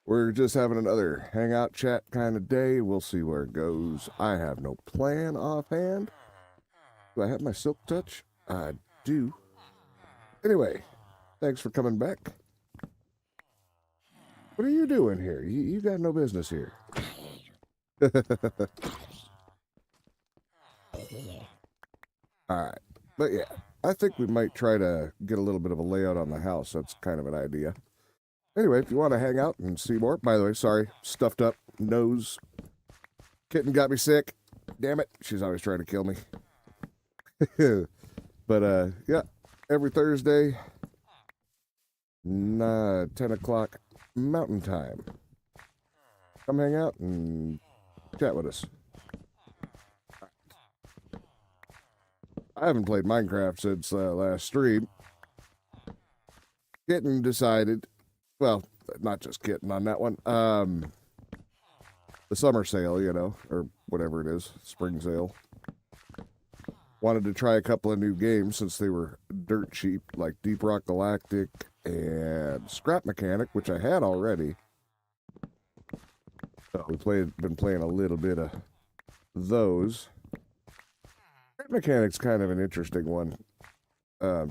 We're just having another hangout chat kind of day. We'll see where it goes. I have no plan offhand. Do I have my silk touch? I do. Anyway, thanks for coming back. What are you doing here? You got no business here. All right. But yeah, I think we might try to get a little bit of a layout on the house. That's kind of an idea. Anyway, if you want to hang out and see more, by the way, sorry, stuffed up nose. Kitten got me sick. Damn it. She's always trying to kill me. But yeah, every Thursday, 10 o'clock Mountain Time. Come hang out and chat with us. I haven't played Minecraft since last stream. Kitten decided, well, not just Kitten on that one, the summer sale, you know, or whatever it is, spring sale. Wanted to try a couple of new games since they were dirt cheap, like Deep Rock Galactic and Scrap Mechanic, which I had already. So been playing a little bit of those. Scrap Mechanic's kind of an interesting one.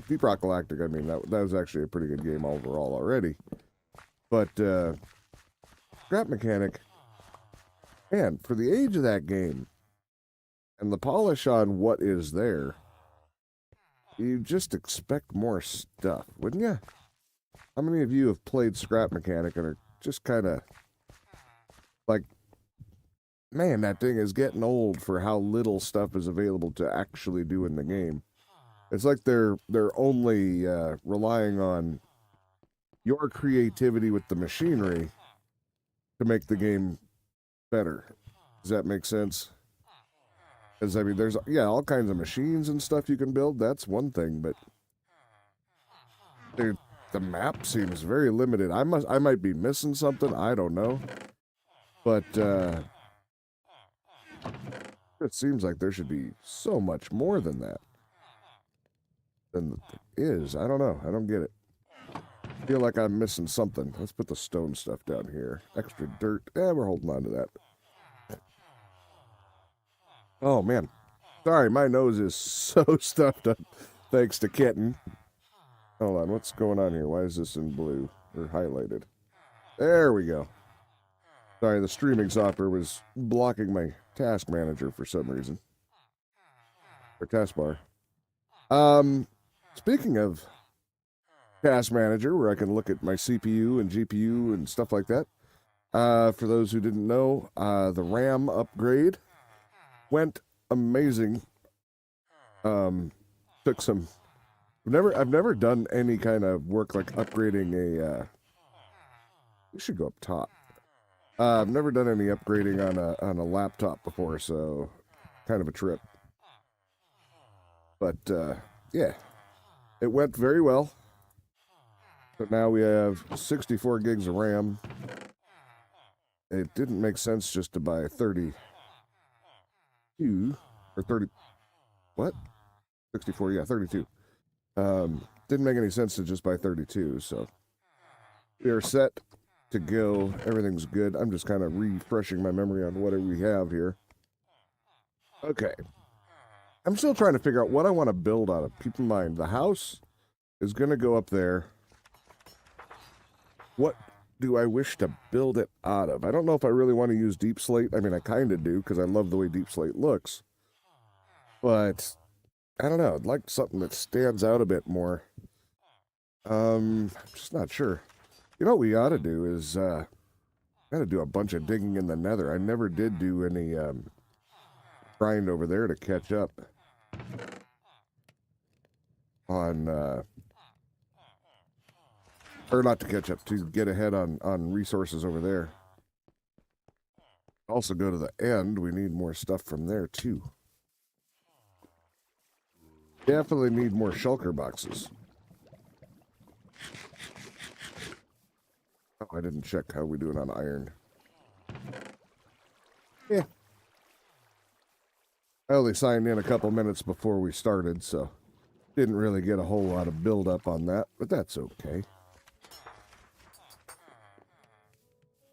Deep Rock Galactic, I mean, that was actually a pretty good game overall already. But Scrap Mechanic, man, for the age of that game and the polish on what is there, you just expect more stuff, wouldn't you? How many of you have played Scrap Mechanic and are just kind of like, man, that thing is getting old for how little stuff is available to actually do in the game. It's like they're only relying on your creativity with the machinery to make the game better. Does that make sense? Because I mean, there's all kinds of machines and stuff you can build. That's one thing, but the map seems very limited. I might be missing something. I don't know, but it seems like there should be so much more than that. Than is. I don't know. I don't get it. I feel like I'm missing something. Let's put the stone stuff down here. Extra dirt. We're holding on to that. Oh, man. Sorry, my nose is so stuffed up thanks to Kitten. Hold on, what's going on here? Why is this in blue or highlighted? There we go. Sorry, the streaming software was blocking my task manager for some reason. Or taskbar. Speaking of task manager, where I can look at my CPU and GPU and stuff like that. For those who didn't know, the RAM upgrade went amazing. Took some. I've never done any kind of work like upgrading a. We should go up top. I've never done any upgrading on a laptop before, so kind of a trip. But yeah, it went very well. But now we have 64 gigs of RAM. It didn't make sense just to buy 32 or 30. What? 64, yeah, 32. Didn't make any sense to just buy 32, so we are set to go. Everything's good. I'm just kind of refreshing my memory on what we have here. Okay. I'm still trying to figure out what I want to build out of. Keep in mind, the house is going to go up there. What do I wish to build it out of? I don't know if I really want to use deep slate. I mean, I kind of do because I love the way deep slate looks. But I don't know. I'd like something that stands out a bit more. I'm just not sure. You know what we ought to do is got to do a bunch of digging in the nether. I never did do any grind over there to catch up on or not to catch up, to get ahead on resources over there. Also go to the end. We need more stuff from there too. Definitely need more shulker boxes. Oh, I didn't check how we doing on iron. Yeah. I only signed in a couple minutes before we started, so didn't really get a whole lot of build up on that, but that's okay.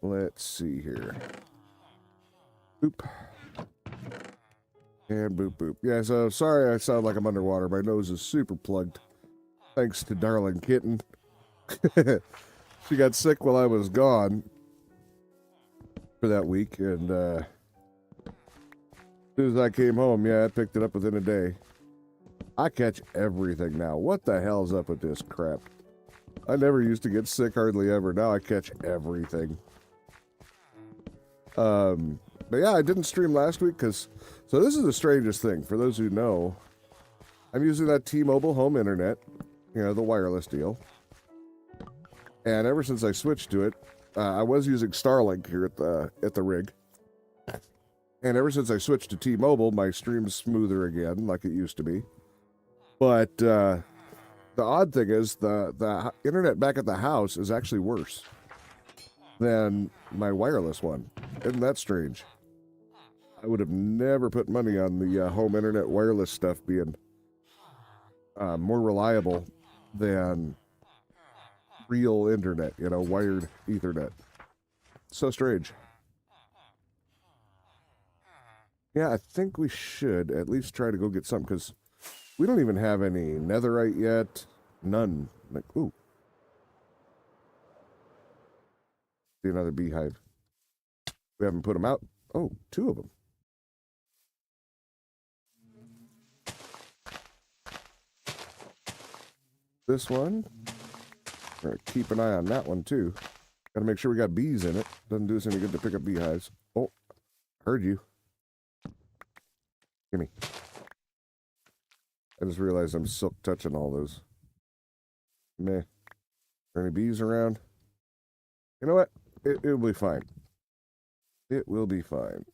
Let's see here. Boop. And boop, boop. Yeah, so sorry I sound like I'm underwater. My nose is super plugged. Thanks to darling kitten. She got sick while I was gone for that week, and as soon as I came home, yeah, I picked it up within a day. I catch everything now. What the hell's up with this crap? I never used to get sick hardly ever. Now I catch everything. But yeah, I didn't stream last week because... So this is the strangest thing. For those who know, I'm using that T-Mobile home internet. You know, the wireless deal. And ever since I switched to it, I was using Starlink here at the rig. And ever since I switched to T-Mobile, my stream's smoother again, like it used to be. But the odd thing is the internet back at the house is actually worse than my wireless one. Isn't that strange? I would have never put money on the home internet wireless stuff being more reliable than real internet, you know, wired Ethernet. So strange. Yeah, I think we should at least try to go get something, because we don't even have any netherite yet. None. Like, ooh. See another beehive. We haven't put them out. Oh, 2 of them. This one. We're gonna keep an eye on that one too. Gotta make sure we got bees in it. Doesn't do us any good to pick up beehives. Oh, heard you. Gimme. I just realized I'm silk touching all those. Meh. Are there any bees around? You know what? It'll be fine. It will be fine.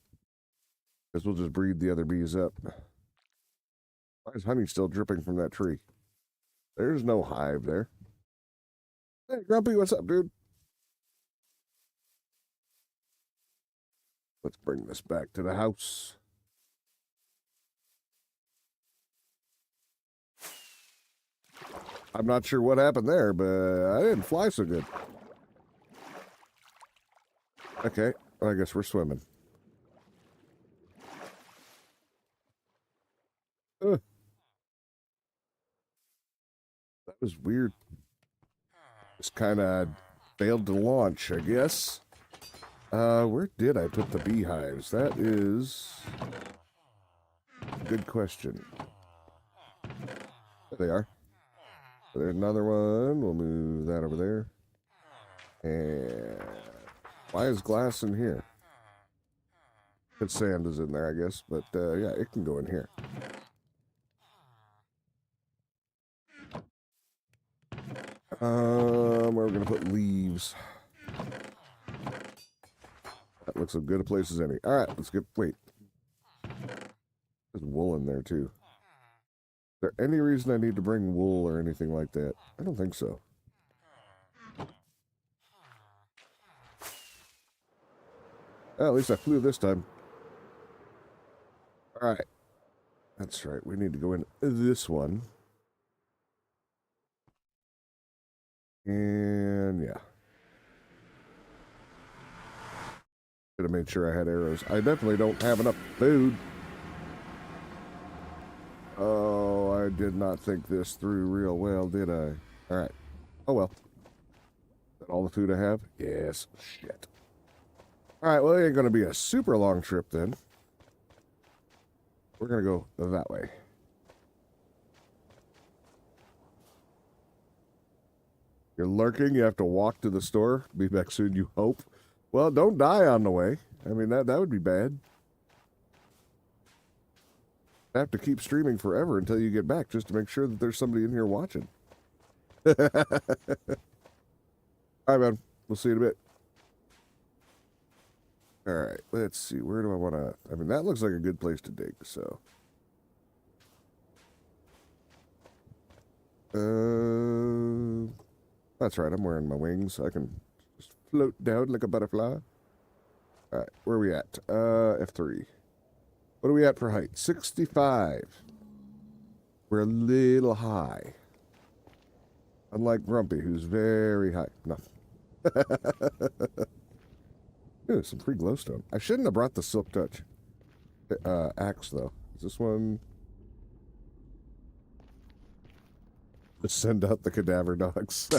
Because we'll just breed the other bees up. Why is honey still dripping from that tree? There's no hive there. Hey, Grumpy, what's up, dude? Let's bring this back to the house. I'm not sure what happened there, but I didn't fly so good. Okay, I guess we're swimming. That was weird. Just kind of failed to launch, I guess. Where did I put the beehives? That is a good question. There they are. There's another one. We'll move that over there. And why is glass in here? Good sand is in there, I guess. But yeah, it can go in here. Where we're gonna put leaves. That looks as good a place as any. All right, let's get. Wait, there's wool in there too. Is there any reason I need to bring wool or anything like that? I don't think so. Well, at least I flew this time. All right, that's right. We need to go in this one. And yeah. Should have made sure I had arrows. I definitely don't have enough food. Oh, I did not think this through real well, did I? All right. Oh, well. Is that all the food I have? Yes. Shit. All right, well, it ain't going to be a super long trip then. We're going to go that way. You're lurking. You have to walk to the store. Be back soon, you hope. Well, don't die on the way. I mean, that would be bad. I have to keep streaming forever until you get back just to make sure that there's somebody in here watching. All right, man. We'll see you in a bit. All right. Let's see. Where do I want to... I mean, that looks like a good place to dig, so... That's right. I'm wearing my wings. I can just float down like a butterfly. All right. Where are we at? F3. What are we at for height? 65. We're a little high. Unlike Grumpy, who's very high. No. Ooh, some free glowstone. I shouldn't have brought the Silk Touch axe, though. Is this one? Just send out the cadaver dogs.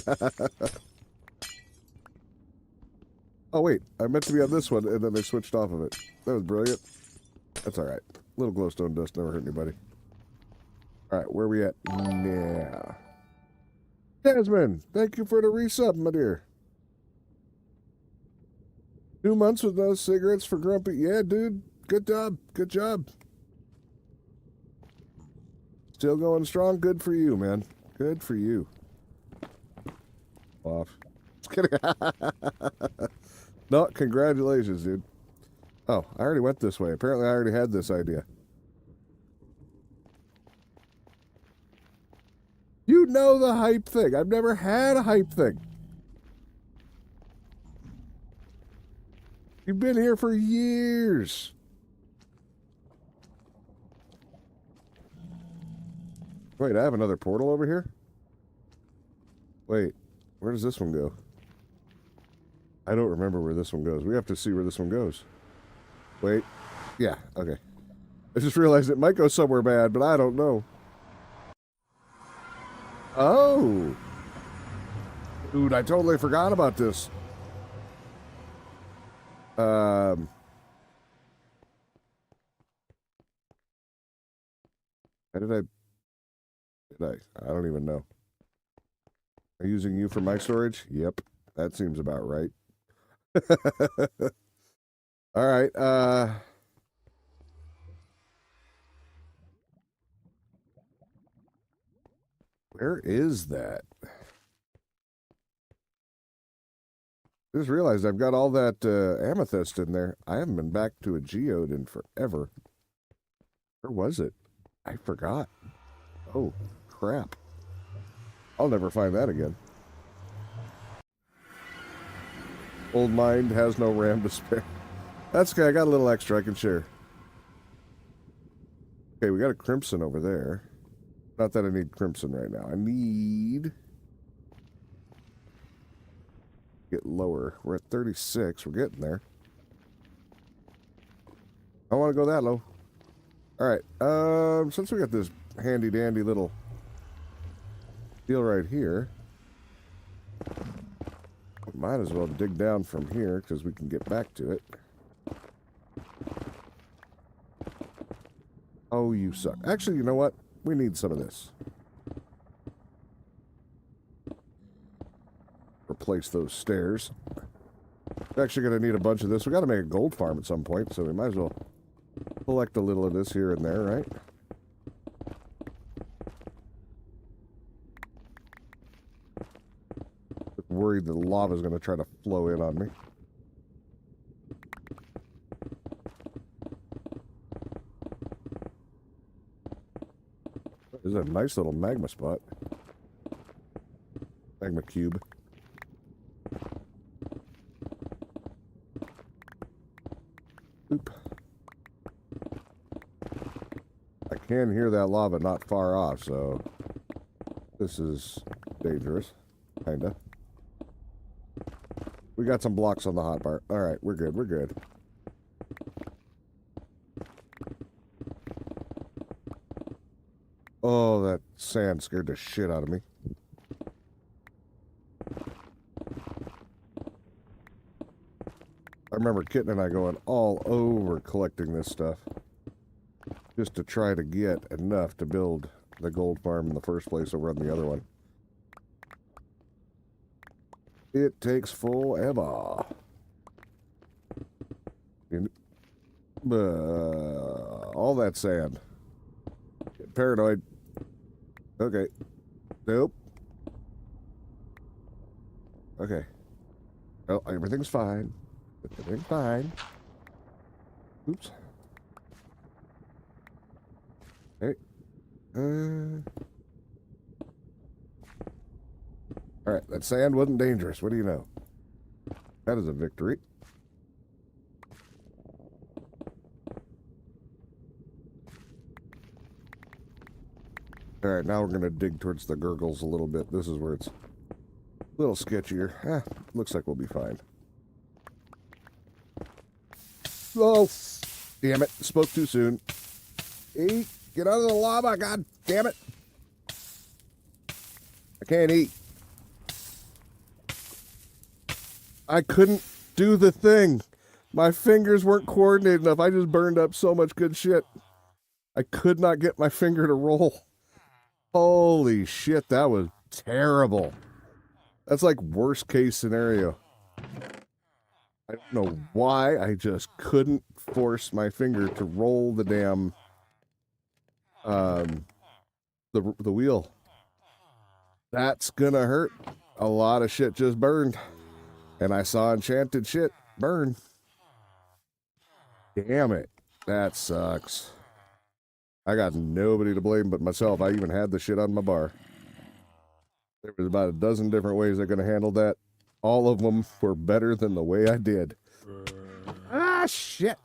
Oh, wait. I meant to be on this one, and then they switched off of it. That was brilliant. That's all right. Little glowstone dust never hurt anybody. All right, where are we at now? Jasmine, thank you for the resub, my dear. 2 months with no cigarettes for Grumpy. Yeah, dude. Good job. Good job. Still going strong. Good for you, man. Good for you. Off. Just kidding. No, congratulations, dude. Oh, I already went this way. Apparently, I already had this idea. You know the hype thing. I've never had a hype thing. You've been here for years. Wait, I have another portal over here? Wait, where does this one go? I don't remember where this one goes. We have to see where this one goes. Wait. Yeah, okay. I just realized it might go somewhere bad, but I don't know. Oh. Dude, I totally forgot about this. How did I don't even know. Are you using you for my storage? Yep. That seems about right. All right. Where is that? Just realized I've got all that amethyst in there. I haven't been back to a geode in forever. Where was it? I forgot. Oh, crap. I'll never find that again. Old mind has no RAM to spare. That's okay. I got a little extra I can share. Okay, we got a crimson over there. Not that I need crimson right now. I need... Get lower. We're at 36. We're getting there. I want to go that low. Alright. Since we got this handy dandy little deal right here, we might as well dig down from here because we can get back to it. Oh, you suck. Actually, you know what? We need some of this. Replace those stairs. We're actually going to need a bunch of this. We got to make a gold farm at some point, so we might as well collect a little of this here and there, right? Worried that the lava is going to try to flow in on me. This is a nice little magma spot. Magma cube. Oop. I can hear that lava not far off, so this is dangerous. Kinda. We got some blocks on the hotbar. Alright, we're good, we're good. Oh, that sand scared the shit out of me. I remember Kitten and I going all over collecting this stuff. Just to try to get enough to build the gold farm in the first place over on the other one. It takes forever. All that sand. Get paranoid. Okay. Nope. Okay. Well, everything's fine. Everything's fine. Oops. Okay. Alright, that sand wasn't dangerous. What do you know? That is a victory. Alright, now we're going to dig towards the gurgles a little bit. This is where it's a little sketchier. Looks like we'll be fine. Oh, damn it. Spoke too soon. Eat. Get out of the lava. God damn it. I can't eat. I couldn't do the thing. My fingers weren't coordinated enough. I just burned up so much good shit. I could not get my finger to roll. Holy shit, that was terrible. That's like worst case scenario. I don't know why. I just couldn't force my finger to roll the damn the wheel. That's gonna hurt. A lot of shit just burned. And I saw enchanted shit burn. Damn it. That sucks. I got nobody to blame but myself. I even had the shit on my bar. There was about a dozen different ways I could have handled that. All of them were better than the way I did. Ah, shit.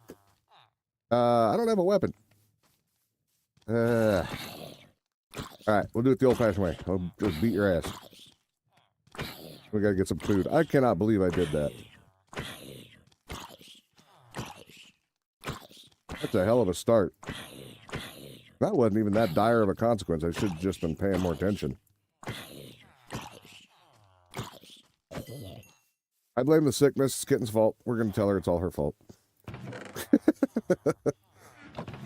I don't have a weapon. All right, we'll do it the old-fashioned way. I'll just beat your ass. We gotta get some food. I cannot believe I did that. That's a hell of a start. That wasn't even that dire of a consequence. I should have just been paying more attention. I blame the sickness. It's Kitten's fault. We're going to tell her it's all her fault.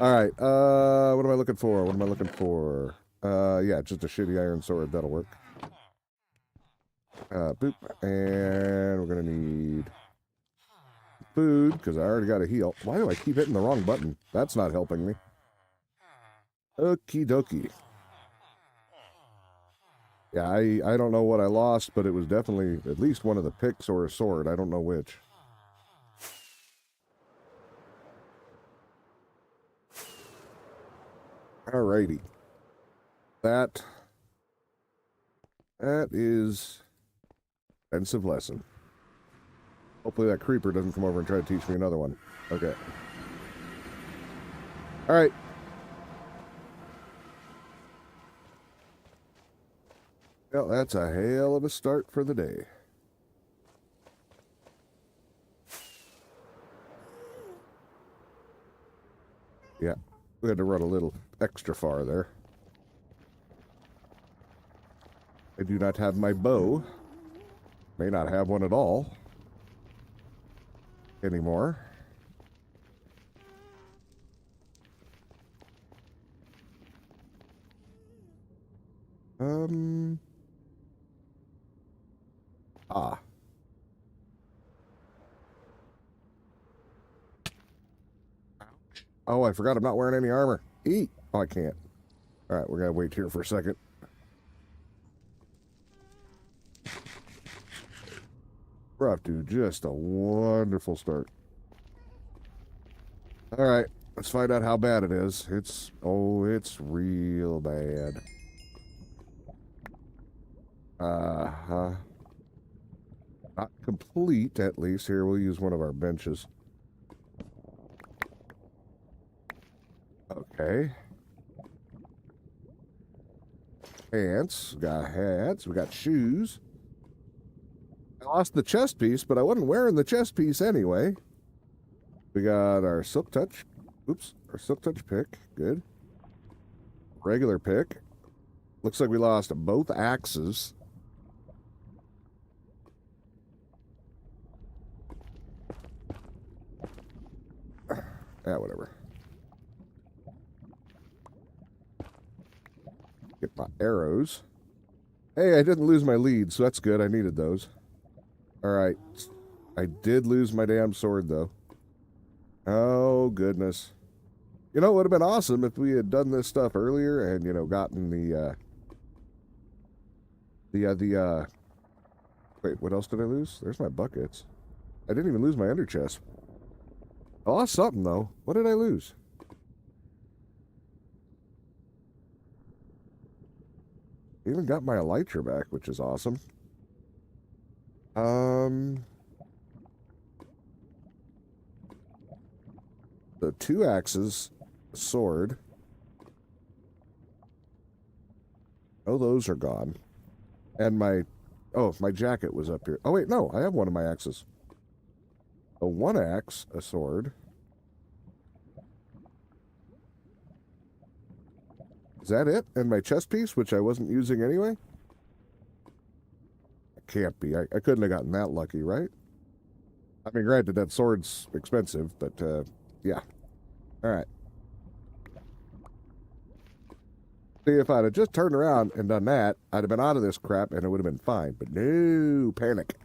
All right. What am I looking for? What am I looking for? Yeah, just a shitty iron sword. That'll work. Boop. And we're going to need food because I already got a heal. Why do I keep hitting the wrong button? That's not helping me. Okie dokie. Yeah, I don't know what I lost, but it was definitely at least one of the picks or a sword. I don't know which. Alrighty. That is an expensive lesson. Hopefully that creeper doesn't come over and try to teach me another one. Okay. Alright. Well, that's a hell of a start for the day. Yeah, we had to run a little extra far there. I do not have my bow. May not have one at all anymore. Oh, I forgot I'm not wearing any armor. Eat. Oh, I can't. All right, we're going to wait here for a second. We're off to just a wonderful start. All right, let's find out how bad it is. It's real bad. Not complete, at least. Here, we'll use one of our benches. Okay. Pants. We got hats. We got shoes. I lost the chest piece, but I wasn't wearing the chest piece anyway. We got our silk touch. Oops. Our silk touch pick. Good. Regular pick. Looks like we lost both axes. Yeah, whatever. Get my arrows. Hey, I didn't lose my lead, so that's good. I needed those. All right. I did lose my damn sword, though. Oh, goodness. You know, it would have been awesome if we had done this stuff earlier and, you know, gotten wait, what else did I lose? There's my buckets. I didn't even lose my ender chest. I lost something, though. What did I lose? Even got my elytra back, which is awesome. The 2 axes, a sword. Oh, those are gone. And my jacket was up here. Oh, wait, no, I have one of my axes. A 1 axe, a sword. Is that it? And my chest piece, which I wasn't using anyway? It can't be. I couldn't have gotten that lucky, right? I mean, granted, that sword's expensive, but, yeah. All right. See, if I'd have just turned around and done that, I'd have been out of this crap and it would have been fine. But no, panic.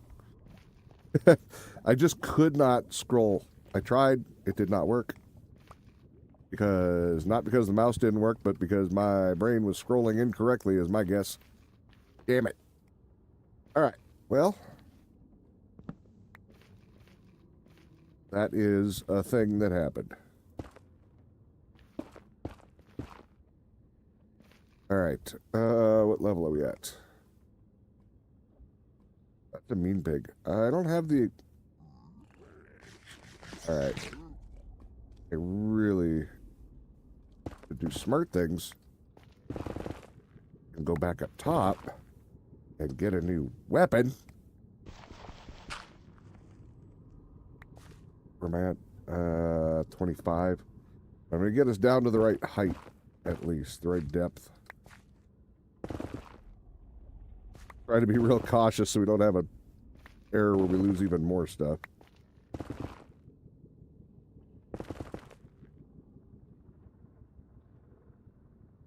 I just could not scroll. I tried. It did not work. Not because the mouse didn't work, but because my brain was scrolling incorrectly is my guess. Damn it. All right. Well, that is a thing that happened. All right. What level are we at? That's a mean pig. I don't have the... All right. I really... to do smart things and go back up top and get a new weapon. Where am I at? 25. I'm going to get us down to the right height, at least, the right depth. Try to be real cautious so we don't have an error where we lose even more stuff.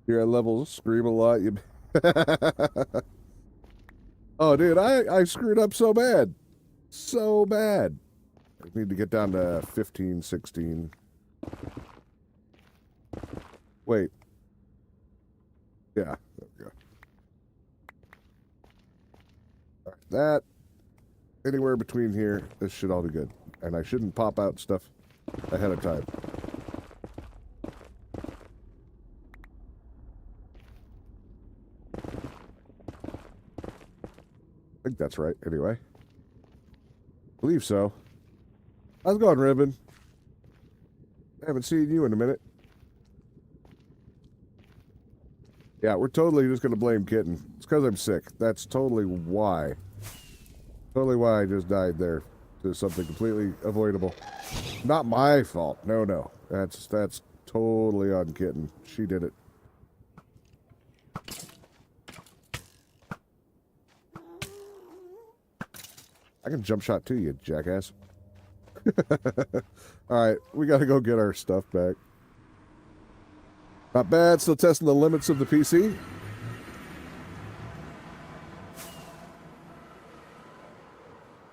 Here at levels, scream a lot. You... Oh, dude, I screwed up so bad. So bad. I need to get down to 15, 16. Wait. Yeah, there we go. All right, that, anywhere between here, this should all be good. And I shouldn't pop out stuff ahead of time. I think that's right, anyway. Believe so. How's it going, Ribbon? I haven't seen you in a minute. Yeah, we're totally just going to blame Kitten. It's because I'm sick. That's totally why. Totally why I just died there. To something completely avoidable. Not my fault. No, no. That's totally on Kitten. She did it. I can jump shot too, you jackass. Alright, we gotta go get our stuff back. Not bad, still testing the limits of the PC.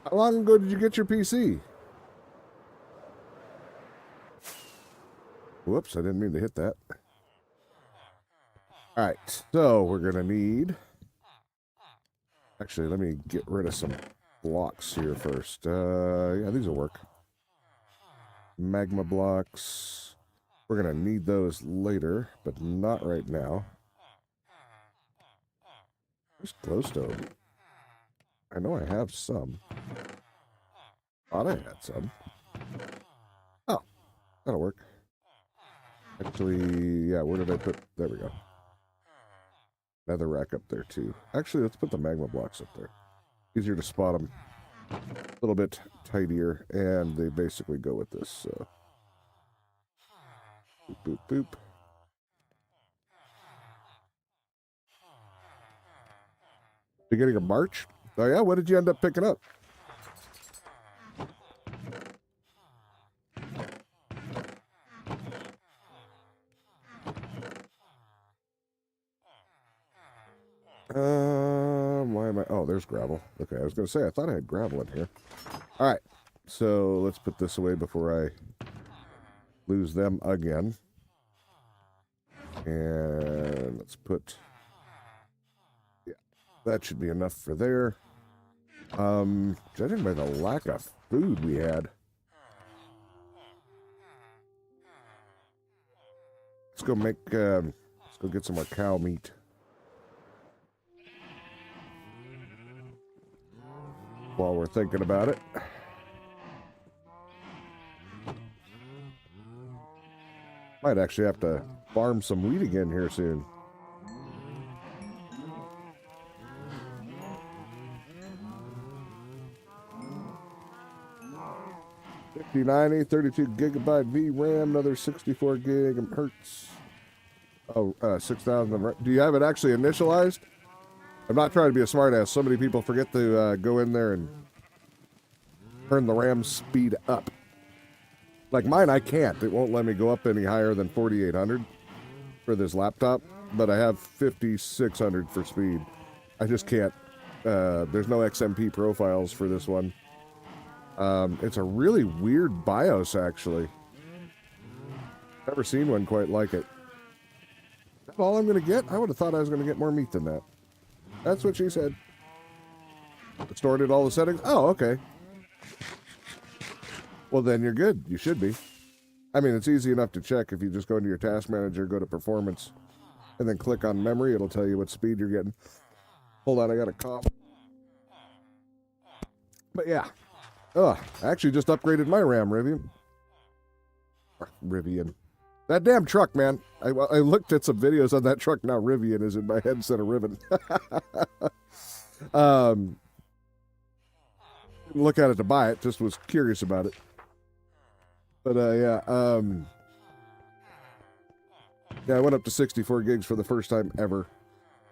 How long ago did you get your PC? Whoops, I didn't mean to hit that. Alright, so we're gonna need... Actually, let me get rid of some blocks here first. Yeah, these will work. Magma blocks. We're going to need those later, but not right now. Where's glowstone? I know I have some. Thought I had some. Oh, that'll work. Actually, yeah, where did I put... There we go. Another rack up there, too. Actually, let's put the magma blocks up there. Easier to spot them. A little bit tidier, and they basically go with this, so... Boop, boop, boop. Beginning of March? Oh, yeah? What did you end up picking up? Why am I... Oh, there's gravel. Okay, I was going to say, I thought I had gravel in here. All right, so let's put this away before I lose them again. And let's put... Yeah, that should be enough for there. Judging by the lack of food we had. Let's go make... let's go get some more cow meat. While we're thinking about it. Might actually have to farm some wheat again here soon. $5090, 32 gigabyte VRAM, another 64 gig hertz. Oh, 6,000. Do you have it actually initialized? I'm not trying to be a smartass. So many people forget to go in there and turn the RAM speed up. Like mine, I can't. It won't let me go up any higher than 4,800 for this laptop, but I have 5,600 for speed. I just can't. There's no XMP profiles for this one. It's a really weird BIOS, actually. Never seen one quite like it. That's all I'm going to get? I would have thought I was going to get more meat than that. That's what she said. Stored in all the settings? Oh, okay. Well, then you're good. You should be. I mean, it's easy enough to check. If you just go into your task manager, go to performance, and then click on memory, it'll tell you what speed you're getting. Hold on, I got a cough. But yeah. I actually just upgraded my RAM, Rivian. Rivian. That damn truck, man. I looked at some videos on that truck. Now Rivian is in my head instead of Ribbon. Didn't look at it to buy it. Just was curious about it. But yeah. Yeah, I went up to 64 gigs for the first time ever.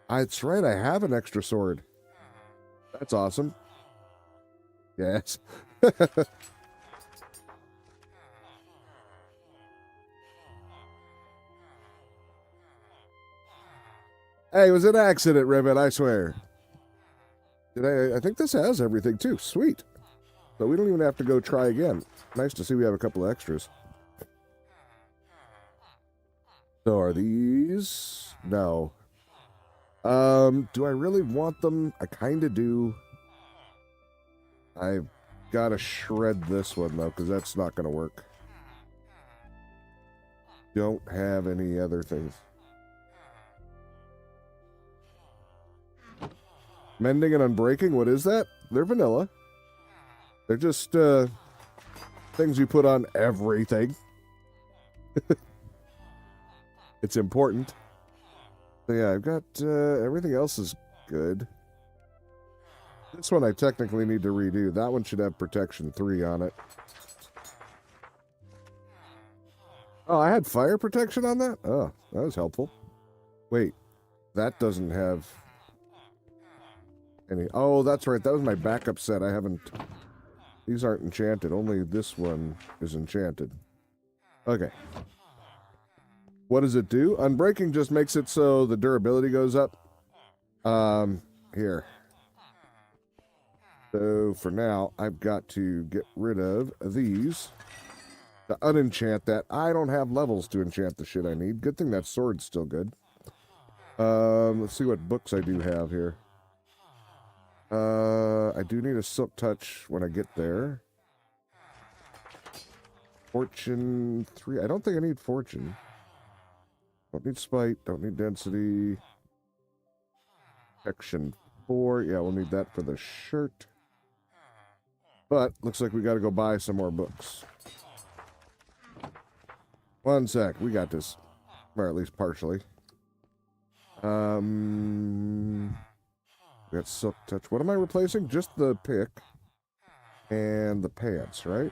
That's right. I have an extra sword. That's awesome. Yes. Hey, it was an accident, Ribbon, I swear. I think this has everything, too. Sweet. So we don't even have to go try again. Nice to see we have a couple of extras. So are these? No. Do I really want them? I kind of do. I've got to shred this one, though, because that's not going to work. Don't have any other things. Mending and unbreaking, what is that? They're vanilla. They're just things you put on everything. It's important. So yeah, I've got everything else is good. This one I technically need to redo. That one should have protection 3 on it. Oh, I had fire protection on that? Oh, that was helpful. Wait, that doesn't have any. Oh, that's right. That was my backup set. I haven't. These aren't enchanted. Only this one is enchanted. Okay. What does it do? Unbreaking just makes it so the durability goes up. Here. So for now, I've got to get rid of these to unenchant that. I don't have levels to enchant the shit I need. Good thing that sword's still good. Let's see what books I do have here. I do need a Silk Touch when I get there. Fortune 3. I don't think I need Fortune. Don't need Spite. Don't need Density. Protection 4. Yeah, we'll need that for the shirt. But looks like we got to go buy some more books. One sec. We got this. Or at least partially. We got Silk Touch. What am I replacing? Just the pick and the pants, right?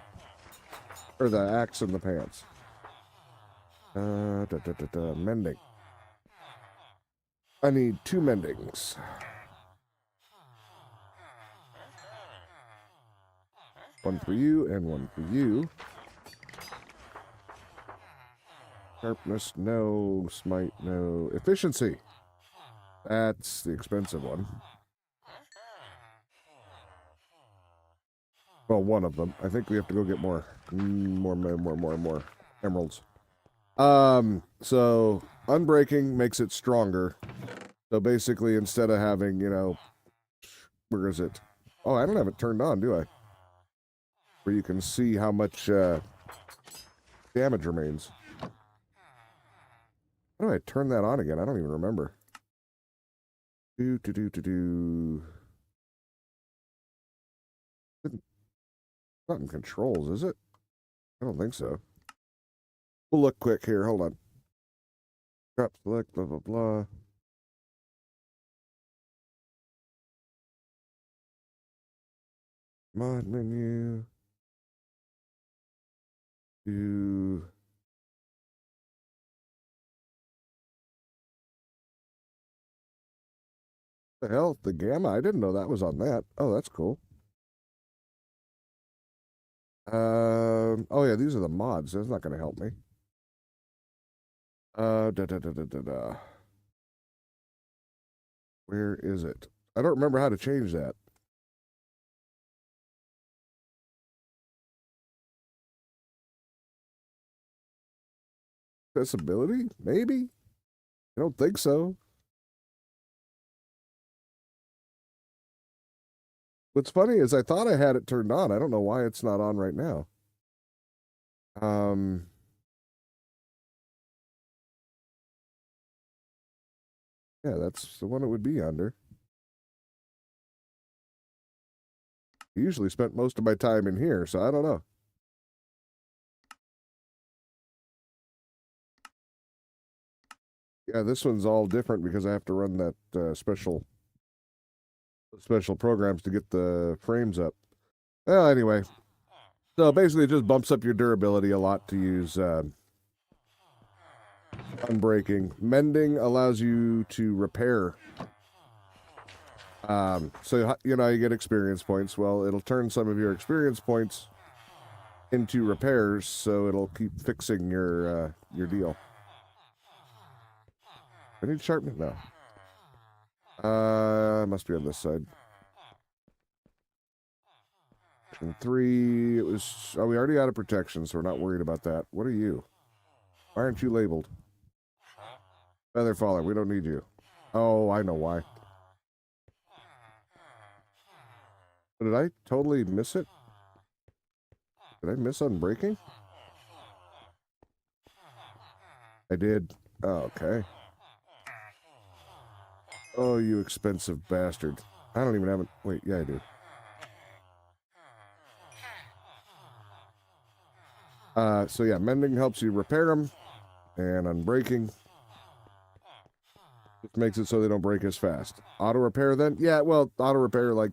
Or the axe and the pants. Mending. I need 2 mendings. One for you and one for you. Sharpness, no. Smite, no. Efficiency. That's the expensive one. Well, one of them. I think we have to go get more. More emeralds. So unbreaking makes it stronger. So basically, instead of having, where is it? Oh, I don't have it turned on, do I? Where you can see how much damage remains. How do I turn that on again? I don't even remember. Not in controls, is it? I don't think so. We'll look quick here. Hold on. Drop select, blah, blah, blah. Mod menu. Do The hell? The Gamma? I didn't know that was on that. Oh, that's cool. Oh yeah, these are the mods. That's not going to help me. Da, da, da, da, da, da. Where is it? I don't remember how to change that. Accessibility? Maybe? I don't think so. What's funny is I thought I had it turned on. I don't know why it's not on right now. Um, yeah, that's the one it would be under. I usually spent most of my time in here, so I don't know. Yeah, this one's all different because I have to run that special programs to get the frames up. Well, anyway, so basically it just bumps up your durability a lot to use unbreaking. Mending allows you to repair. So you know you get experience points. Well, it'll turn some of your experience points into repairs, so it'll keep fixing your deal. I need sharpening now. Must be on this side. And 3, it was. Oh, we already got a protection, so we're not worried about that. What are you? Why aren't you labeled? Feather Faller, we don't need you. Oh, I know why. Did I totally miss it? Did I miss unbreaking? I did. Oh, okay. Oh, you expensive bastard. I don't even have it. Wait, yeah, I do. So yeah, mending helps you repair them, and unbreaking just makes it so they don't break as fast. Auto repair then? Yeah, well, auto repair like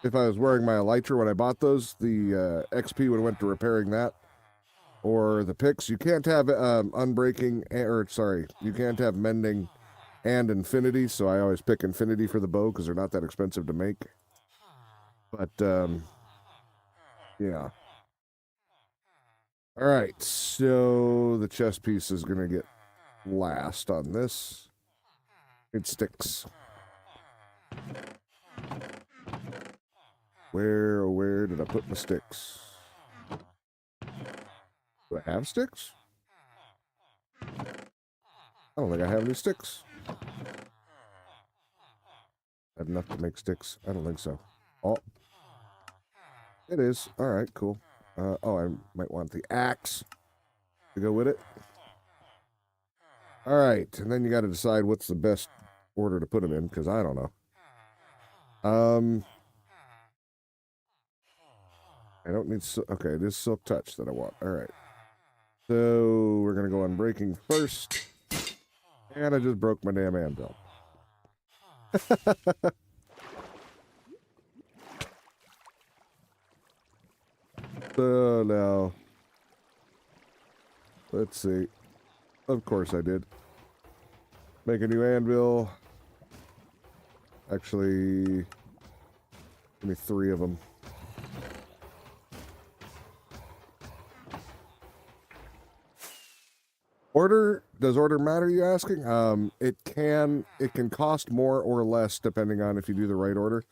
if I was wearing my Elytra when I bought those, the XP would have went to repairing that. Or the picks. You can't have unbreaking, or sorry, you can't have mending and infinity, so I always pick infinity for the bow because they're not that expensive to make. But, yeah. All right, so the chest piece is going to get last on this. It sticks. Where did I put my sticks? Do I have sticks? I don't think I have any sticks. I have enough to make sticks. I don't think so. Oh, it is. All right, cool. Oh, I might want the axe to go with it. All right, and then you got to decide what's the best order to put them in, because I don't know. I don't need... Okay, this Silk Touch that I want. All right. So we're going to go on breaking first. And I just broke my damn anvil. So now... Let's see. Of course I did. Make a new anvil. Actually... Give me 3 of them. Order, does order matter, you asking? It can cost more or less depending on if you do the right order.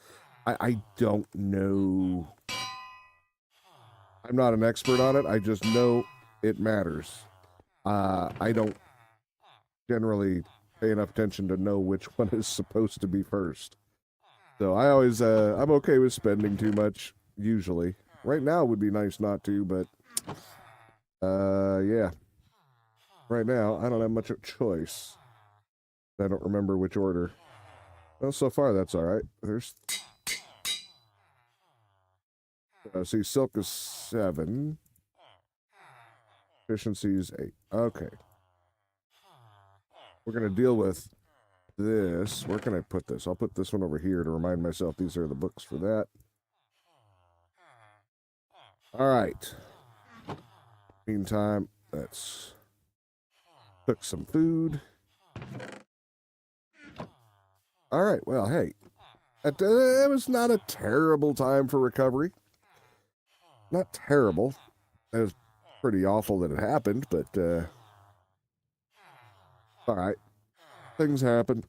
I don't know. I'm not an expert on it. I just know it matters. I don't generally pay enough attention to know which one is supposed to be first. So I always, I'm okay with spending too much, usually. Right now would be nice not to, but, yeah. Right now, I don't have much of a choice. I don't remember which order. Well, so far that's all right. There's... see, silk is 7. Efficiency is 8. Okay. We're going to deal with this. Where can I put this? I'll put this one over here to remind myself these are the books for that. All right. Meantime, let's cook some food. All right, well, hey, it was not a terrible time for recovery. Not terrible. It was pretty awful that it happened, but all right. Things happen.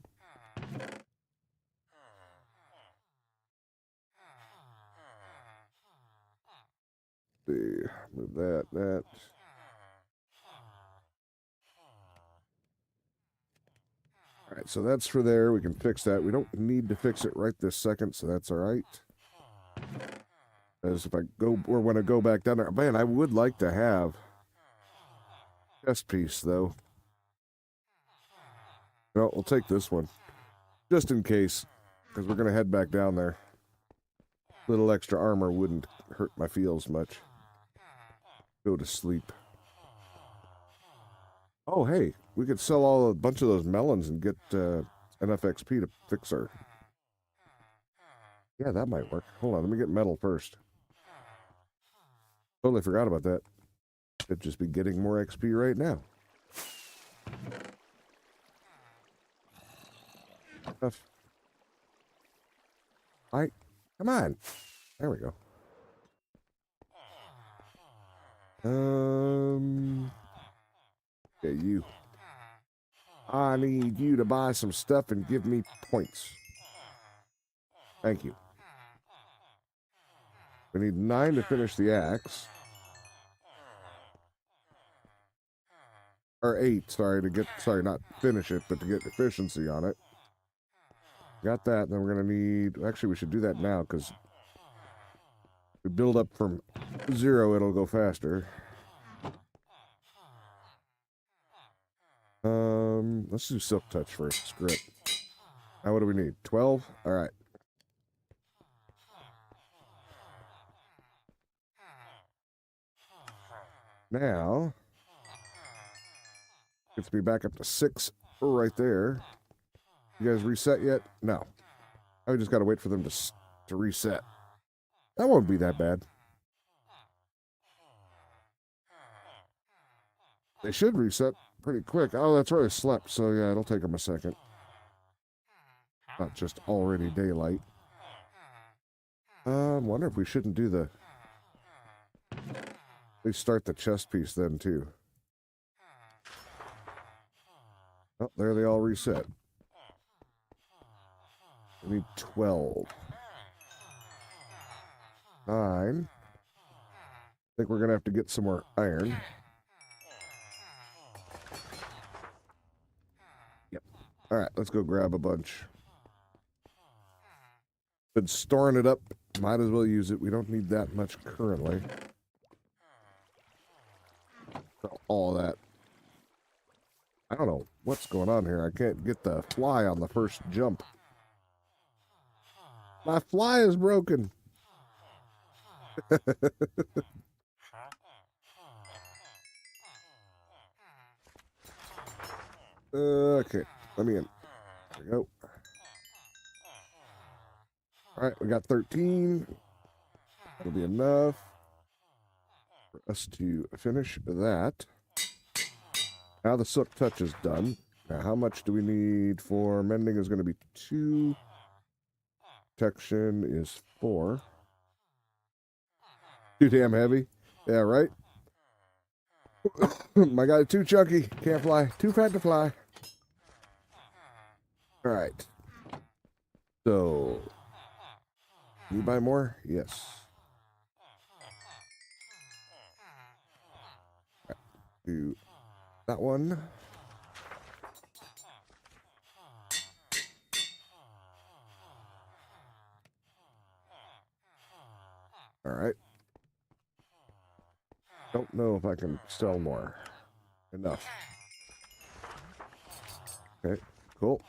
See, move that. All right, so that's for there. We can fix that. We don't need to fix it right this second, so that's all right. As if I go, or when I go back down there, man, I would like to have chest piece though. No, we'll take this one just in case, because we're gonna head back down there. Little extra armor wouldn't hurt my feels much. Go to sleep. Oh, hey, we could sell a bunch of those melons and get enough XP to fix our. Yeah, that might work. Hold on, let me get metal first. Totally forgot about that. Could just be getting more XP right now. Stuff. All right, come on. There we go. Yeah, you. I need you to buy some stuff and give me points. Thank you. We need 9 to finish the axe. Or 8, sorry, not finish it, but to get efficiency on it. Got that, then we're going to need, actually we should do that now, because we build up from 0, it'll go faster. Let's do Silk Touch first, screw it. Now what do we need, 12? Alright. Now, gets me back up to 6 right there. You guys reset yet? No. I just got to wait for them to reset. That won't be that bad. They should reset pretty quick. Oh, that's right, I slept, so yeah, it'll take them a second. Not just already daylight. I wonder if we shouldn't do the... They start the chest piece then, too. Oh, there they all reset. We need 12. 9. I think we're going to have to get some more iron. Yep. All right, let's go grab a bunch. Been storing it up. Might as well use it. We don't need that much currently. All that. I don't know what's going on here. I can't get the fly on the first jump. My fly is broken. Okay, let me in. There we go. All right, we got 13. That'll be enough for us to finish that. Now the Silk Touch is done. Now, how much do we need for mending? Is going to be 2. Protection is 4. Too damn heavy. Yeah, right? My guy, too chunky. Can't fly. Too fat to fly. All right. So, can you buy more? Yes. Right. Do that one. All right. Don't know if I can sell more. Enough. Okay, cool.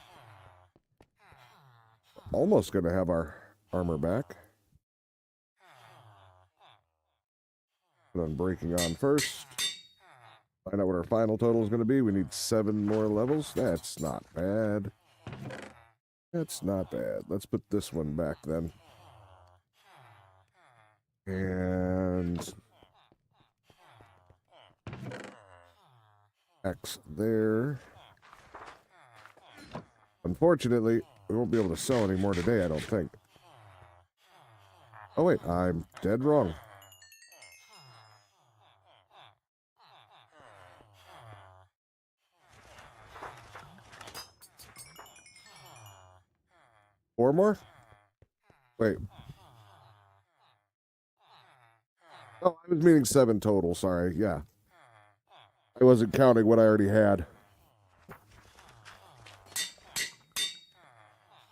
Almost going to have our armor back. Put on breaking on first. Find out what our final total is going to be. We need 7 more levels. That's not bad. That's not bad. Let's put this one back then. And X there. Unfortunately, we won't be able to sell any more today, I don't think. Oh wait, I'm dead wrong. Four more? Wait. Oh, I was meaning 7 total, sorry. Yeah. I wasn't counting what I already had.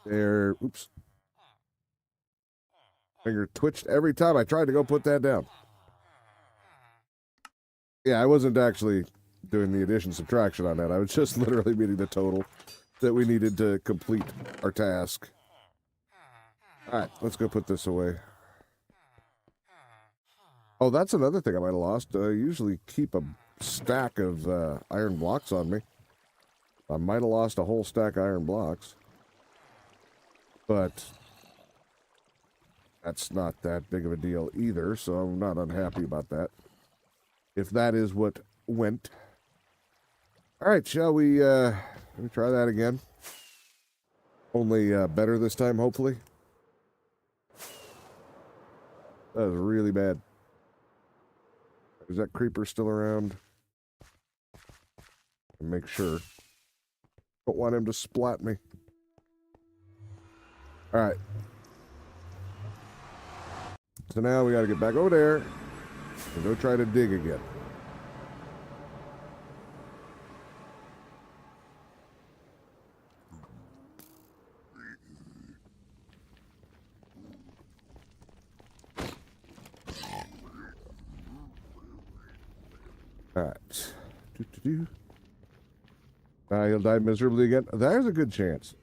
There. Oops. Finger twitched every time I tried to go put that down. Yeah, I wasn't actually doing the addition subtraction on that. I was just literally meaning the total that we needed to complete our task. All right, let's go put this away. Oh, that's another thing I might have lost. I usually keep a stack of iron blocks on me. I might have lost a whole stack of iron blocks. But that's not that big of a deal either, so I'm not unhappy about that. If that is what went. All right, shall we try that again? Only better this time, hopefully. That was really bad. Is that creeper still around? Make sure. Don't want him to splat me. All right. So now we got to get back over there and go try to dig again. All right. He'll die miserably again. There's a good chance.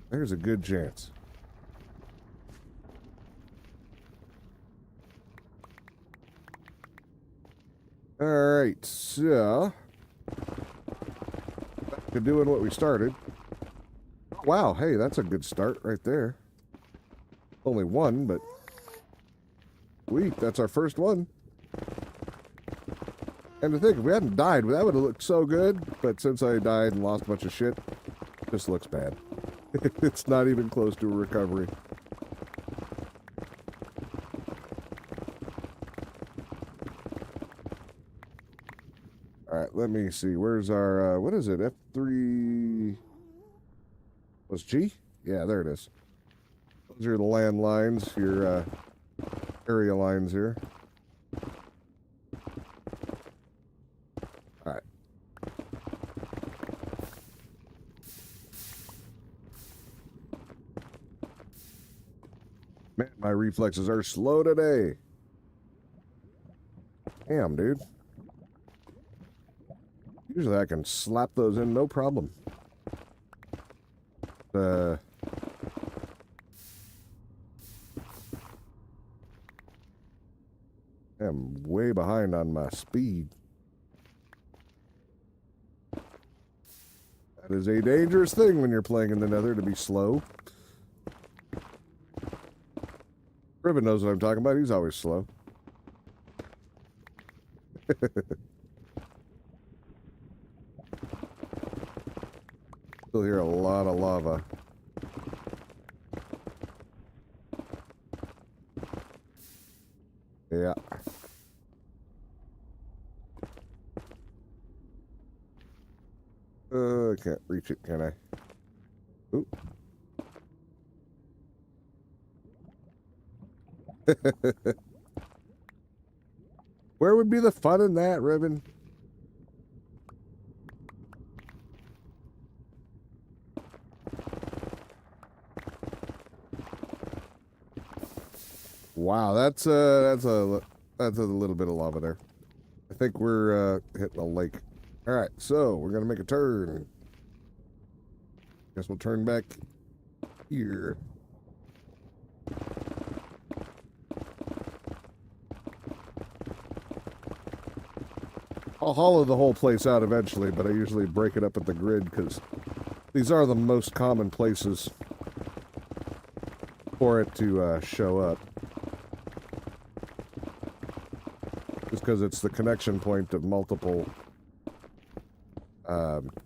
There's a good chance. All right, so back to doing what we started. Wow, hey, that's a good start right there. Only one, but sweet, that's our first one. And to think, if we hadn't died, that would have looked so good. But since I died and lost a bunch of shit, it just looks bad. It's not even close to a recovery. All right, let me see. Where's our, what is it? F3... Was G? Yeah, there it is. Those are the land lines, your area lines here. All right. Man, my reflexes are slow today. Damn, dude. Usually I can slap those in, no problem. I'm way behind on my speed. That is a dangerous thing when you're playing in the Nether, to be slow. Riven knows what I'm talking about. He's always slow. Still hear a lot of lava. Yeah. I can't reach it, can I? Ooh. Where would be the fun in that, Riven? Wow, that's a little bit of lava there. I think we're hitting a lake. All right, so we're gonna make a turn. Guess we'll turn back here. I'll hollow the whole place out eventually, but I usually break it up at the grid because these are the most common places for it to show up. Just because it's the connection point of multiple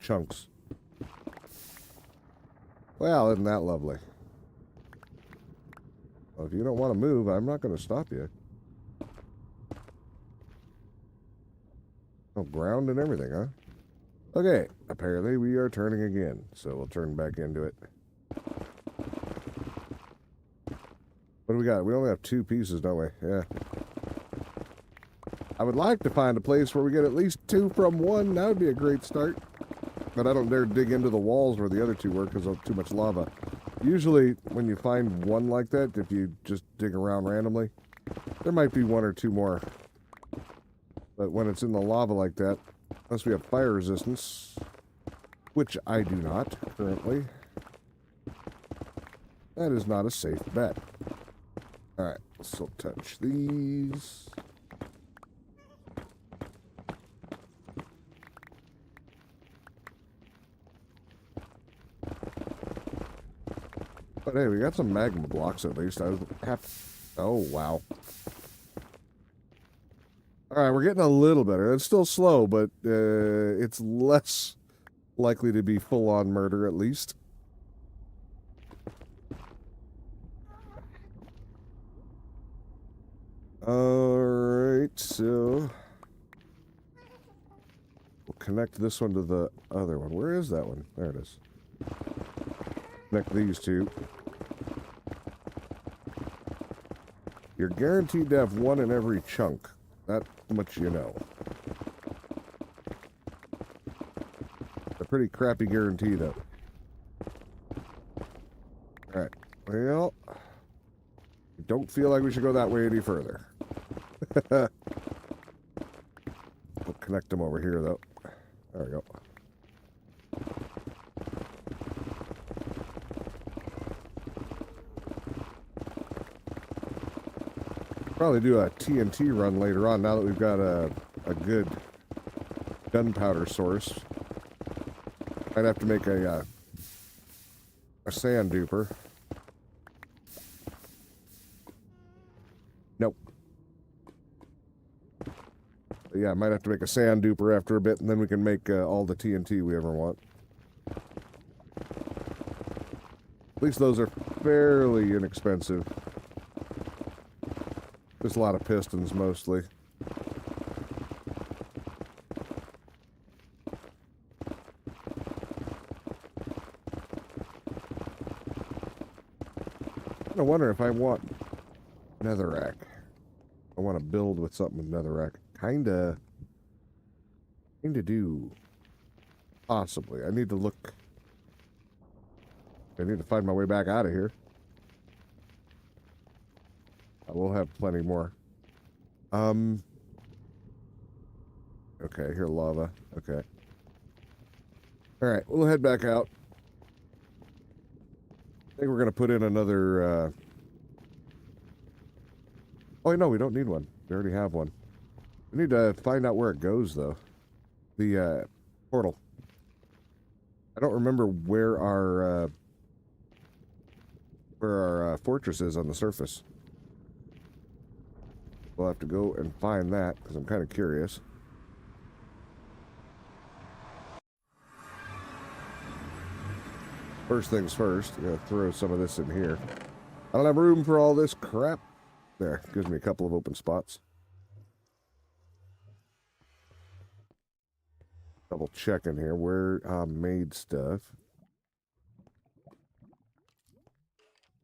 chunks. Well, isn't that lovely? Well, if you don't want to move, I'm not going to stop you. Oh, ground and everything, huh? Okay, apparently we are turning again, so we'll turn back into it. What do we got? We only have 2 pieces, don't we? Yeah. I would like to find a place where we get at least 2 from 1. That would be a great start. But I don't dare dig into the walls where the other 2 were because of too much lava. Usually, when you find one like that, if you just dig around randomly, there might be 1 or 2 more. But when it's in the lava like that, unless we have fire resistance, which I do not currently, that is not a safe bet. Alright, so touch these. But hey, we got some magma blocks at least. I was happy. Oh, wow. Alright, we're getting a little better. It's still slow, but it's less likely to be full-on murder, at least. Alright, so... we'll connect this one to the other one. Where is that one? There it is. Connect these 2. You're guaranteed to have 1 in every chunk. That much you know. A pretty crappy guarantee, though. Alright. Well, I don't feel like we should go that way any further. We'll connect them over here, though. There we go. Probably do a TNT run later on now that we've got a good gunpowder source. Might have to make a sand duper. Nope. But yeah, I might have to make a sand duper after a bit, and then we can make all the TNT we ever want. At least those are fairly inexpensive. Just a lot of pistons, mostly. I wonder if I want netherrack. I want to build with something with netherrack. Kinda do. Possibly. I need to look. I need to find my way back out of here. I will have plenty more. Okay, here, lava. Okay. Alright, we'll head back out. I think we're going to put in another, oh, no, we don't need one. We already have one. We need to find out where it goes, though. The, portal. I don't remember where our fortress is on the surface. We'll have to go and find that, because I'm kind of curious. First things first, I'm going to throw some of this in here. I don't have room for all this crap. There, gives me a couple of open spots. Double checking here where I made stuff.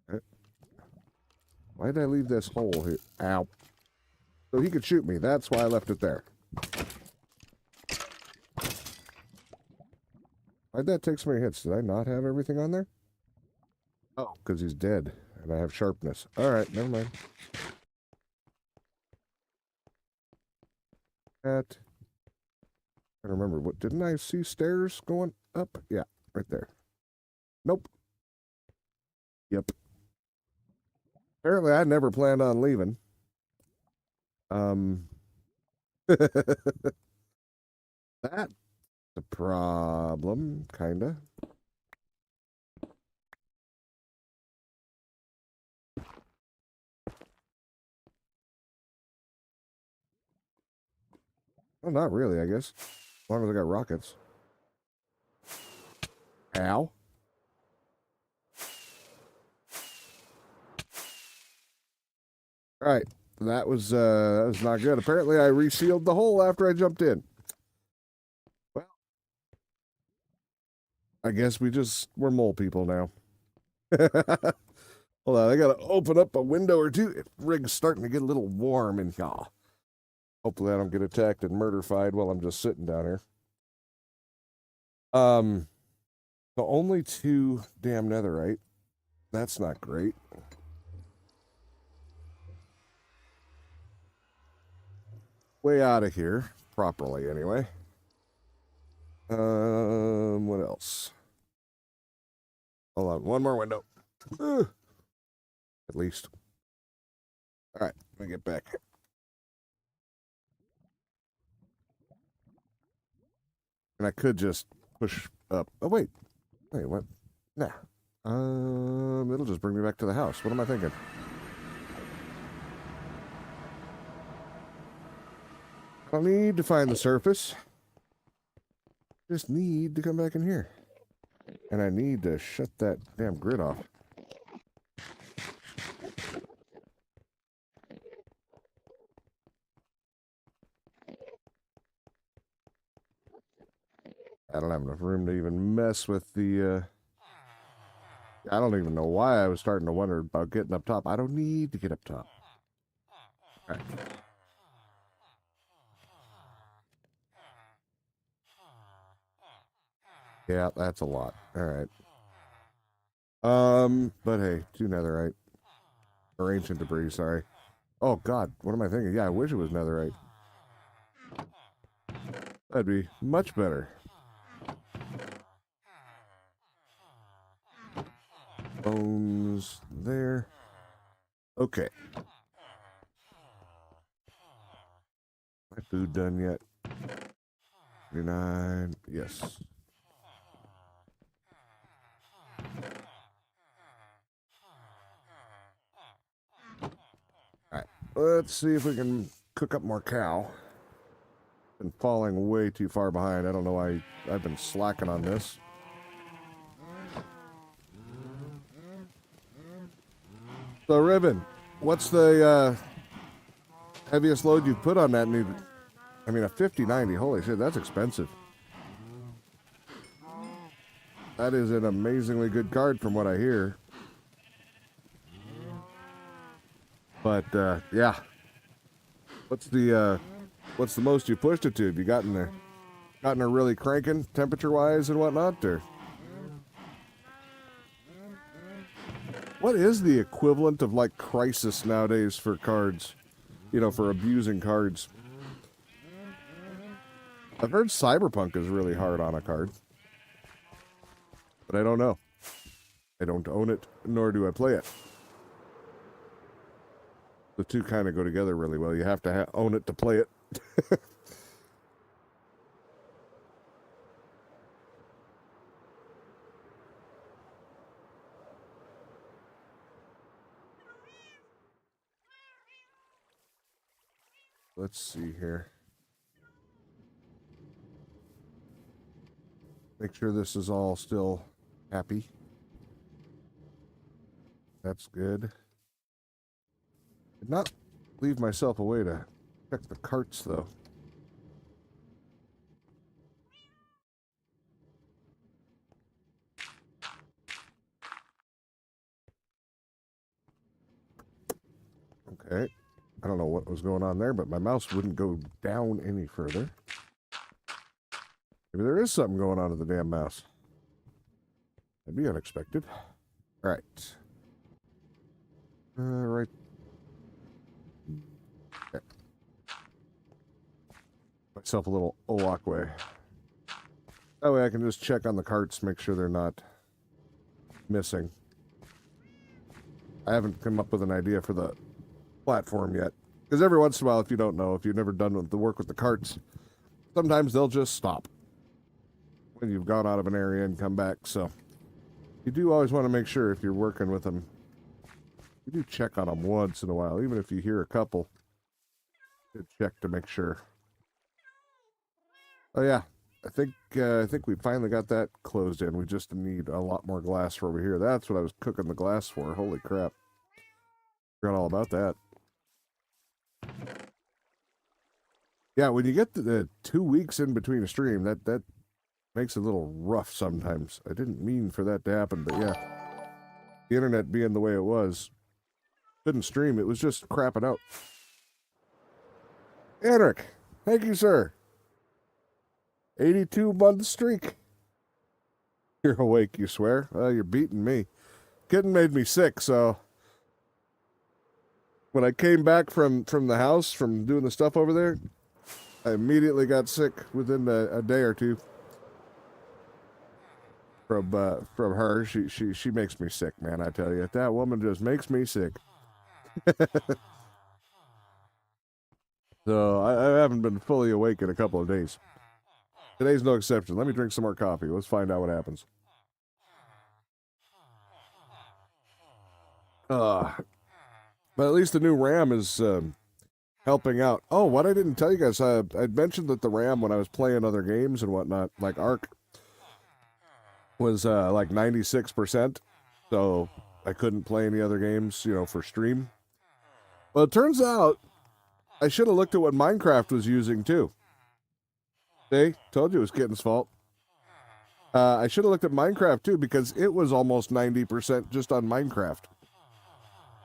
Okay. Why did I leave this hole here? Ow. So he could shoot me. That's why I left it there. Why'd that take so many hits? Did I not have everything on there? Oh, because he's dead. And I have sharpness. Alright, never mind. That. I don't remember. What, didn't I see stairs going up? Yeah, right there. Nope. Yep. Apparently, I never planned on leaving. That's a problem, kinda. Well, not really, I guess. As long as I got rockets. Ow. All right, that was not good. Apparently, I resealed the hole after I jumped in. Well, I guess we're mole people now. Hold on, I gotta open up a window or two. The rig's starting to get a little warm in here. Hopefully, I don't get attacked and murderfied while I'm just sitting down here. So only 2 damn netherite. That's not great. Way out of here, properly anyway. What else? Hold on, one more window. At least. All right, let me get back. And I could just push up. Oh, wait. Wait, what? Nah. It'll just bring me back to the house. What am I thinking? I don't need to find the surface. Just need to come back in here. And I need to shut that damn grid off. I don't have enough room to even mess with the, I don't even know why I was starting to wonder about getting up top. I don't need to get up top. All right. Yeah, that's a lot. All right. But hey, 2 netherite. Or ancient debris, sorry. Oh, God, what am I thinking? Yeah, I wish it was netherite. That'd be much better. Bones there. Okay. My food done yet? 39. Yes. Alright. Let's see if we can cook up more cow. Been falling way too far behind. I don't know why I've been slacking on this. So, Ribbon, what's the heaviest load you've put on that new... I mean, a 5090. Holy shit, that's expensive. That is an amazingly good card from what I hear. But, yeah. What's the most you pushed it to? Have you gotten her really cranking temperature-wise and whatnot, or... What is the equivalent of, like, Crisis nowadays for cards? You know, for abusing cards. I've heard Cyberpunk is really hard on a card. But I don't know. I don't own it, nor do I play it. The two kind of go together really well. You have to own it to play it. Let's see here. Make sure this is all still happy. That's good. Did not leave myself a way to check the carts, though. Okay. I don't know what was going on there, but my mouse wouldn't go down any further. Maybe there is something going on with the damn mouse. That'd be unexpected. All right. Right. Okay. Myself a little walkway. That way I can just check on the carts, make sure they're not missing. I haven't come up with an idea for the platform yet. Because every once in a while, if you don't know, if you've never done the work with the carts, sometimes they'll just stop when you've gone out of an area and come back. So you do always want to make sure if you're working with them, you do check on them once in a while, even if you hear a couple. Check to make sure. Oh yeah, I think we finally got that closed in. We just need a lot more glass for over here. That's what I was cooking the glass for. Holy crap! Forgot all about that. Yeah, when you get the 2 weeks in between a stream, that makes it a little rough sometimes. I didn't mean for that to happen, but yeah. The internet being the way it was, couldn't stream. It was just crapping out. Eric, thank you, sir. 82-month streak. You're awake, you swear? Well, you're beating me. Kitten made me sick, so when I came back from the house, from doing the stuff over there, I immediately got sick within a day or two. From her, she makes me sick, man. I tell you, that woman just makes me sick. So I haven't been fully awake in a couple of days. Today's no exception. Let me drink some more coffee. Let's find out what happens. But at least the new RAM is helping out. Oh, what I didn't tell you guys, I'd mentioned that the RAM when I was playing other games and whatnot, like Ark, was like 96%. So I couldn't play any other games, for stream. Well, it turns out I should have looked at what Minecraft was using too. See? Told you it was Kitten's fault. I should have looked at Minecraft too because it was almost 90% just on Minecraft.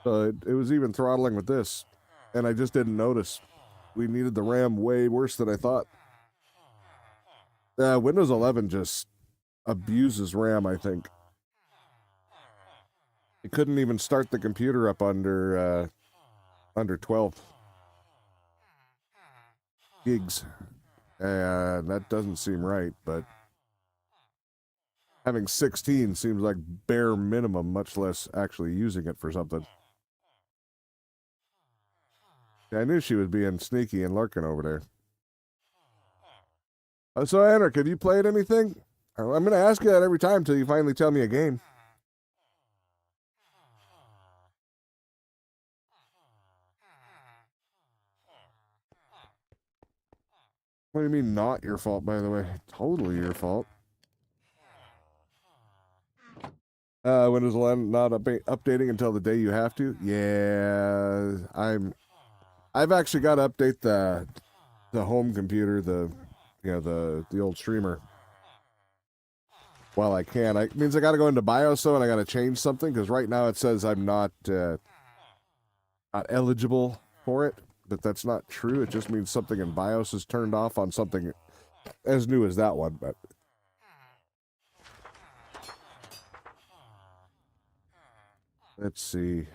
So it was even throttling with this. And I just didn't notice. We needed the RAM way worse than I thought. Windows 11 just abuses RAM, I think. You couldn't even start the computer up under 12 gigs. And that doesn't seem right, but having 16 seems like bare minimum, much less actually using it for something. I knew she was being sneaky and lurking over there. So, Henrik, have you played anything? I'm going to ask you that every time until you finally tell me a game. What do you mean not your fault, by the way? Totally your fault. Windows 11 not updating until the day you have to? Yeah, I've actually got to update the home computer, the old streamer. While I can. It means I got to go into BIOS though, and I got to change something because right now it says I'm not eligible for it. But that's not true. It just means something in BIOS is turned off on something as new as that one. But let's see.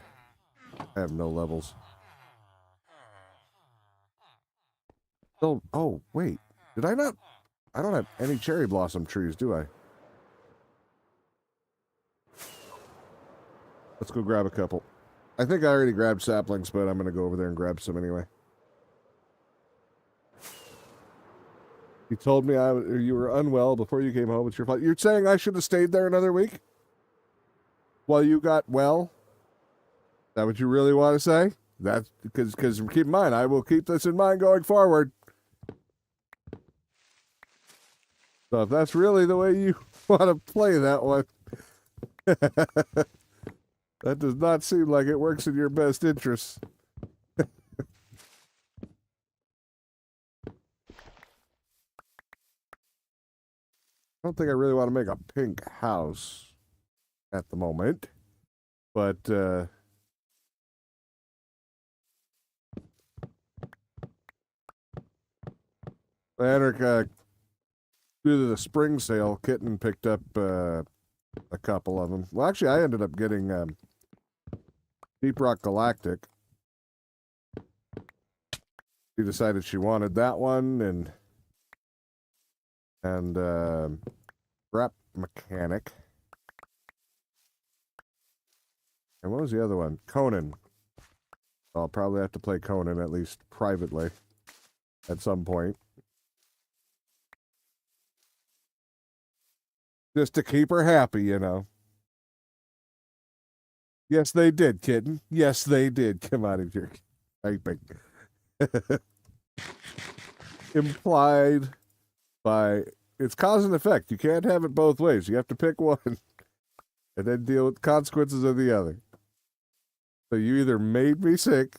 I have no levels. Oh, wait. Did I not? I don't have any cherry blossom trees, do I? Let's go grab a couple. I think I already grabbed saplings, but I'm going to go over there and grab some anyway. You told me you were unwell before you came home. It's your fault. You're saying I should have stayed there another week? While you got well? Is that what you really want to say? That's because keep in mind, I will keep this in mind going forward. So if that's really the way you want to play that one, that does not seem like it works in your best interests. I don't think I really want to make a pink house at the moment, but Henrik, due to the spring sale, Kitten picked up a couple of them. Well, actually, I ended up getting Deep Rock Galactic. She decided she wanted that one, and Rap Mechanic. And what was the other one? Conan. I'll probably have to play Conan, at least privately, at some point. Just to keep her happy, Yes, they did, Kitten. Yes, they did. Come on, if you're typing. Implied by... It's cause and effect. You can't have it both ways. You have to pick one and then deal with the consequences of the other. So you either made me sick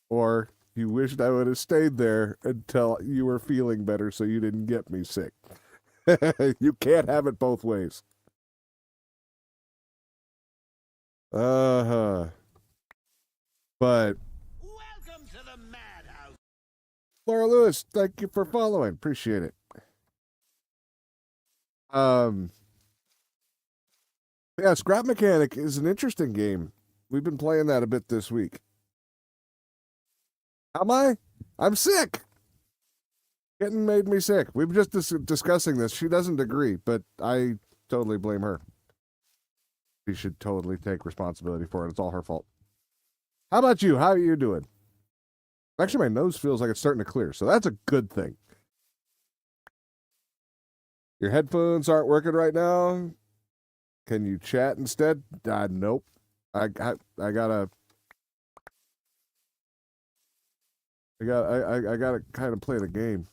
or You wished I would have stayed there until you were feeling better so you didn't get me sick. You can't have it both ways. Uh-huh. But Welcome to the madhouse. Laura Lewis, thank you for following. Appreciate it. Yeah, Scrap Mechanic is an interesting game. We've been playing that a bit this week. Am I? I'm sick. Getting made me sick. We were just discussing this. She doesn't agree, but I totally blame her. She should totally take responsibility for it. It's all her fault. How about you? How are you doing? Actually, my nose feels like it's starting to clear, so that's a good thing. Your headphones aren't working right now. Can you chat instead? Nope. I gotta kind of play the game.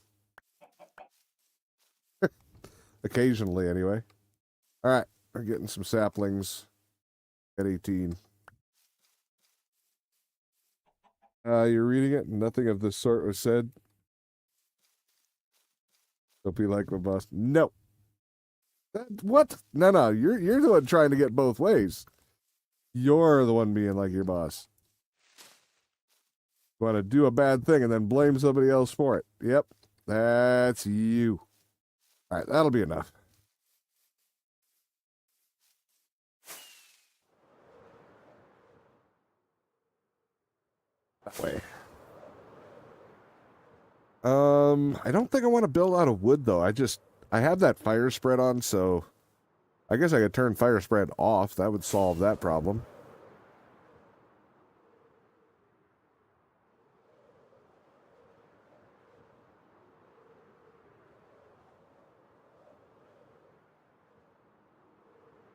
Occasionally, anyway. All right, we're getting some saplings at 18. You're reading it. Nothing of this sort was said. Don't be like my boss. No. What? No. You're the one trying to get both ways. You're the one being like your boss. You want to do a bad thing and then blame somebody else for it. Yep, that's you. All right, that'll be enough. That way. I don't think I want to build out of wood though. I have that fire spread on, so I guess I could turn fire spread off. That would solve that problem.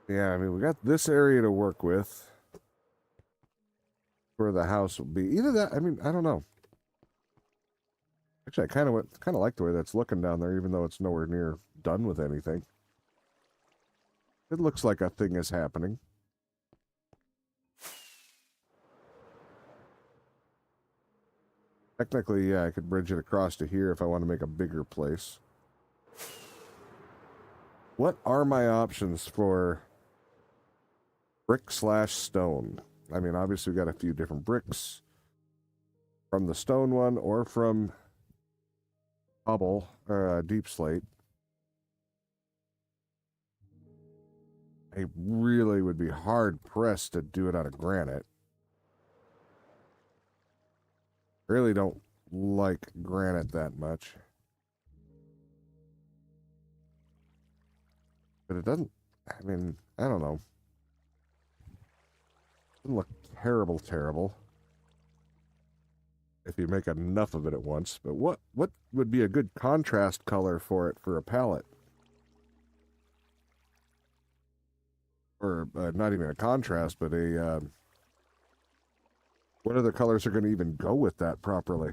Yeah, I mean, we got this area to work with where the house will be. Either that, I mean, I don't know. Actually, I kind of like the way that's looking down there, even though it's nowhere near done with anything. It looks like a thing is happening. Technically, yeah, I could bridge it across to here if I want to make a bigger place. What are my options for brick/stone? I mean, obviously we got a few different bricks from the stone one or from bubble or deep slate. I really would be hard pressed to do it out of granite. Really don't like granite that much. But it doesn't, I mean, I don't know. It doesn't look terrible if you make enough of it at once. But what would be a good contrast color for it for a palette? Or not even a contrast, but a what other colors are going to even go with that properly?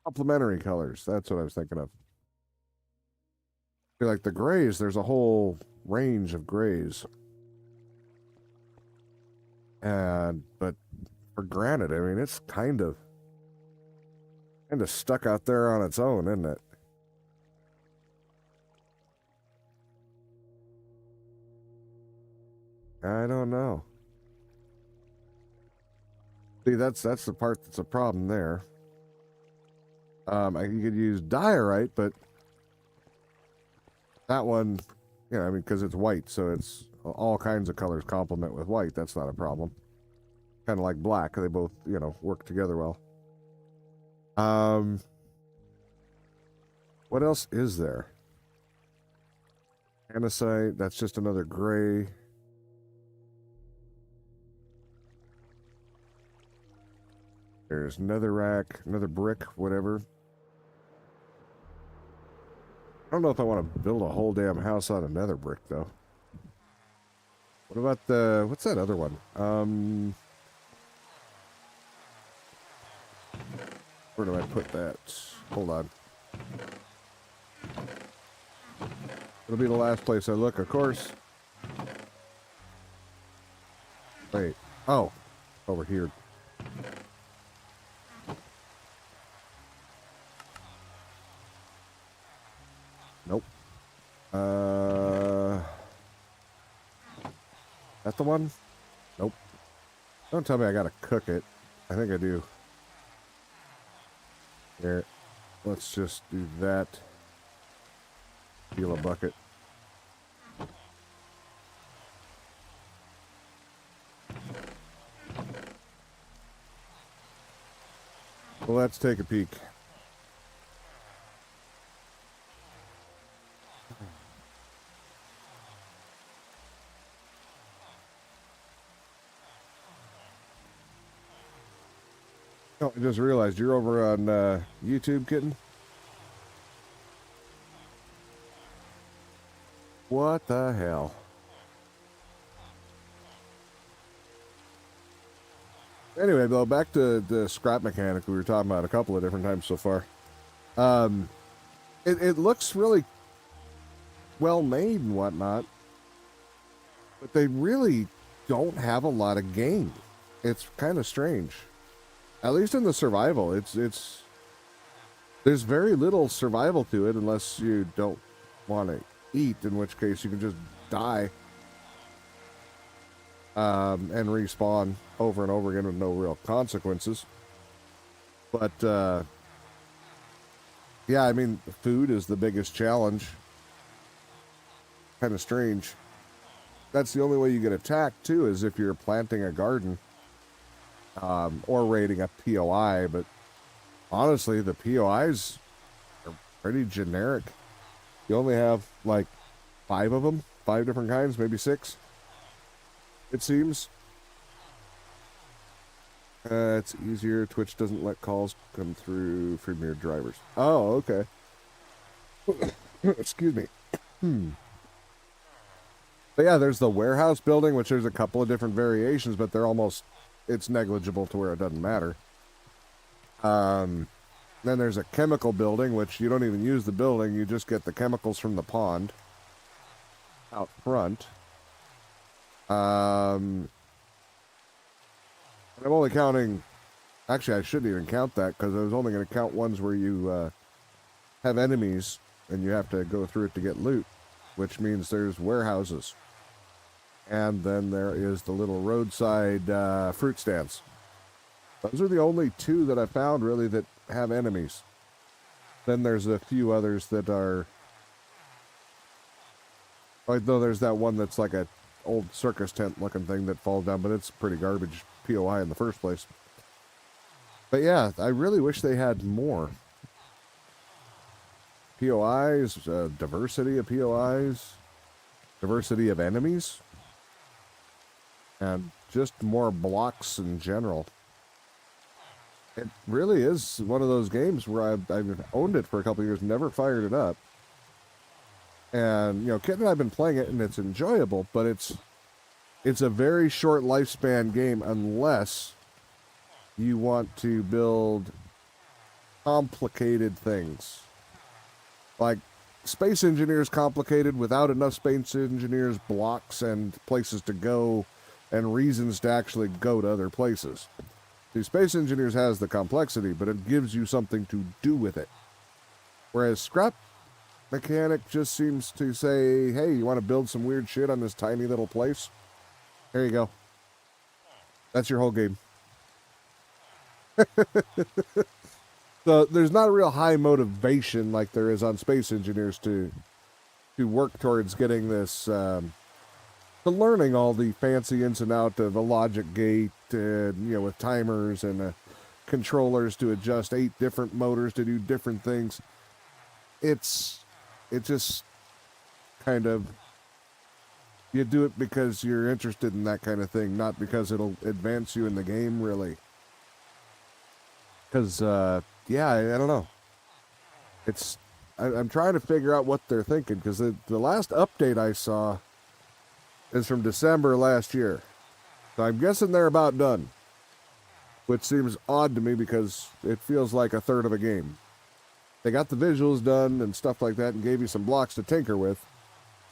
Complementary colors. That's what I was thinking of. Like the grays, there's a whole range of grays. But for granite, I mean, it's kind of stuck out there on its own, isn't it? I don't know. See, that's the part that's a problem there. You could use diorite, but that one, you know, I mean, because it's white, so it's all kinds of colors complement with white. That's not a problem. Kind of like black. They both, you know, work together well. What else is there? Andesite, that's just another gray. There's netherrack, another brick, whatever. I don't know if I want to build a whole damn house out of nether brick, though. What about the... What's that other one? Where do I put that? Hold on. It'll be the last place I look, of course. Wait. Oh. Over here. the one? Nope. Don't tell me I gotta cook it. I think I do. Here. Let's just do that. Fill a bucket. Well, let's take a peek. Oh, I just realized you're over on YouTube, Kitten. What the hell? Anyway, though, back to the scrap mechanic we were talking about a couple of different times so far. It looks really well made and whatnot, but they really don't have a lot of game. It's kind of strange. At least in the survival, it's there's very little survival to it unless you don't want to eat, in which case you can just die and respawn over and over again with no real consequences. But yeah, I mean, food is the biggest challenge. Kind of strange. That's the only way you get attacked too, is if you're planting a garden or raiding a POI. But honestly, the POIs are pretty generic. You only have like 5 of them, 5 different kinds, maybe 6. It seems. It's easier. Twitch doesn't let calls come through from your drivers. Oh, okay. Excuse me. But yeah, there's the warehouse building, which there's a couple of different variations, but they're almost, it's negligible to where it doesn't matter. Then there's a chemical building, which you don't even use the building, you just get the chemicals from the pond out front. And I'm only counting, actually I shouldn't even count that, because I was only going to count ones where you have enemies and you have to go through it to get loot, which means there's warehouses. And then there is the little roadside fruit stands. Those are the only 2 that I found really that have enemies. Then there's a few others that are, like, though there's that one that's like a old circus tent looking thing that falls down, but it's pretty garbage POI in the first place. But yeah, I really wish they had more POIs, diversity of POIs, diversity of enemies, and just more blocks in general. It really is one of those games where I've owned it for a couple of years, never fired it up. And, you know, Kit and I have been playing it, and it's enjoyable, but it's a very short lifespan game unless you want to build complicated things. Like, Space Engineer's complicated without enough Space Engineers blocks and places to go and reasons to actually go to other places. See, Space Engineers has the complexity, but it gives you something to do with it. Whereas Scrap Mechanic just seems to say, hey, you want to build some weird shit on this tiny little place? There you go. That's your whole game. So there's not a real high motivation like there is on Space Engineers to work towards getting this, to learning all the fancy ins and outs of a logic gate, you know, with timers and controllers to adjust 8 different motors to do different things. It just kind of, you do it because you're interested in that kind of thing, not because it'll advance you in the game, really. Because, yeah, I don't know. I'm trying to figure out what they're thinking, because the last update I saw is from December last year. So I'm guessing they're about done. Which seems odd to me because it feels like a third of a game. They got the visuals done and stuff like that and gave you some blocks to tinker with.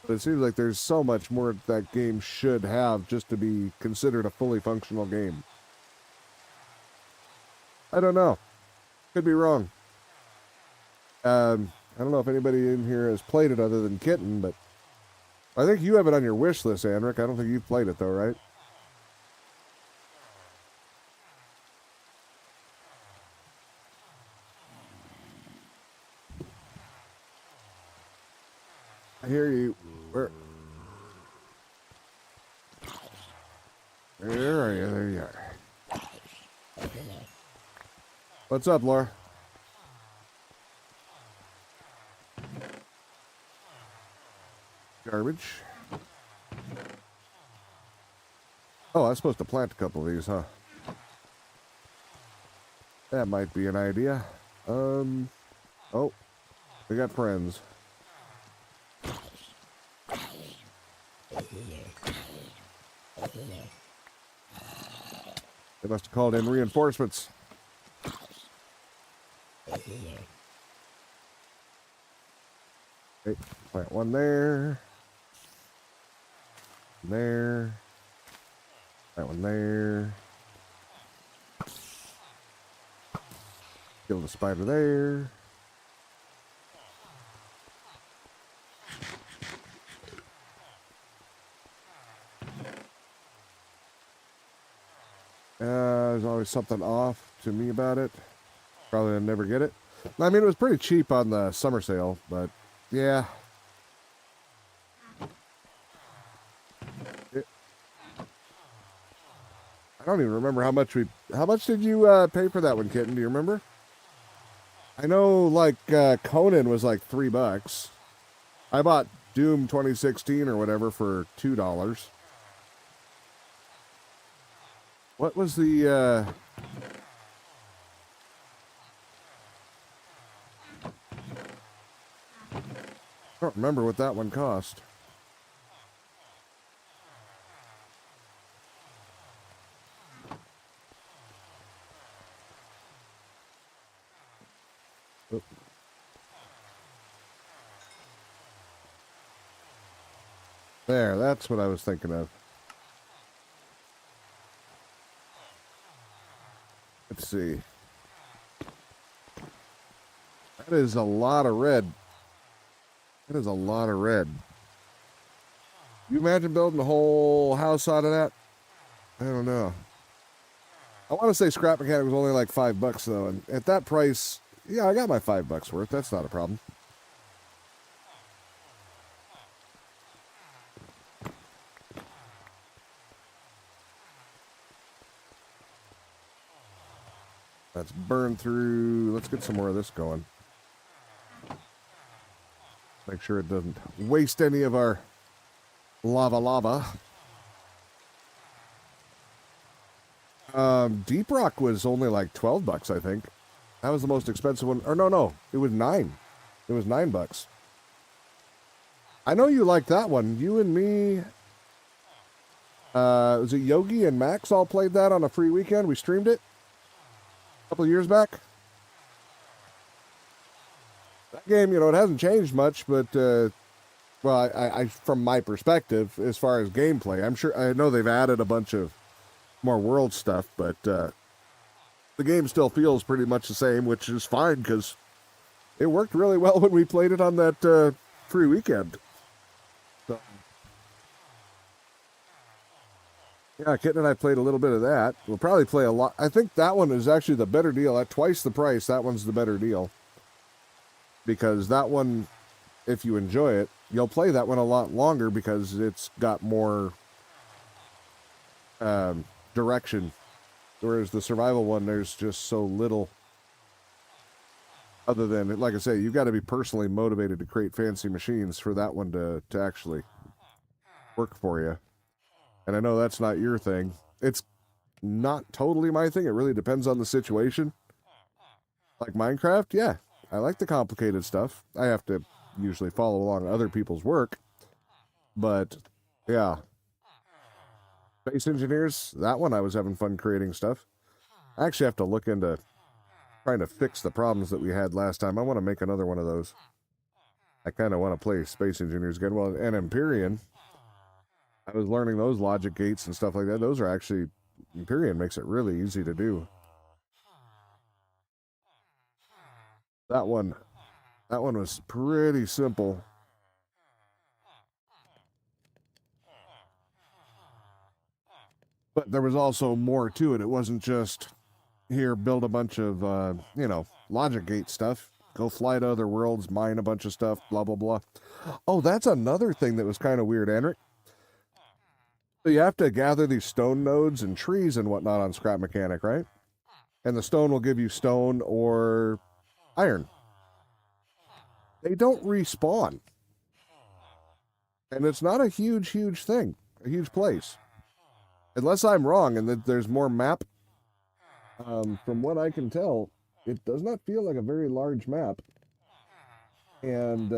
But it seems like there's so much more that game should have just to be considered a fully functional game. I don't know. Could be wrong. I don't know if anybody in here has played it other than Kitten, but I think you have it on your wish list, Anric. I don't think you've played it, though, right? I hear you. Where are you? There you are. What's up, Laura? Garbage. Oh, I was supposed to plant a couple of these, huh? That might be an idea. Oh, we got friends. They must have called in reinforcements. Okay, plant one there. There. Plant one there. Kill the spider there. There's always something off to me about it. Probably I'll never get it. I mean, it was pretty cheap on the summer sale, but yeah. I don't even remember how much did you pay for that one, Kitten? Do you remember? I know, like, Conan was like $3. I bought Doom 2016 or whatever for $2. What was the, I don't remember what that one cost. Oh. There, that's what I was thinking of. Let's see. That is a lot of red. That is a lot of red. You imagine building the whole house out of that? I don't know. I want to say Scrap Mechanic was only like $5 though, and at that price, yeah, I got my $5 worth. That's not a problem. Let's burn through. Let's get some more of this going. Make sure it doesn't waste any of our lava. Deep Rock was only like $12, I think. That was the most expensive one. Or no, it was $9. It was $9. I know you like that one. You and me. Was it Yogi and Max all played that on a free weekend? We streamed it a couple of years back. That game, it hasn't changed much, but well, I from my perspective, as far as gameplay, I know they've added a bunch of more world stuff, but the game still feels pretty much the same, which is fine because it worked really well when we played it on that free weekend. So, yeah, Kitten and I played a little bit of that. We'll probably play a lot. I think that one is actually the better deal. At twice the price, that one's the better deal. Because that one, if you enjoy it, you'll play that one a lot longer because it's got more direction. Whereas the survival one, there's just so little other than, like I say, you've got to be personally motivated to create fancy machines for that one to actually work for you. And I know that's not your thing. It's not totally my thing. It really depends on the situation. Like Minecraft, yeah, I like the complicated stuff. I have to usually follow along other people's work. But, yeah. Space Engineers, that one I was having fun creating stuff. I actually have to look into trying to fix the problems that we had last time. I want to make another one of those. I kind of want to play Space Engineers again. Well, and Empyrean, I was learning those logic gates and stuff like that. Those are actually, Empyrean makes it really easy to do. That one was pretty simple. But there was also more to it. It wasn't just here, build a bunch of, logic gate stuff. Go fly to other worlds, mine a bunch of stuff, blah, blah, blah. Oh, that's another thing that was kind of weird, Enric. So you have to gather these stone nodes and trees and whatnot on Scrap Mechanic, right? And the stone will give you stone or iron. They don't respawn. And it's not a huge, huge thing, a huge place. Unless I'm wrong and that there's more map. From what I can tell, it does not feel like a very large map. And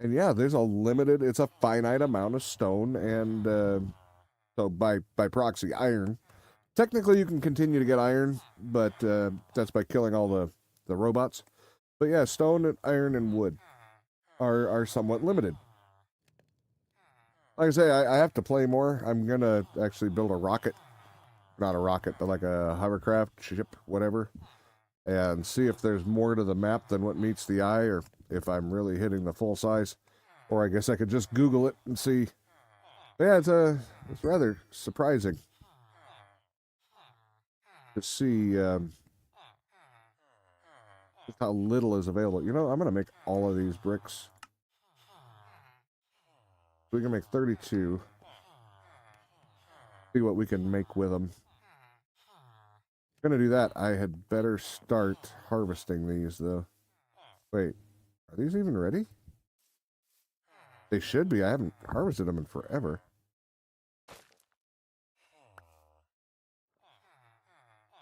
yeah, there's a limited, it's a finite amount of stone and so by proxy, iron. Technically, you can continue to get iron, but that's by killing all the robots. But yeah, stone, and iron, and wood are somewhat limited. Like I say, I have to play more. I'm going to actually build a rocket. Not a rocket, but like a hovercraft, ship, whatever. And see if there's more to the map than what meets the eye, or if I'm really hitting the full size. Or I guess I could just Google it and see. Yeah, it's rather surprising to see just how little is available. You know, I'm going to make all of these bricks. We can make 32. See what we can make with them. I'm going to do that. I had better start harvesting these, though. Wait, are these even ready? They should be. I haven't harvested them in forever.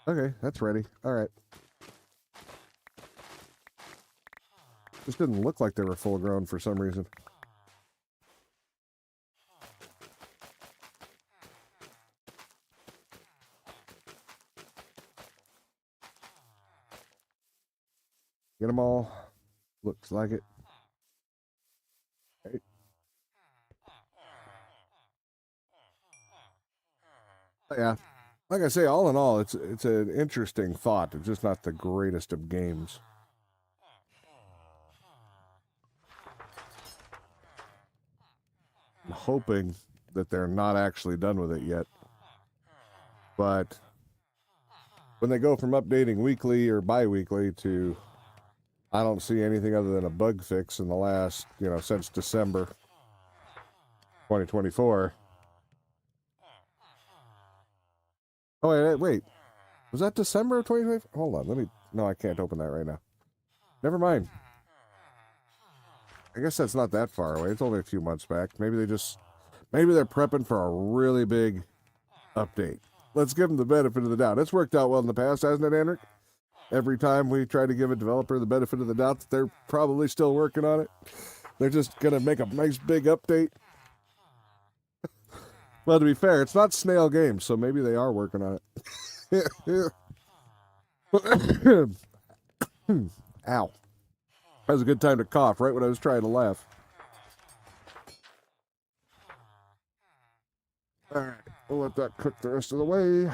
Okay, that's ready. All right. Just didn't look like they were full grown for some reason. Get them all. Looks like it. Okay. Yeah. Like I say, all in all, it's an interesting thought. It's just not the greatest of games. I'm hoping that they're not actually done with it yet. But when they go from updating weekly or bi-weekly to, I don't see anything other than a bug fix in the last, since December 2024. Oh, wait. Was that December of 2024? Hold on, no, I can't open that right now. Never mind. I guess that's not that far away. It's only a few months back. Maybe they're prepping for a really big update. Let's give them the benefit of the doubt. It's worked out well in the past, hasn't it, Enric? Every time we try to give a developer the benefit of the doubt that they're probably still working on it, they're just going to make a nice big update. Well, to be fair, it's not Snail Games, so maybe they are working on it. Ow. That was a good time to cough, right when I was trying to laugh. All right, we'll let that cook the rest of the way.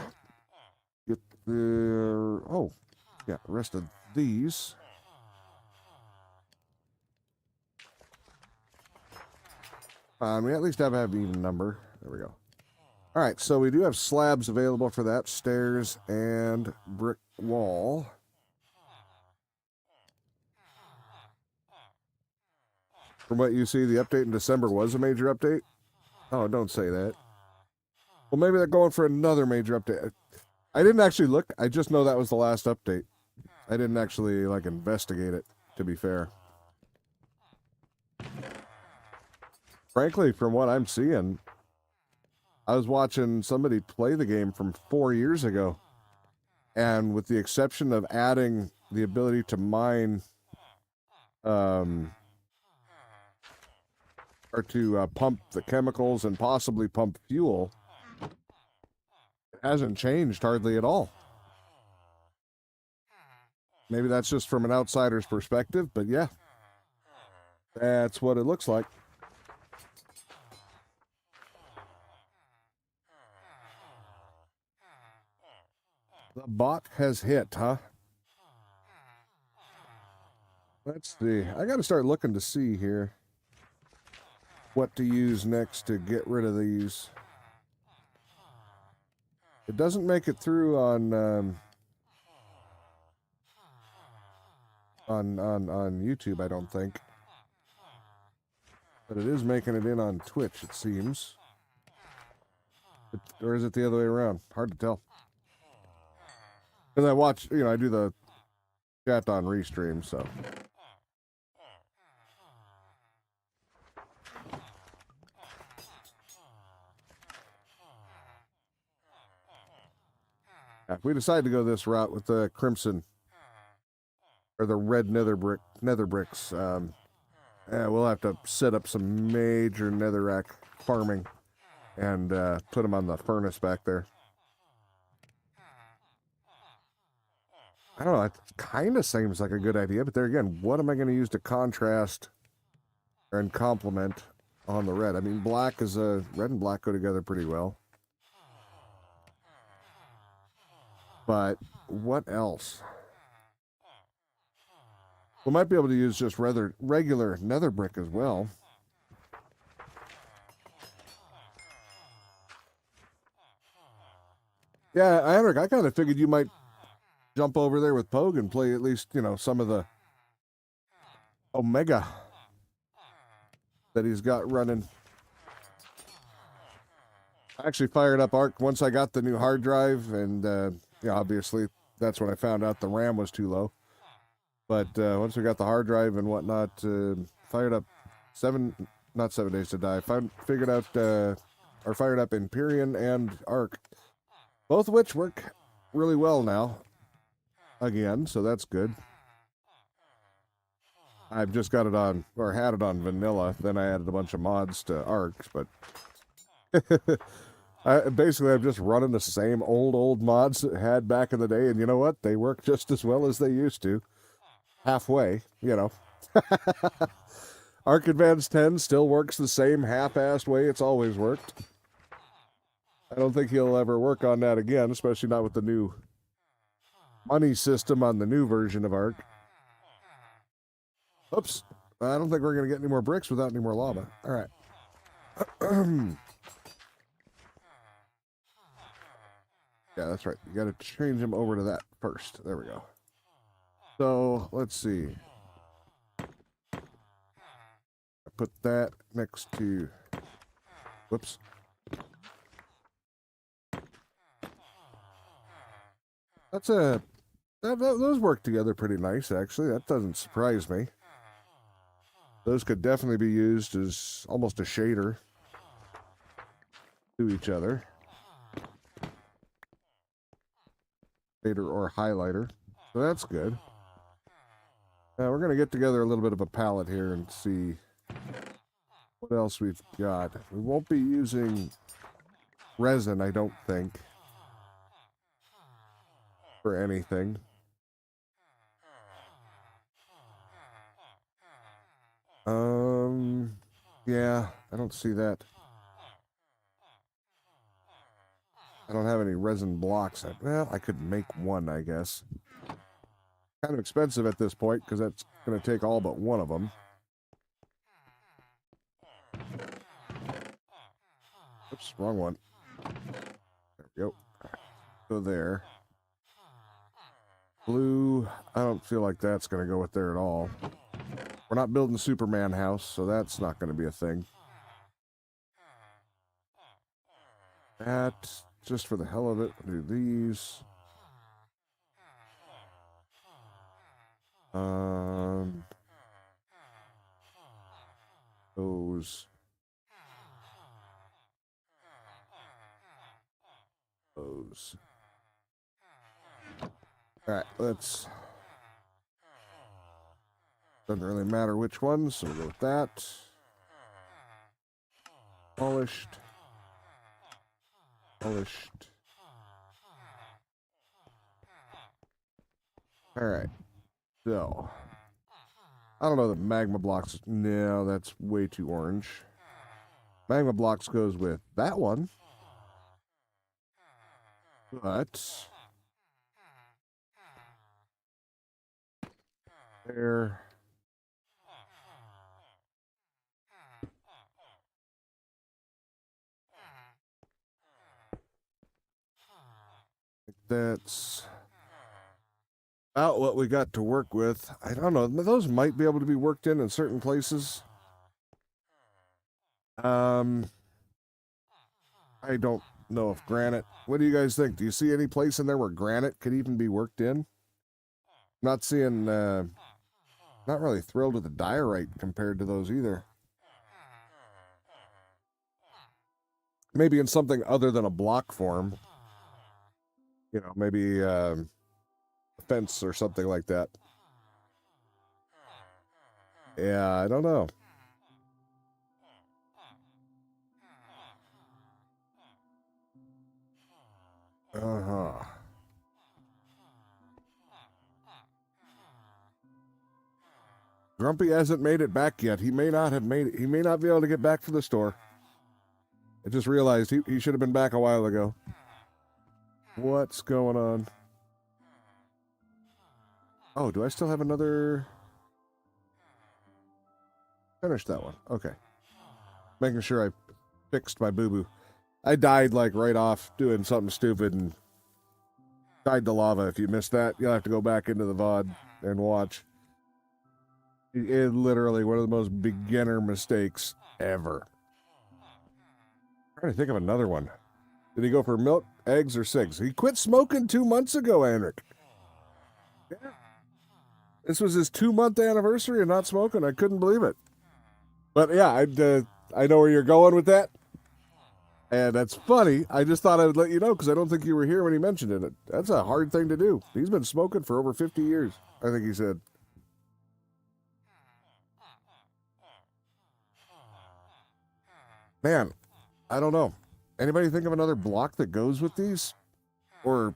Get the... Oh, yeah, the rest of these. We at least have an even number. There we go. All right, so we do have slabs available for that. Stairs and brick wall. From what you see, the update in December was a major update? Oh, don't say that. Well, maybe they're going for another major update. I didn't actually look. I just know that was the last update. I didn't actually, investigate it, to be fair. Frankly, from what I'm seeing, I was watching somebody play the game from 4 years ago. And with the exception of adding the ability to mine... or to pump the chemicals and possibly pump fuel, it hasn't changed hardly at all. Maybe that's just from an outsider's perspective, but yeah, that's what it looks like. The bot has hit, huh? Let's see. I got to start looking to see here what to use next to get rid of these. It doesn't make it through on YouTube, I don't think. But it is making it in on Twitch, it seems. Or is it the other way around? Hard to tell. Because I watch, I do the chat on Restream, so. Yeah, if we decide to go this route with the Crimson, or the red nether bricks, we'll have to set up some major netherrack farming and put them on the furnace back there. I don't know. It kind of seems like a good idea, but there again, what am I going to use to contrast and complement on the red? I mean, red and black go together pretty well. But what else? We might be able to use just regular nether brick as well. Yeah, Henrik, I kind of figured you might jump over there with Pogue and play at least, some of the Omega that he's got running. I actually fired up Ark once I got the new hard drive, and obviously that's when I found out the RAM was too low. But once we got the hard drive and whatnot, fired up not 7 Days to Die. Fired up Empyrean and Ark, both of which work really well now. Again, so that's good. I've just got it on, or had it on vanilla. Then I added a bunch of mods to Ark, but I'm just running the same old mods that I had back in the day, and you know what? They work just as well as they used to. Halfway, Ark Advanced 10 still works the same half-assed way it's always worked. I don't think he'll ever work on that again, especially not with the new money system on the new version of Ark. Oops. I don't think we're going to get any more bricks without any more lava. All right. Yeah, that's right. You got to change them over to that first. There we go. So, let's see. I put that next to... Whoops. Those work together pretty nice, actually. That doesn't surprise me. Those could definitely be used as almost a shader to each other. Shader or highlighter. So that's good. Now we're going to get together a little bit of a palette here and see what else we've got. We won't be using resin, I don't think, for anything. Yeah, I don't see that. I don't have any resin blocks. Well, I could make one, I guess. Kind of expensive at this point because that's going to take all but one of them. Oops, wrong one. There we go. Go there. Blue, I don't feel like that's going to go with there at all. We're not building Superman house, so that's not going to be a thing. That, just for the hell of it, we'll do these. Those. Those. All right, let's... Doesn't really matter which ones, so we'll go with that. Polished. Polished. All right. So, I don't know the magma blocks. No, that's way too orange. Magma blocks goes with that one. But there. that's about what we got to work with. I don't know. Those might be able to be worked in certain places. I don't know if granite. What do you guys think? Do you see any place in there where granite could even be worked in? Not seeing. Not really thrilled with the diorite compared to those either. Maybe in something other than a block form. You know, maybe a fence or something like that. Yeah, I don't know. Uh-huh. Grumpy hasn't made it back yet. He may not have made it. He may not be able to get back to the store. I just realized he should have been back a while ago. What's going on? Oh, do I still have another? Finish that one. Okay. Making sure I fixed my boo-boo. I died like right off doing something stupid and died to lava. If you missed that, you'll have to go back into the VOD and watch. It literally one of the most beginner mistakes ever. I'm trying to think of another one. Did he go for milk, eggs, or cigs? He quit smoking 2 months ago, Anric. Yeah. This was his 2-month anniversary of not smoking. I couldn't believe it. But yeah, I know where you're going with that. And that's funny. I just thought I would let you know because I don't think you were here when he mentioned it. That's a hard thing to do. He's been smoking for over 50 years, I think he said. Man, I don't know. Anybody think of another block that goes with these? Or,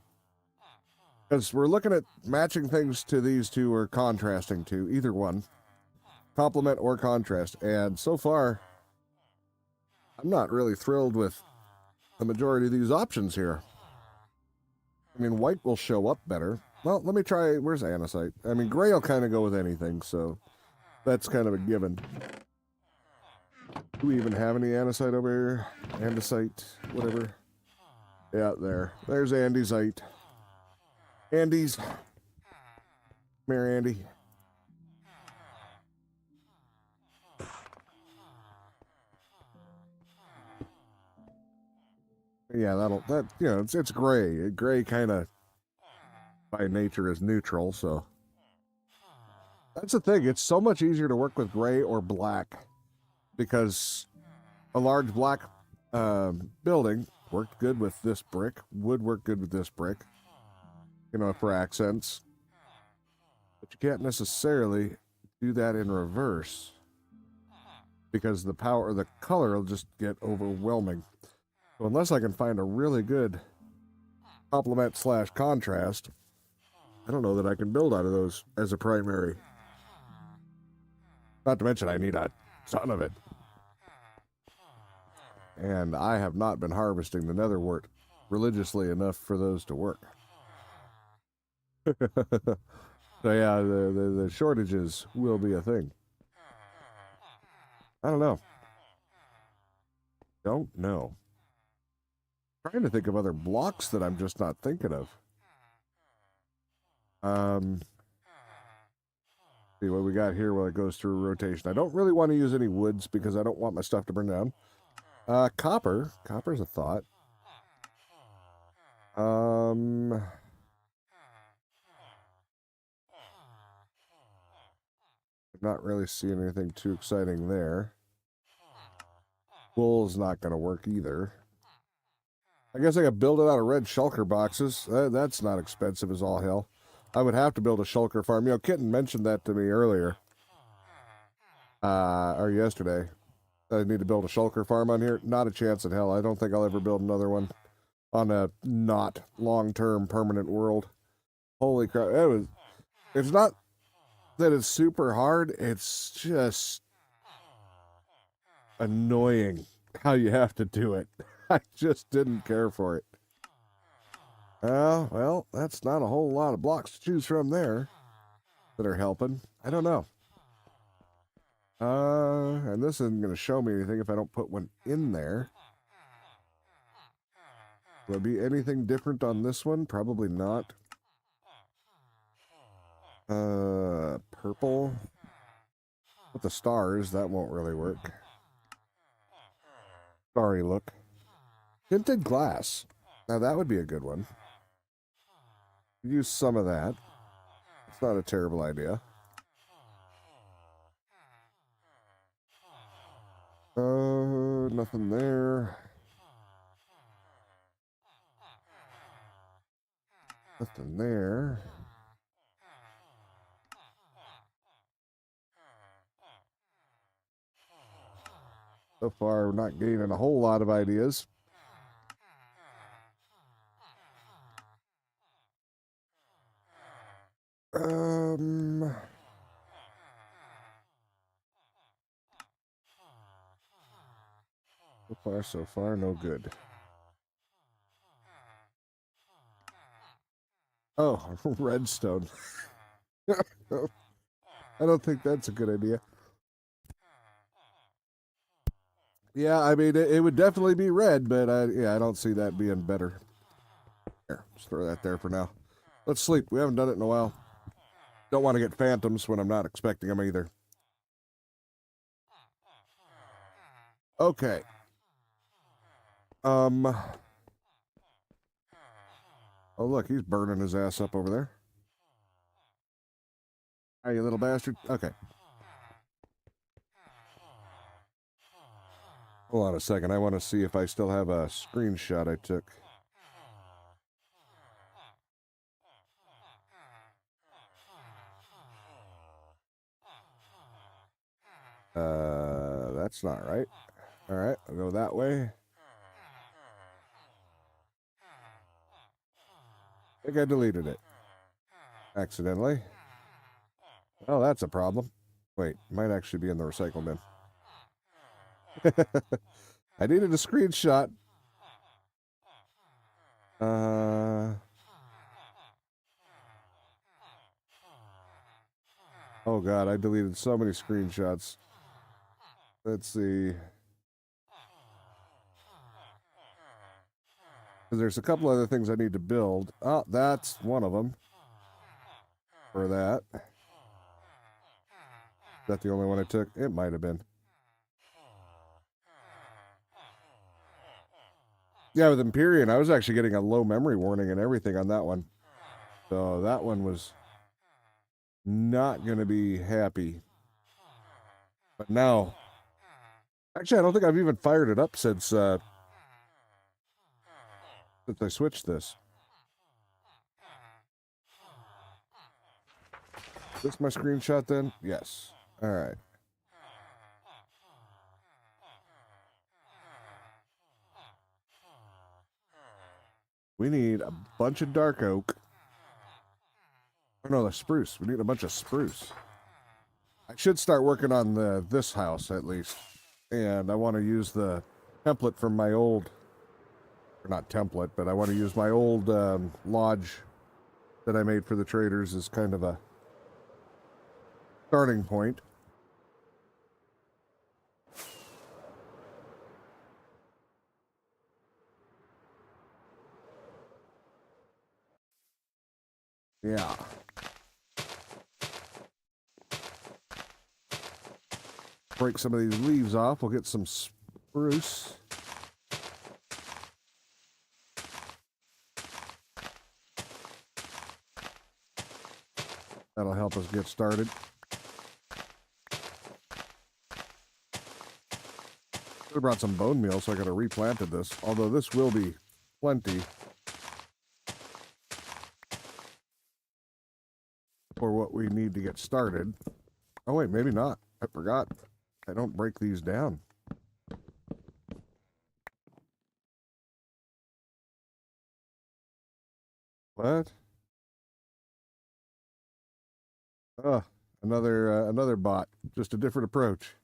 because we're looking at matching things to these two or contrasting to either one. Complement or contrast. And so far, I'm not really thrilled with the majority of these options here. I mean, white will show up better. Well, let me try, where's andesite? I mean, gray will kind of go with anything, so that's kind of a given. Do we even have any andesite over here? Andesite, whatever. Yeah, there. There's andesite. Andes. Come here, Andy. Yeah, it's gray. Gray kind of by nature is neutral, so that's the thing. It's so much easier to work with gray or black because a large black building worked good with this brick, would work good with this brick, for accents. But you can't necessarily do that in reverse because the power or the color will just get overwhelming. So unless I can find a really good complement / contrast, I don't know that I can build out of those as a primary. Not to mention I need a ton of it. And I have not been harvesting the netherwort religiously enough for those to work. So yeah, the shortages will be a thing. I don't know. Don't know. Trying to think of other blocks that I'm just not thinking of. See what we got here while it goes through rotation. I don't really want to use any woods because I don't want my stuff to burn down. Copper. Copper's a thought. I'm not really seeing anything too exciting there. Wool's not going to work either. I guess I could build it out of red shulker boxes. That's not expensive as all hell. I would have to build a shulker farm. Kitten mentioned that to me earlier. Or yesterday. I need to build a shulker farm on here. Not a chance in hell. I don't think I'll ever build another one on a not long-term permanent world. Holy crap. It's not that it's super hard. It's just annoying how you have to do it. I just didn't care for it. Well, that's not a whole lot of blocks to choose from there that are helping. I don't know. And this isn't going to show me anything if I don't put one in there. Will there be anything different on this one? Probably not. Purple. With the stars, that won't really work. Sorry, look. Tinted glass. Now that would be a good one. Use some of that. It's not a terrible idea. Nothing there. Nothing there. So far, we're not gaining a whole lot of ideas. So far, no good. Oh, redstone. I don't think that's a good idea. Yeah, I mean, it would definitely be red, but I don't see that being better. Here, just throw that there for now. Let's sleep. We haven't done it in a while. Don't want to get phantoms when I'm not expecting them either. Okay. Oh, look, he's burning his ass up over there. Hey, you little bastard. Okay. Hold on a second. I want to see if I still have a screenshot I took. That's not right. All right, I'll go that way. I think I deleted it accidentally. Oh, that's a problem. Wait, might actually be in the recycle bin. I needed a screenshot. Oh god, I deleted so many screenshots. Let's see. There's a couple other things I need to build. Oh, that's one of them. For that. Is that the only one I took? It might have been. Yeah, with Empyrean, I was actually getting a low memory warning and everything on that one. So that one was not going to be happy. But now, actually, I don't think I've even fired it up since I switched this. Is this my screenshot then? Yes. All right. We need a bunch of dark oak. Oh no, the spruce. We need a bunch of spruce. I should start working on this house at least. And I want to use the template from my old, or not template, but I want to use my old lodge that I made for the traders as kind of a starting point. Yeah. Break some of these leaves off. We'll get some spruce. That'll help us get started. Should have brought some bone meal so I could have replanted this. Although this will be plenty for what we need to get started. Oh wait, maybe not. I forgot. I don't break these down. What? Oh, another bot. Just a different approach.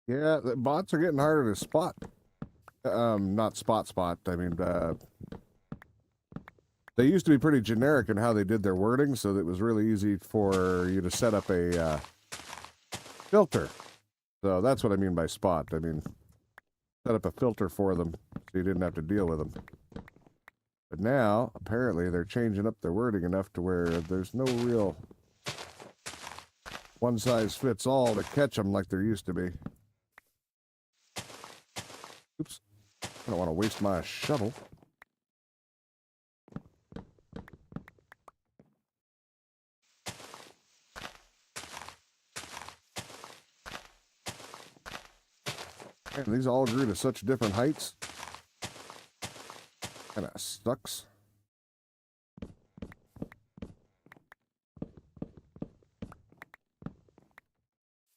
Yeah, the bots are getting harder to spot. Not spot. I mean, They used to be pretty generic in how they did their wording, so that it was really easy for you to set up a filter. So that's what I mean by spot. I mean, set up a filter for them so you didn't have to deal with them. But now, apparently, they're changing up their wording enough to where there's no real one-size-fits-all to catch them like there used to be. Oops. I don't want to waste my shovel. Man, these all grew to such different heights. Kinda sucks.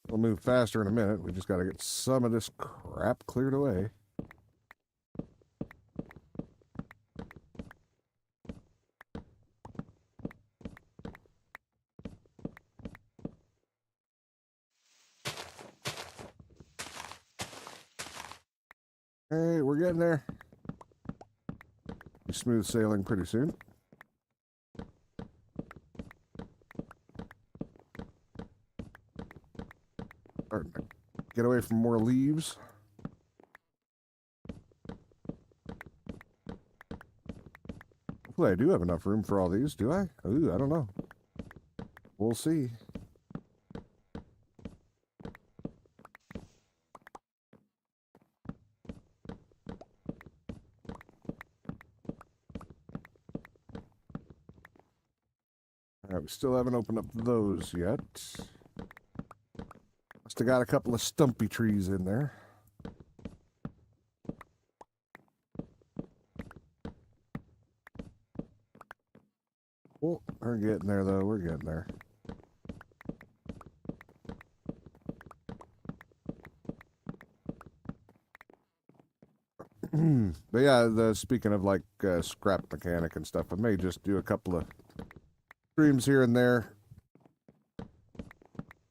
We'll move faster in a minute. We just gotta get some of this crap cleared away. Hey, we're getting there. Be smooth sailing pretty soon. Starting to get away from more leaves. Hopefully I do have enough room for all these, do I? Ooh, I don't know. We'll see. We still haven't opened up those yet. Must have got a couple of stumpy trees in there. Oh, we're getting there though. We're getting there. But yeah, speaking of like scrap mechanic and stuff, I may just do a couple of streams here and there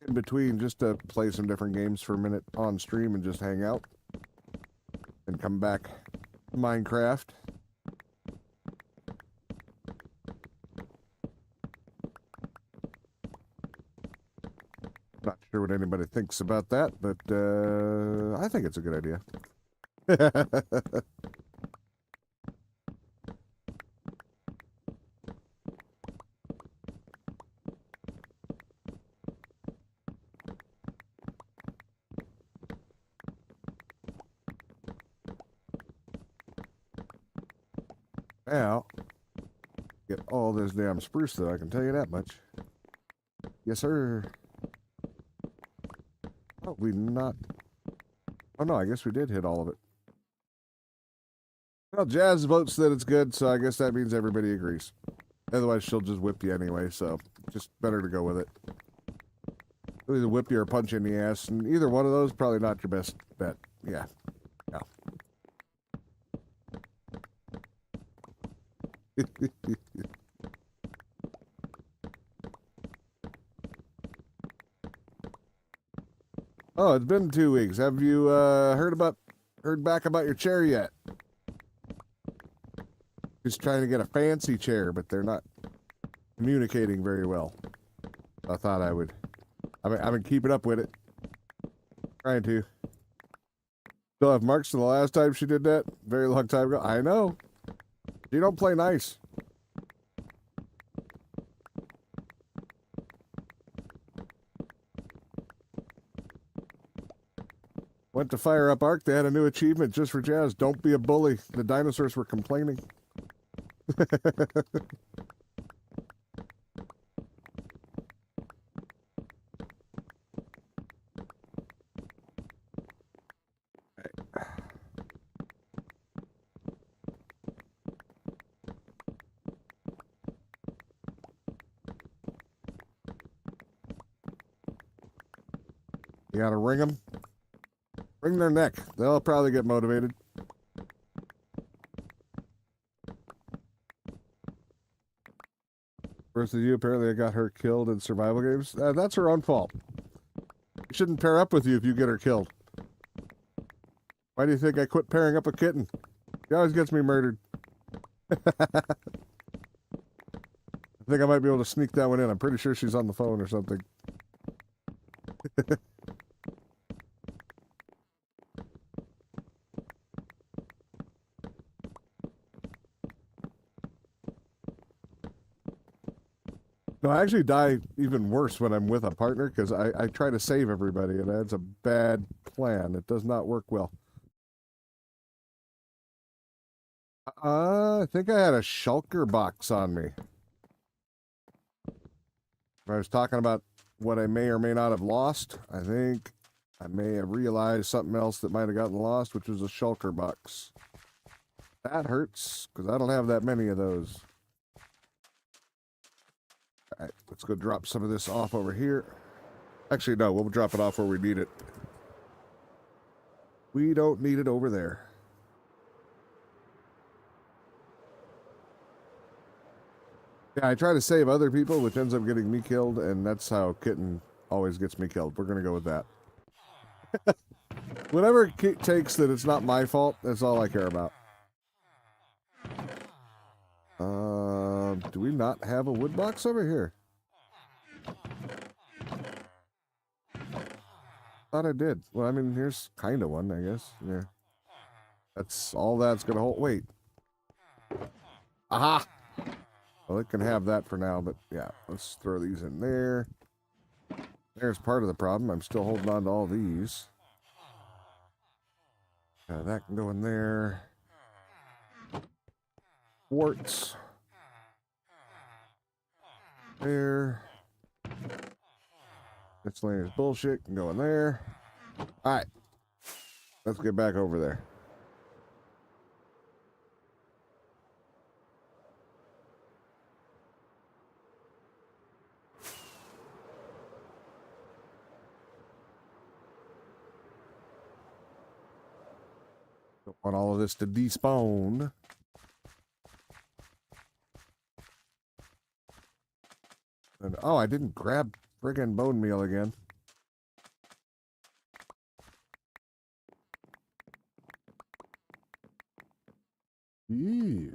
in between just to play some different games for a minute on stream and just hang out and come back to Minecraft. Not sure what anybody thinks about that, but I think it's a good idea. Now, get all this damn spruce though, I can tell you that much. Yes, sir. Oh, we not... Oh, no, I guess we did hit all of it. Well, Jazz votes that it's good, so I guess that means everybody agrees. Otherwise, she'll just whip you anyway, so just better to go with it. She'll either whip you or punch you in the ass, and either one of those, probably not your best bet. Yeah. No. Oh, it's been 2 weeks. Have you heard back about your chair yet? Just trying to get a fancy chair, but they're not communicating very well. I thought I would. I've been keeping up with it. Trying to. Still have marks from the last time she did that. Very long time ago. I know. You don't play nice. Went to Fire Up Arc. They had a new achievement just for Jazz. Don't be a bully. The dinosaurs were complaining. You gotta ring them. Ring their neck. They'll probably get motivated. Versus you, apparently I got her killed in survival games. That's her own fault. She shouldn't pair up with you if you get her killed. Why do you think I quit pairing up with Kitten? She always gets me murdered. I think I might be able to sneak that one in. I'm pretty sure she's on the phone or something. No, I actually die even worse when I'm with a partner because I try to save everybody, and that's a bad plan. It does not work well. I think I had a shulker box on me. I was talking about what I may or may not have lost. I think I may have realized something else that might have gotten lost, which was a shulker box. That hurts because I don't have that many of those. All right, let's go drop some of this off over here. Actually, no, we'll drop it off where we need it. We don't need it over there. Yeah, I try to save other people, which ends up getting me killed, and that's how Kitten always gets me killed. We're going to go with that. Whatever it takes that it's not my fault, that's all I care about. Do we not have a wood box over here? Thought I did. Well, I mean, here's kind of one, I guess. Yeah. That's all that's going to hold. Wait. Aha! Well, it can have that for now, but yeah, let's throw these in there. There's part of the problem. I'm still holding on to all these. That can go in there. Quartz. There. Miscellaneous bullshit can go in there. All right. Let's get back over there. Don't want all of this to despawn. And, oh, I didn't grab friggin' bone meal again. Eee.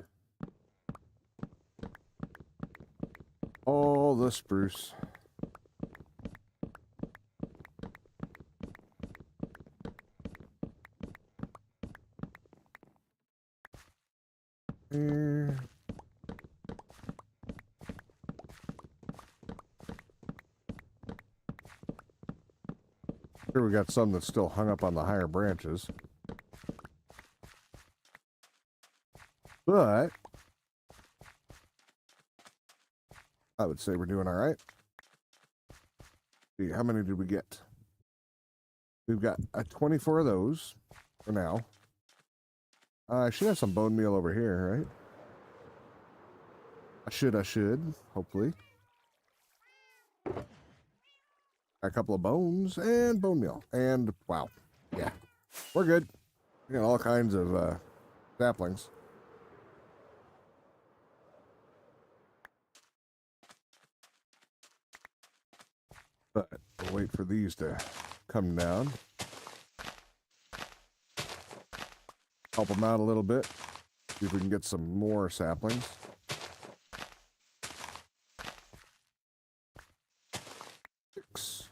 All the spruce. Here. Here we got some that's still hung up on the higher branches. But I would say we're doing all right. See, how many did we get? We've got 24 of those for now. I should have some bone meal over here, right? I should, hopefully. A couple of bones and bone meal. And, wow. Yeah. We're good. We got all kinds of saplings. But we'll wait for these to come down. Help them out a little bit. See if we can get some more saplings. Six.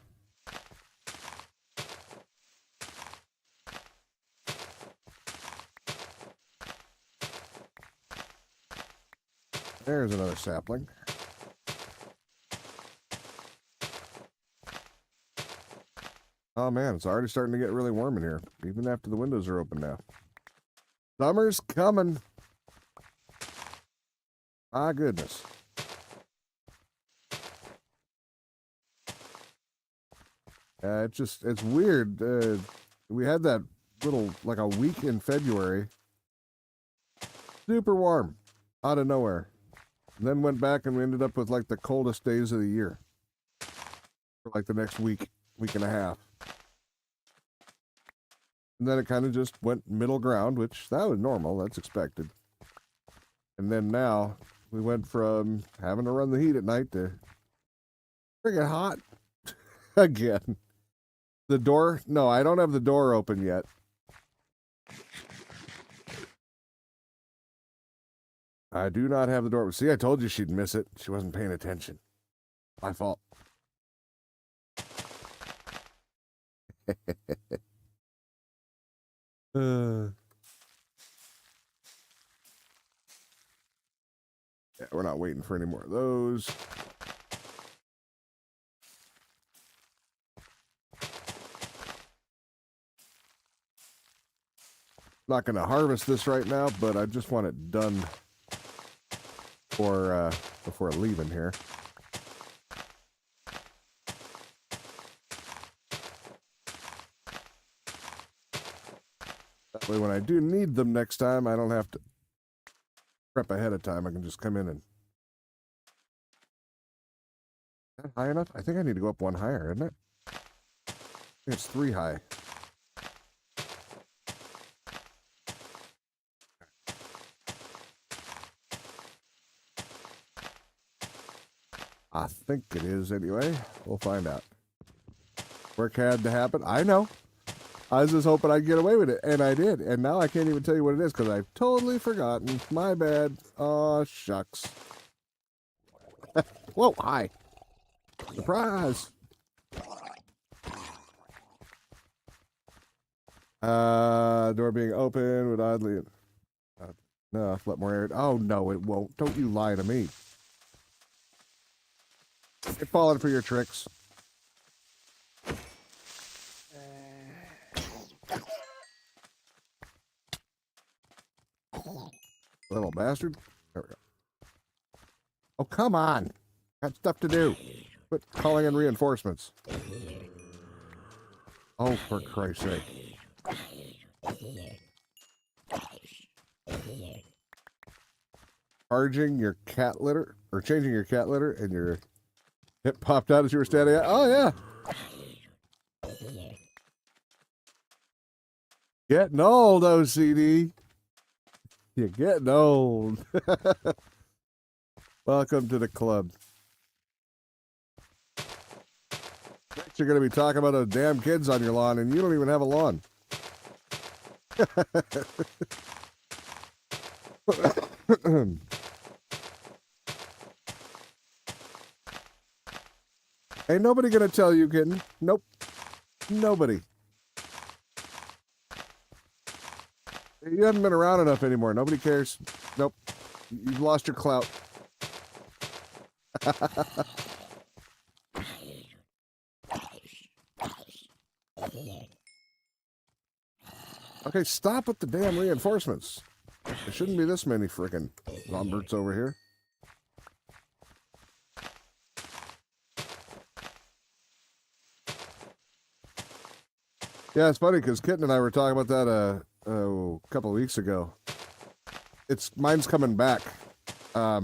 There's another sapling. Oh man, it's already starting to get really warm in here, even after the windows are open now. Summer's coming. My goodness. It's weird. We had that little, like a week in February. Super warm. Out of nowhere. And then went back and we ended up with like the coldest days of the year. For like the next week and a half. And then it kind of just went middle ground, which that was normal. That's expected. And then now we went from having to run the heat at night to friggin' hot again. The door? No, I don't have the door open yet. I do not have the door. See, I told you she'd miss it. She wasn't paying attention. My fault. Yeah, we're not waiting for any more of those. Not going to harvest this right now, but I just want it done for before leaving here. That way when I do need them next time, I don't have to prep ahead of time. I can just come in and... Is that high enough? I think I need to go up one higher, isn't it? I think it's 3 high. I think it is anyway. We'll find out. Work had to happen. I know. I was just hoping I'd get away with it, and I did. And now I can't even tell you what it is because I've totally forgotten. My bad. Aw, shucks. Whoa, hi. Surprise. Door being open would oddly... no, let more air... Oh, no, it won't. Don't you lie to me. You're falling for your tricks. Little bastard. There we go. Oh, come on. Got stuff to do. Quit calling in reinforcements. Oh, for Christ's sake. Charging your cat litter, or changing your cat litter, and your hip popped out as you were standing up. Oh, yeah. Getting old, OCD. You're getting old. Welcome to the club. Next, you're going to be talking about those damn kids on your lawn, and you don't even have a lawn. Ain't nobody going to tell you, kitten. Nope. Nobody. You haven't been around enough anymore. Nobody cares. Nope. You've lost your clout. Okay, stop with the damn reinforcements. There shouldn't be this many frickin' zomberts over here. Yeah, it's funny because Kitten and I were talking about that a couple of weeks ago. Mine's coming back. I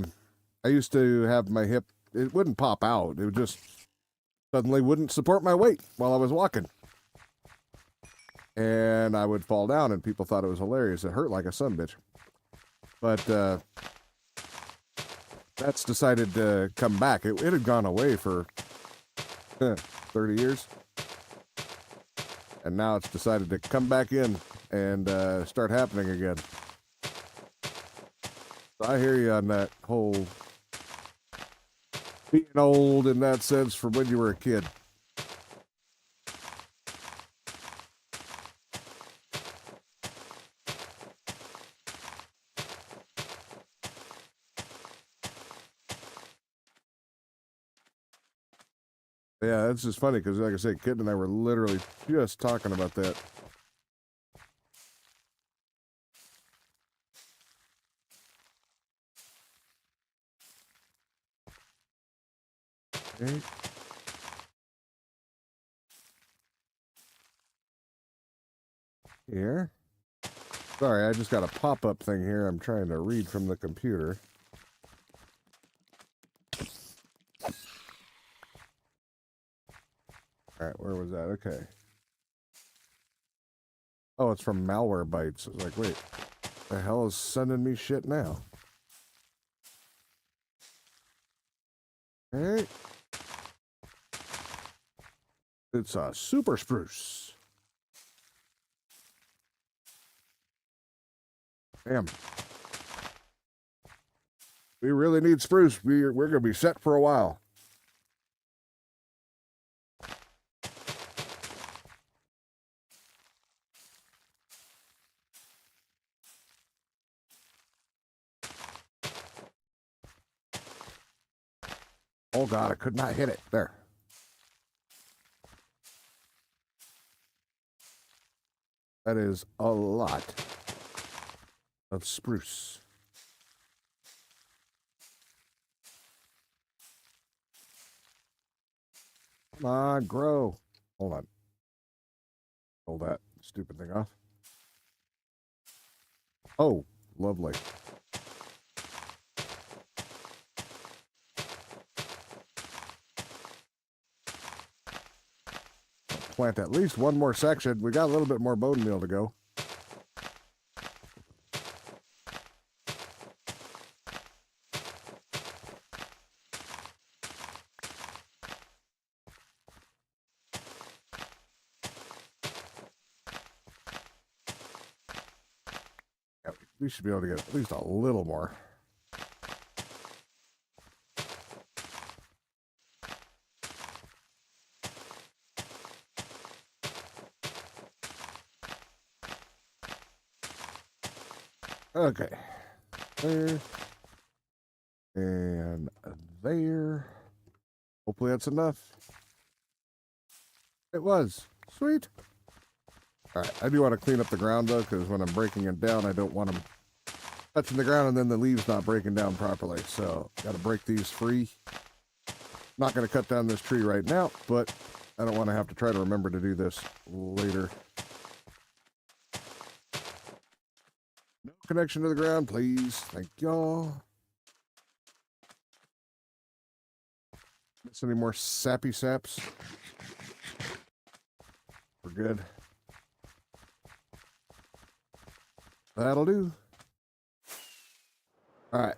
used to have my hip, it wouldn't pop out. It would just suddenly wouldn't support my weight while I was walking. And I would fall down and people thought it was hilarious. It hurt like a sumbitch. But that's decided to come back. It had gone away for 30 years. And now it's decided to come back in and start happening again. So I hear you on that whole being old in that sense from when you were a kid. Yeah, that's just funny because, like I said, Kitten and I were literally just talking about that. Okay. Here. Sorry, I just got a pop-up thing here I'm trying to read from the computer. Alright, where was that? Okay. Oh, it's from Malwarebytes. I was like, wait, the hell is sending me shit now? Alright. It's a super spruce. Damn. We really need spruce. We're going to be set for a while. Oh, God, I could not hit it. There. That is a lot of spruce. Come on, grow. Hold on. Pull that stupid thing off. Oh, lovely. Plant at least one more section. We got a little bit more bone meal to go. Yep, we should be able to get at least a little more. Okay. There. And there. Hopefully that's enough. It was. Sweet. All right. I do want to clean up the ground, though, because when I'm breaking it down, I don't want them touching the ground and then the leaves not breaking down properly. So, got to break these free. Not going to cut down this tree right now, but I don't want to have to try to remember to do this later. No connection to the ground, please. Thank y'all. Miss any more sappy saps? We're good. That'll do. All right.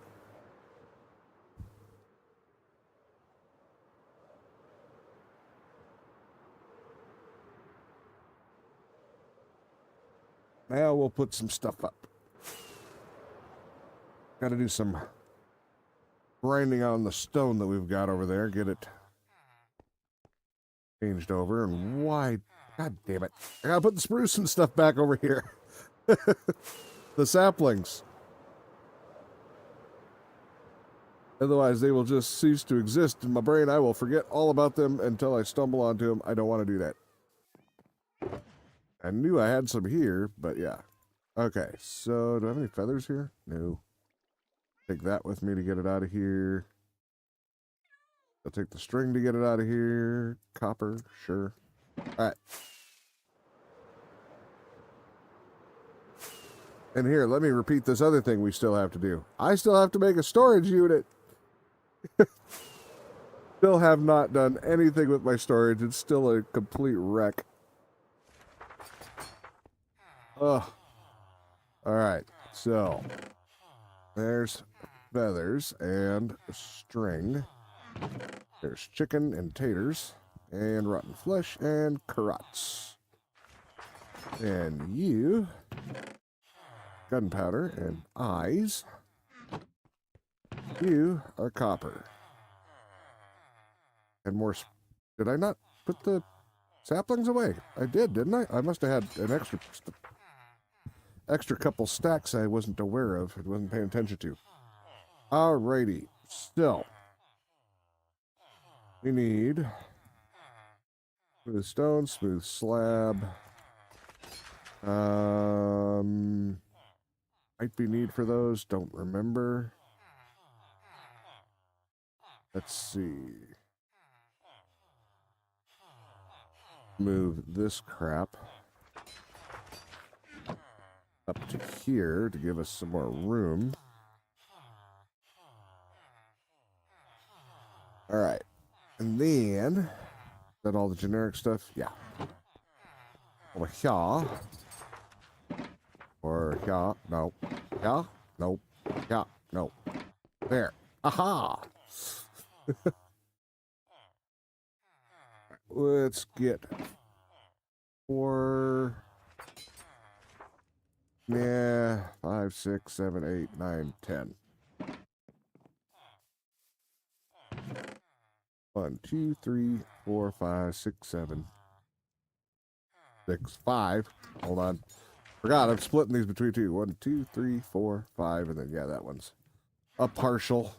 Now we'll put some stuff up. Got to do some grinding on the stone that we've got over there. Get it changed over. And why? God damn it. I got to put the spruce and stuff back over here. The saplings. Otherwise, they will just cease to exist in my brain. I will forget all about them until I stumble onto them. I don't want to do that. I knew I had some here, but yeah. Okay, so do I have any feathers here? No. Take that with me to get it out of here. I'll take the string to get it out of here. Copper, sure. All right. And here, let me repeat this other thing we still have to do. I still have to make a storage unit. Still have not done anything with my storage. It's still a complete wreck. Ugh. All right, so there's feathers and string. There's chicken and taters and rotten flesh and carrots. And you, gunpowder and eyes. You are copper. And more. Did I not put the saplings away? I did, didn't I? I must have had an extra couple stacks I wasn't aware of. I wasn't paying attention to. Alrighty. So, we need smooth stone, smooth slab. Might be need for those. Don't remember. Let's see. Move this crap up to here to give us some more room. All right. And then, is that all the generic stuff? Yeah. Over here. Or here. No. Yeah. Nope. Yeah. No. There. Aha! Let's get 4. Yeah. 5, 6, 7, 8, 9, 10. 1, 2, 3, 4, 5, 6, 7, 6, 5. Hold on. Forgot I'm splitting these between two. 1, 2, 3, 4, 5, and then yeah, that one's a partial.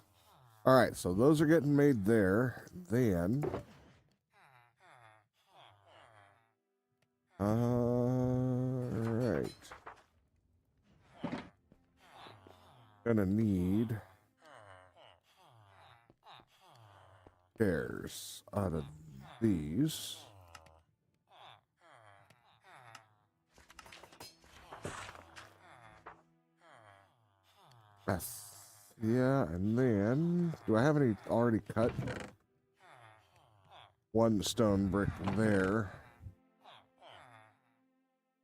All right, so those are getting made there. Then, all right, gonna need chairs out of these. Yes. Yeah, and then do I have any already cut? One stone brick there.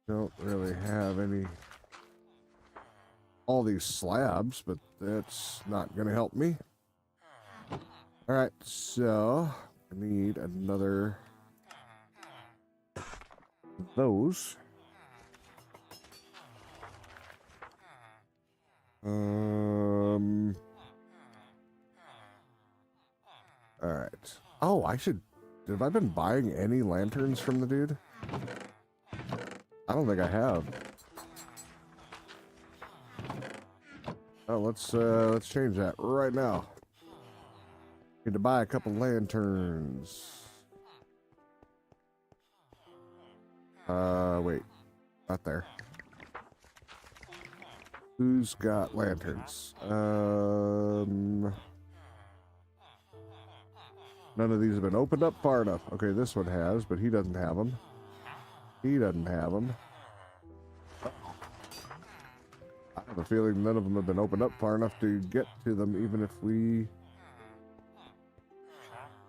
Don't really have any. All these slabs, but that's not going to help me. All right, so I need another those. All right. Oh, I should. Have I been buying any lanterns from the dude? I don't think I have. Oh, let's change that right now. Need to buy a couple lanterns. Wait, not there. Who's got lanterns? None of these have been opened up far enough. Okay, this one has, but he doesn't have them. He doesn't have them. I have a feeling none of them have been opened up far enough to get to them, even if we...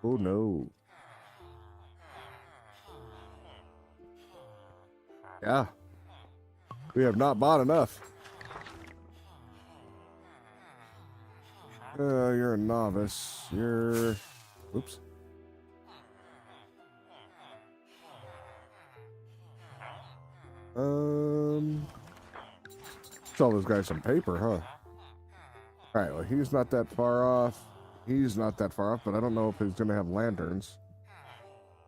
Oh, no. Yeah. We have not bought enough. You're a novice. You're... Oops. Sell this guy some paper, huh? Alright, well, he's not that far off. He's not that far off, but I don't know if he's going to have lanterns.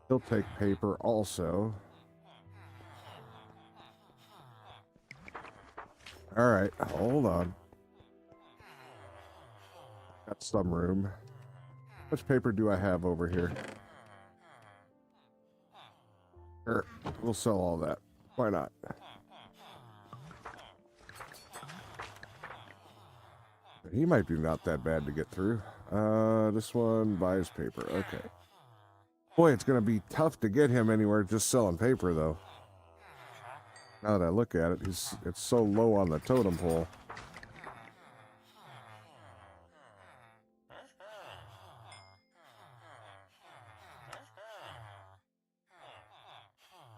He'll take paper also. Alright, hold on. Got some room. How much paper do I have over here? Sure, we'll sell all that. Why not? He might be not that bad to get through. This one buys paper. Okay. Boy, it's going to be tough to get him anywhere just selling paper, though. Now that I look at it, it's so low on the totem pole.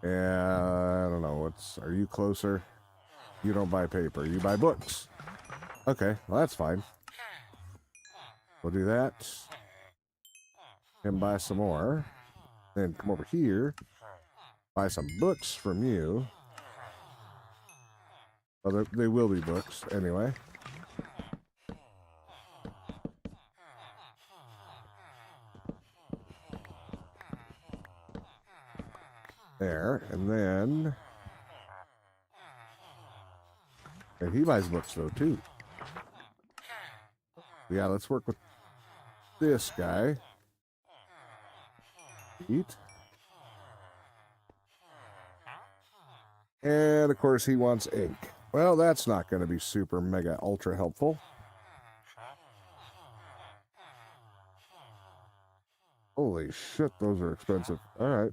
Yeah, I don't know. Are you closer? You don't buy paper. You buy books. Okay, well, that's fine. We'll do that. And buy some more. Then come over here. Buy some books from you. Well, they will be books anyway. There, and then... And he buys books, though, too. Yeah, let's work with this guy. Eat. And, of course, he wants ink. Well, that's not going to be super mega ultra helpful. Holy shit, those are expensive. All right.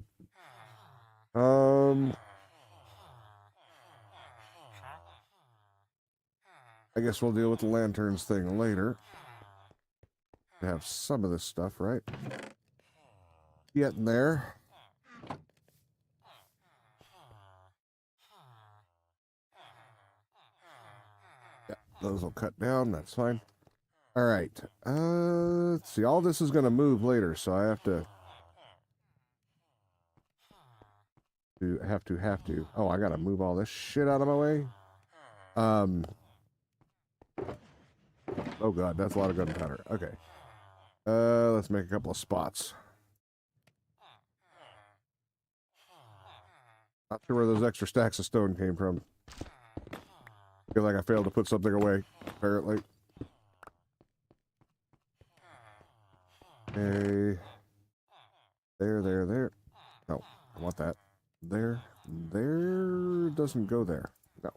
I guess we'll deal with the lanterns thing later. Have some of this stuff, right? Getting there. Yeah, those will cut down. That's fine. All right. Let's see. All this is going to move later, so I have to. Have to. Oh, I got to move all this shit out of my way. Oh god, that's a lot of gunpowder. Okay. Let's make a couple of spots. Not sure where those extra stacks of stone came from. Feel like I failed to put something away, apparently. Okay. There. No, I want that. There doesn't go there. No.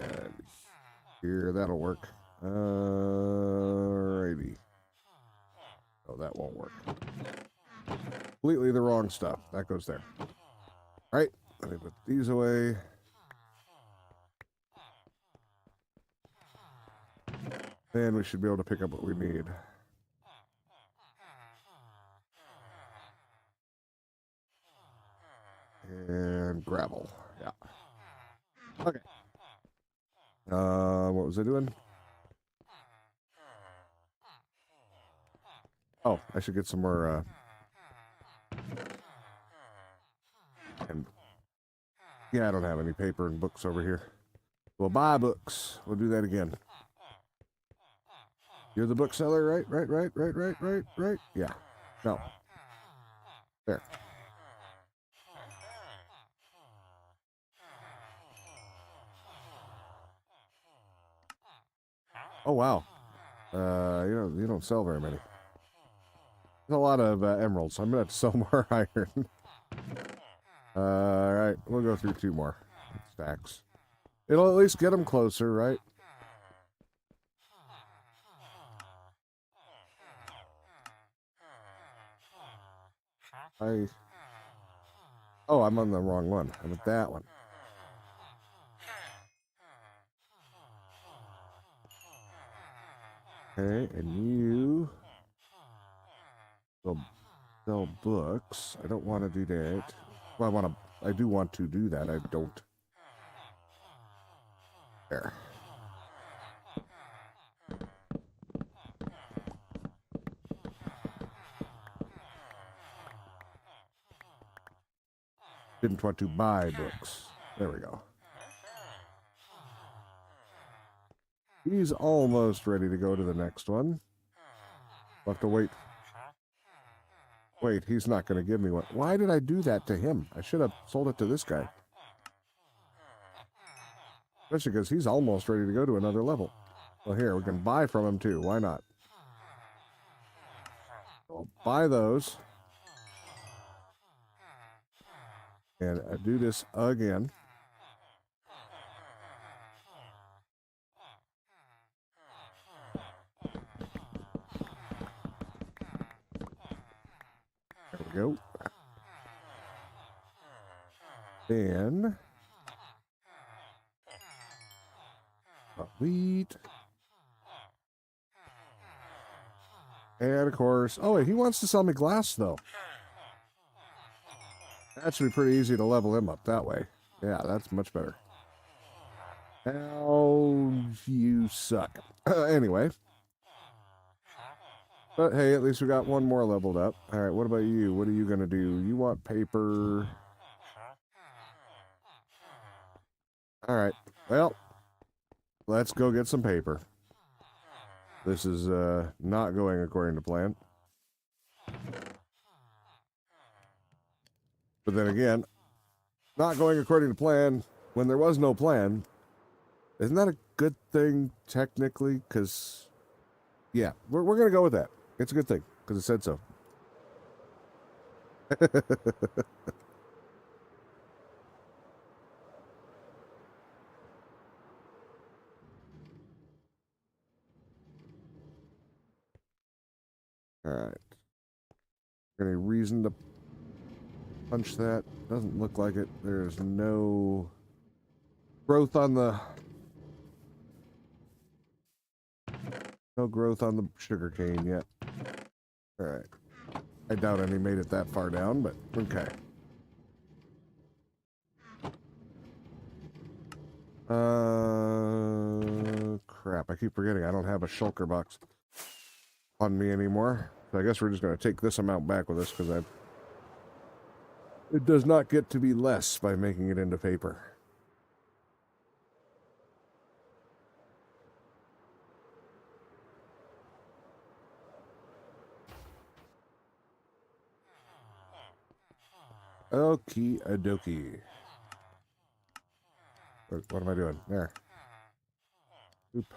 And here, that'll work. Alrighty. Oh, that won't work. Completely the wrong stuff. That goes there. All right, let me put these away. And we should be able to pick up what we need. And gravel. Yeah. Okay. What was I doing? Oh, I should get some more, and yeah, I don't have any paper and books over here. We'll buy books. We'll do that again. You're the bookseller, right? Right. Yeah. No. There. Oh, wow. You don't sell very many. There's a lot of emeralds. So I'm gonna have to sell more iron. All right, we'll go through 2 more stacks. It'll at least get them closer, right? Oh, I'm on the wrong one. I'm at that one. Okay, and you will sell books. I don't want to do that. Well, I do want to do that. I don't. There. Didn't want to buy books. There we go. He's almost ready to go to the next one. We'll have to wait. Wait, he's not going to give me one. Why did I do that to him? I should have sold it to this guy. Especially because he's almost ready to go to another level. Well, here, we can buy from him too. Why not? I'll buy those. And do this again. There we go. Then wheat. And of course, oh, wait, he wants to sell me glass though. That should be pretty easy to level him up that way. Yeah, that's much better. How you suck. Anyway. But hey, at least we got one more leveled up. All right, what about you? What are you going to do? You want paper? All right. Well, let's go get some paper. This is not going according to plan. But then again, not going according to plan when there was no plan. Isn't that a good thing technically? Because, yeah, we're going to go with that. It's a good thing because it said so. All right. Any reason to punch that? Doesn't look like it. There's no growth on the sugar cane yet. All right. I doubt any made it that far down, but okay. Crap. I keep forgetting I don't have a shulker box on me anymore. So I guess we're just going to take this amount back with us because it does not get to be less by making it into paper. Okie dokie. What am I doing? There. Oop.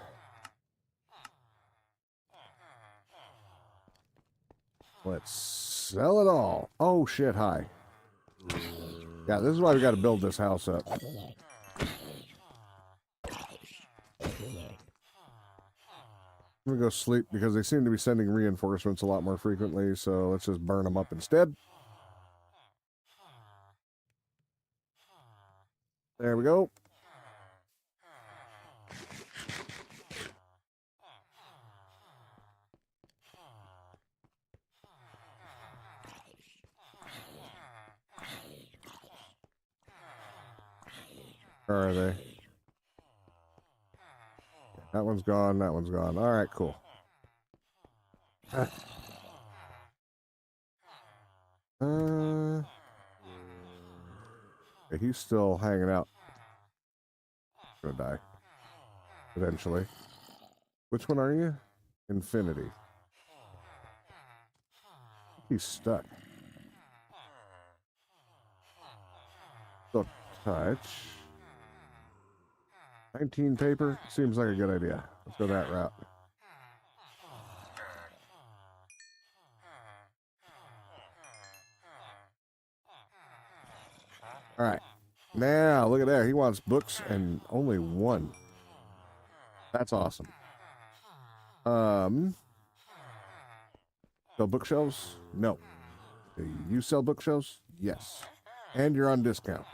Let's sell it all. Oh, shit, hi. Yeah, this is why we got to build this house up. I'm going to go sleep because they seem to be sending reinforcements a lot more frequently, so let's just burn them up instead. There we go. Where are they? That one's gone. That one's gone. All right, cool. Okay, he's still hanging out. Gonna die eventually. Which one are you? Infinity. He's stuck. So touch. 19 paper seems like a good idea. Let's go that route. All right. Now, look at there. He wants books and only one. That's awesome. Sell bookshelves? No. Do you sell bookshelves? Yes. And you're on discount.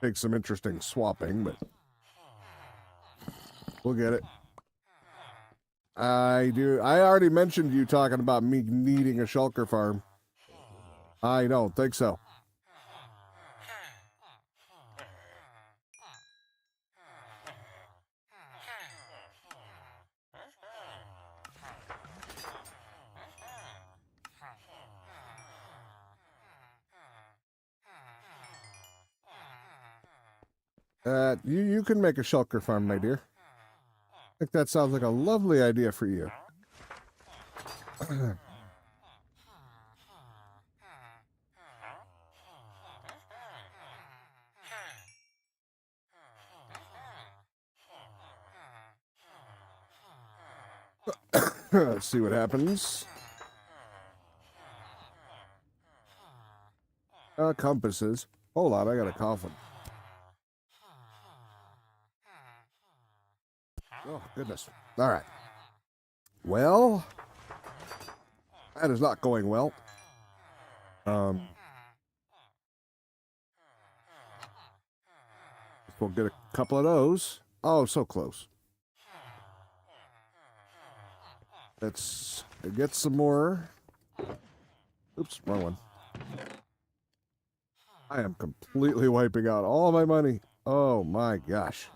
Takes some interesting swapping, but we'll get it. I already mentioned you talking about me needing a shulker farm. I don't think so. You can make a shulker farm, my dear. I think that sounds like a lovely idea for you. Let's see what happens. Compasses. Hold on, I got a coffin. Oh, goodness. All right. Well, that is not going well. We'll get a couple of those. Oh, so close. Let's get some more. Oops, wrong one. I am completely wiping out all my money. Oh my gosh.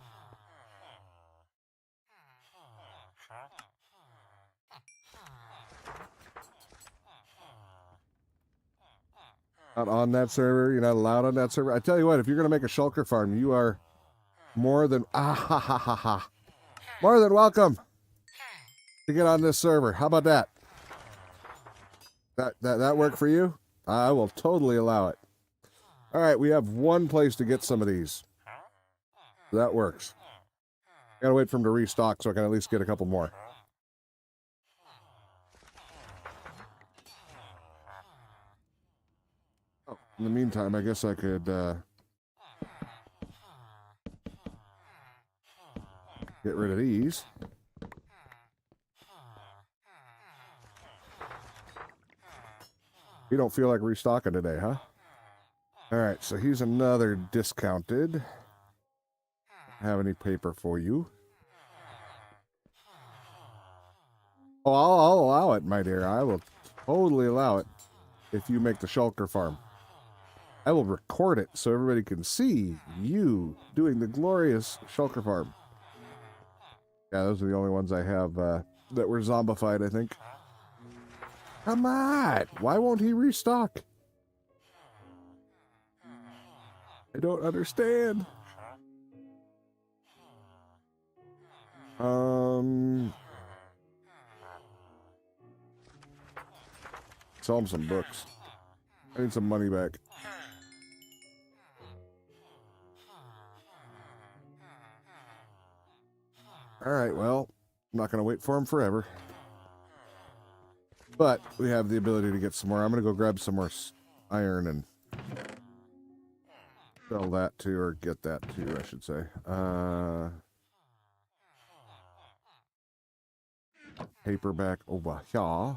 Not on that server. You're not allowed on that server. I tell you what, if you're going to make a shulker farm, you are more than more than welcome to get on this server. How about that? That work for you? I will totally allow it. All right, we have one place to get some of these. That works. Gotta wait for him to restock so I can at least get a couple more. Oh, in the meantime, I guess I could get rid of these. You don't feel like restocking today, huh? All right, so here's another discounted. Have any paper for you? Oh, I'll allow it, my dear. I will totally allow it if you make the shulker farm. I will record it so everybody can see you doing the glorious shulker farm. Yeah, those are the only ones I have that were zombified, I think. Come on! Why won't he restock? I don't understand. sell him some books. I need some money back. All right, well, I'm not going to wait for him forever. But we have the ability to get some more. I'm going to go grab some more iron and sell that too, or get that too, I should say. Paperback over here.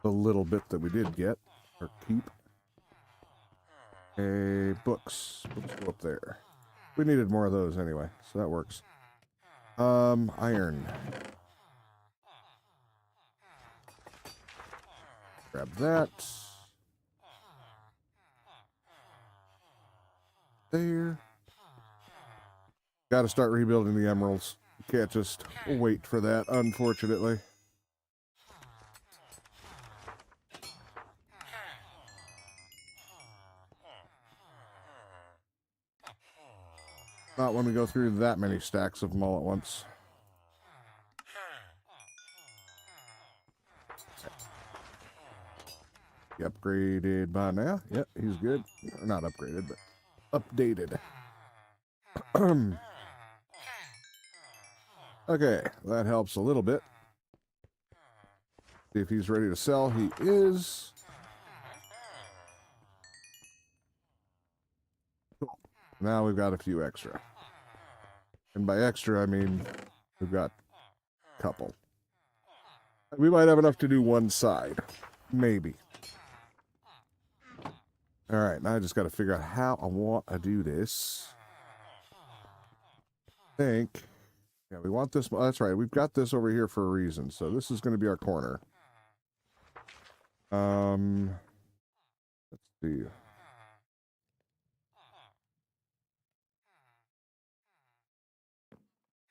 The little bit that we did get, or keep. Books. Books go up there. We needed more of those anyway, so that works. Iron. Grab that. There. Got to start rebuilding the emeralds. You can't just wait for that, unfortunately. Not when we go through that many stacks of them all at once. He upgraded by now. Yep, he's good. Not upgraded, but updated. Okay, that helps a little bit. See if he's ready to sell. He is. Cool. Now we've got a few extra. And by extra, I mean we've got a couple. We might have enough to do one side. Maybe. All right, now I just got to figure out how I want to do this. I think, yeah, we want this. That's right. We've got this over here for a reason. So this is going to be our corner. Let's see.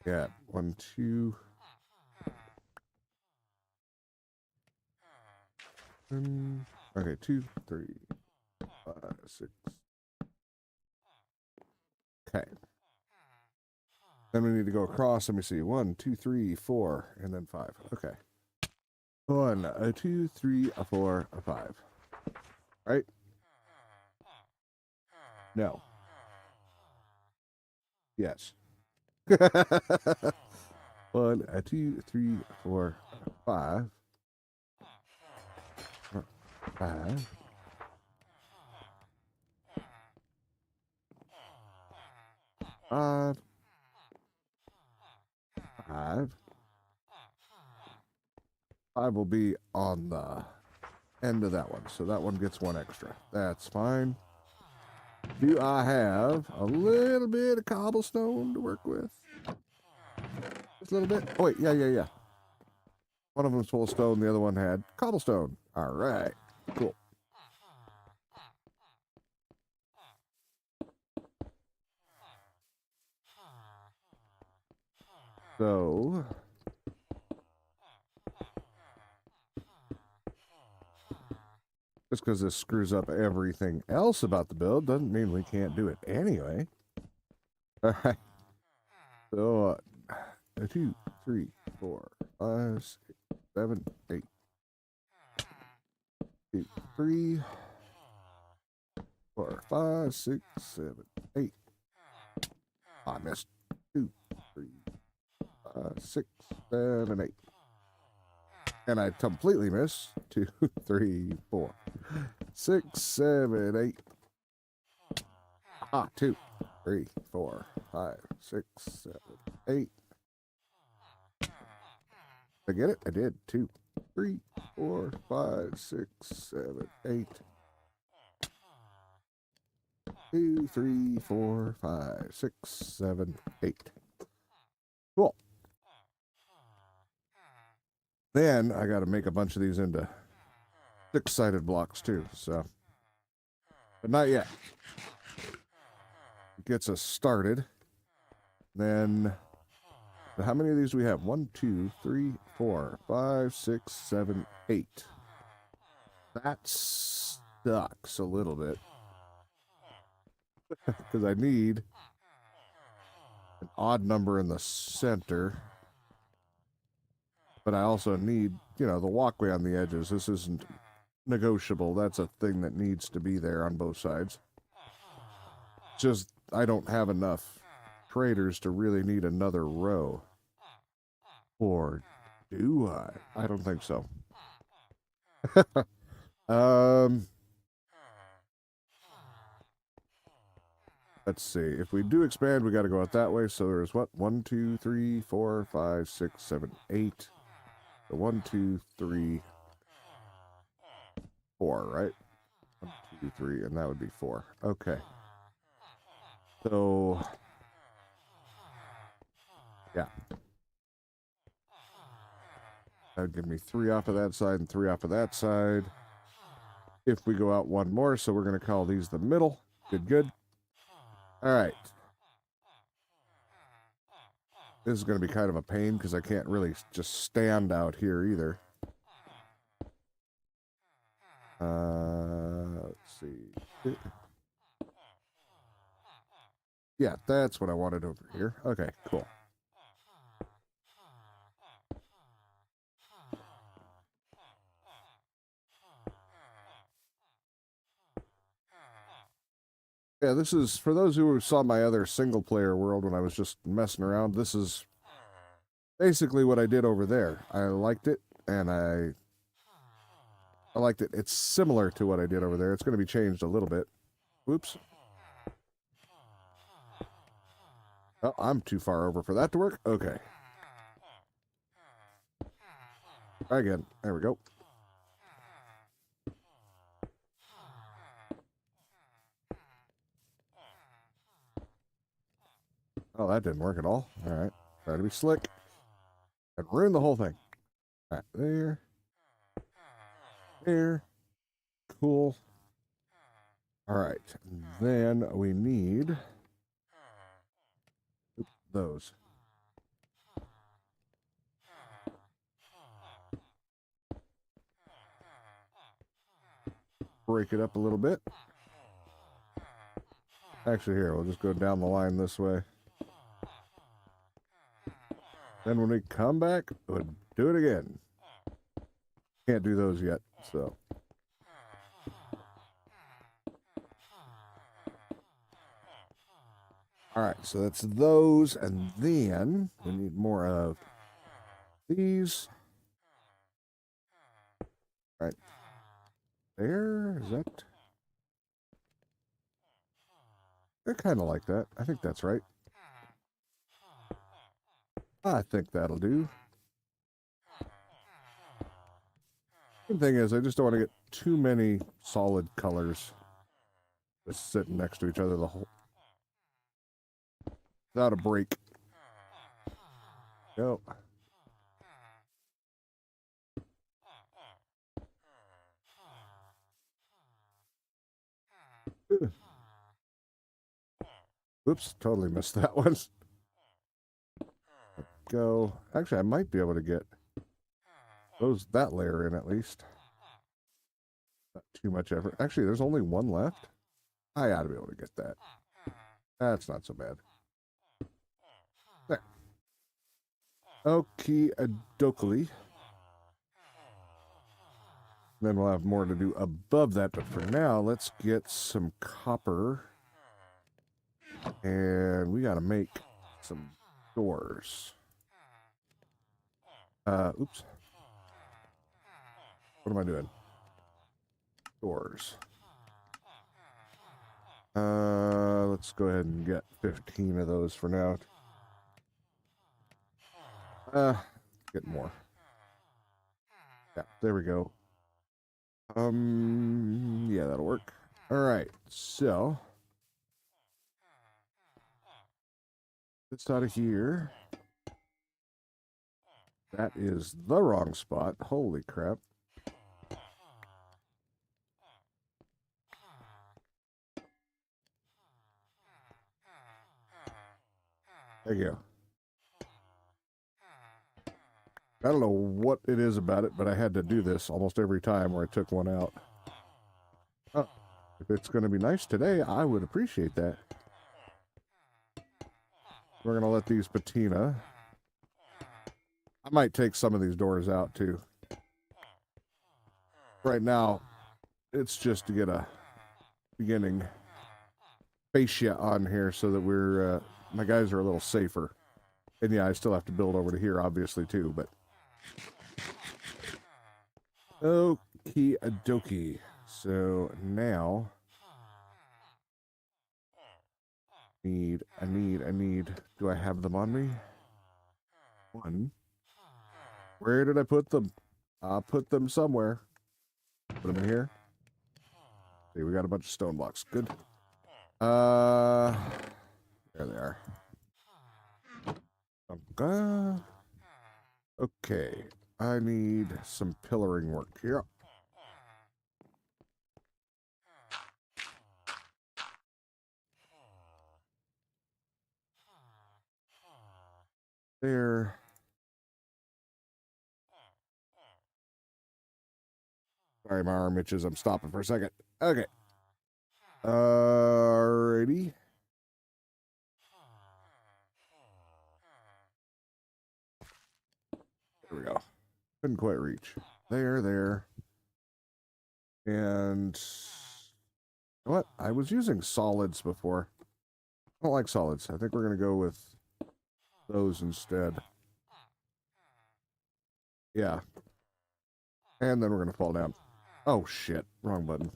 Yeah, 1, 2. Okay, 2, 3, 5, 6. Okay. Then we need to go across. Let me see. 1, 2, 3, 4, and then 5. Okay. 1, 2, 3, 4, 5. Right? No. Yes. 1, 2, 3, 4, 5. 5. 5. 5. 5 will be on the end of that one, so that one gets one extra. That's fine. Do I have a little bit of cobblestone to work with? Just a little bit. Oh, wait, yeah. One of them's full of stone, the other one had cobblestone. All right, cool. So, just because this screws up everything else about the build doesn't mean we can't do it anyway. All right. So, 2, 3, 4, 5, 6, 7, 8. 2, 3, 4, 5, 6, 7, 8. I missed. 2, 3, 5, 6, 7, 8. And I completely missed. 2, 3, 4, 6, 7, 8. 2, 3, 4, 5, 6, 7, 8. I get it? I did. 2, 3, 4, 5, 6, 7, 8. 2, 3, 4, 5, 6, 7, 8. Cool. Then I got to make a bunch of these into 6-sided blocks too. So, but not yet. Gets us started. Then, how many of these do we have? 1, 2, 3, 4, 5, 6, 7, 8. That sucks a little bit. Because I need an odd number in the center. But I also need, you know, the walkway on the edges. This isn't negotiable. That's a thing that needs to be there on both sides. Just, I don't have enough traders to really need another row. Or do I? I don't think so. Let's see. If we do expand, we got to go out that way. So there's what? 1, 2, 3, 4, 5, 6, 7, 8. So 1, 2, 3, 4, right? 1, 2, 3, and that would be 4. Okay. So, yeah. That would give me 3 off of that side and 3 off of that side. If we go out one more, so we're going to call these the middle. Good, good. All right. This is going to be kind of a pain because I can't really just stand out here either. Let's see. Yeah, that's what I wanted over here. Okay, cool. Yeah, this is, for those who saw my other single-player world when I was just messing around, this is basically what I did over there. I liked it, and I liked it. It's similar to what I did over there. It's going to be changed a little bit. Whoops. Oh, I'm too far over for that to work. Okay. Try again. There we go. Oh, that didn't work at all. All right. Try to be slick. And ruin the whole thing. All right. There. There. Cool. All right. Then we need those. Break it up a little bit. Actually, here, we'll just go down the line this way. Then when we come back, we'll do it again. Can't do those yet, so. All right, so that's those, and then we need more of these. All right. There, is that? They're kind of like that. I think that's right. I think that'll do. The thing is, I just don't want to get too many solid colors just sitting next to each other the whole without a break. Go. Oops, totally missed that one. Go. Actually, I might be able to get that layer in at least. Not too much effort. Actually, there's only one left. I ought to be able to get that. That's not so bad. There. Okie dokey. Then we'll have more to do above that. But for now, let's get some copper. And we got to make some doors. Oops. What am I doing? Doors. Let's go ahead and get 15 of those for now. Get more. Yeah, there we go. Yeah, that'll work. All right, so this out of here. That is the wrong spot. Holy crap. There you go. I don't know what it is about it, but I had to do this almost every time where I took one out. Oh, if it's going to be nice today, I would appreciate that. We're going to let these patina I might take some of these doors out too. Right now, it's just to get a beginning fascia on here so that we're my guys are a little safer. And yeah, I still have to build over to here, obviously, too, but okie dokie. So now I need. Do I have them on me? One. Where did I put them? I'll put them somewhere. Put them in here. Okay, we got a bunch of stone blocks. Good. There they are. Okay. I need some pillaring work here. There. Sorry, my arm itches. I'm stopping for a second. Okay. Alrighty. There we go. Couldn't quite reach. There. And you know what? I was using solids before. I don't like solids. I think we're going to go with those instead. Yeah. And then we're going to fall down. Oh, shit. Wrong button.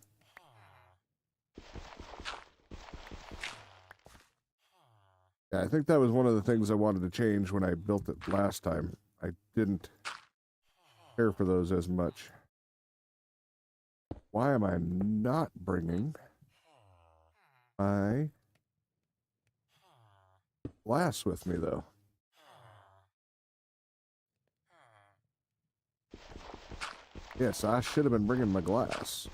Yeah, I think that was one of the things I wanted to change when I built it last time. I didn't care for those as much. Why am I not bringing my glass with me, though? Yes, I should have been bringing my glass.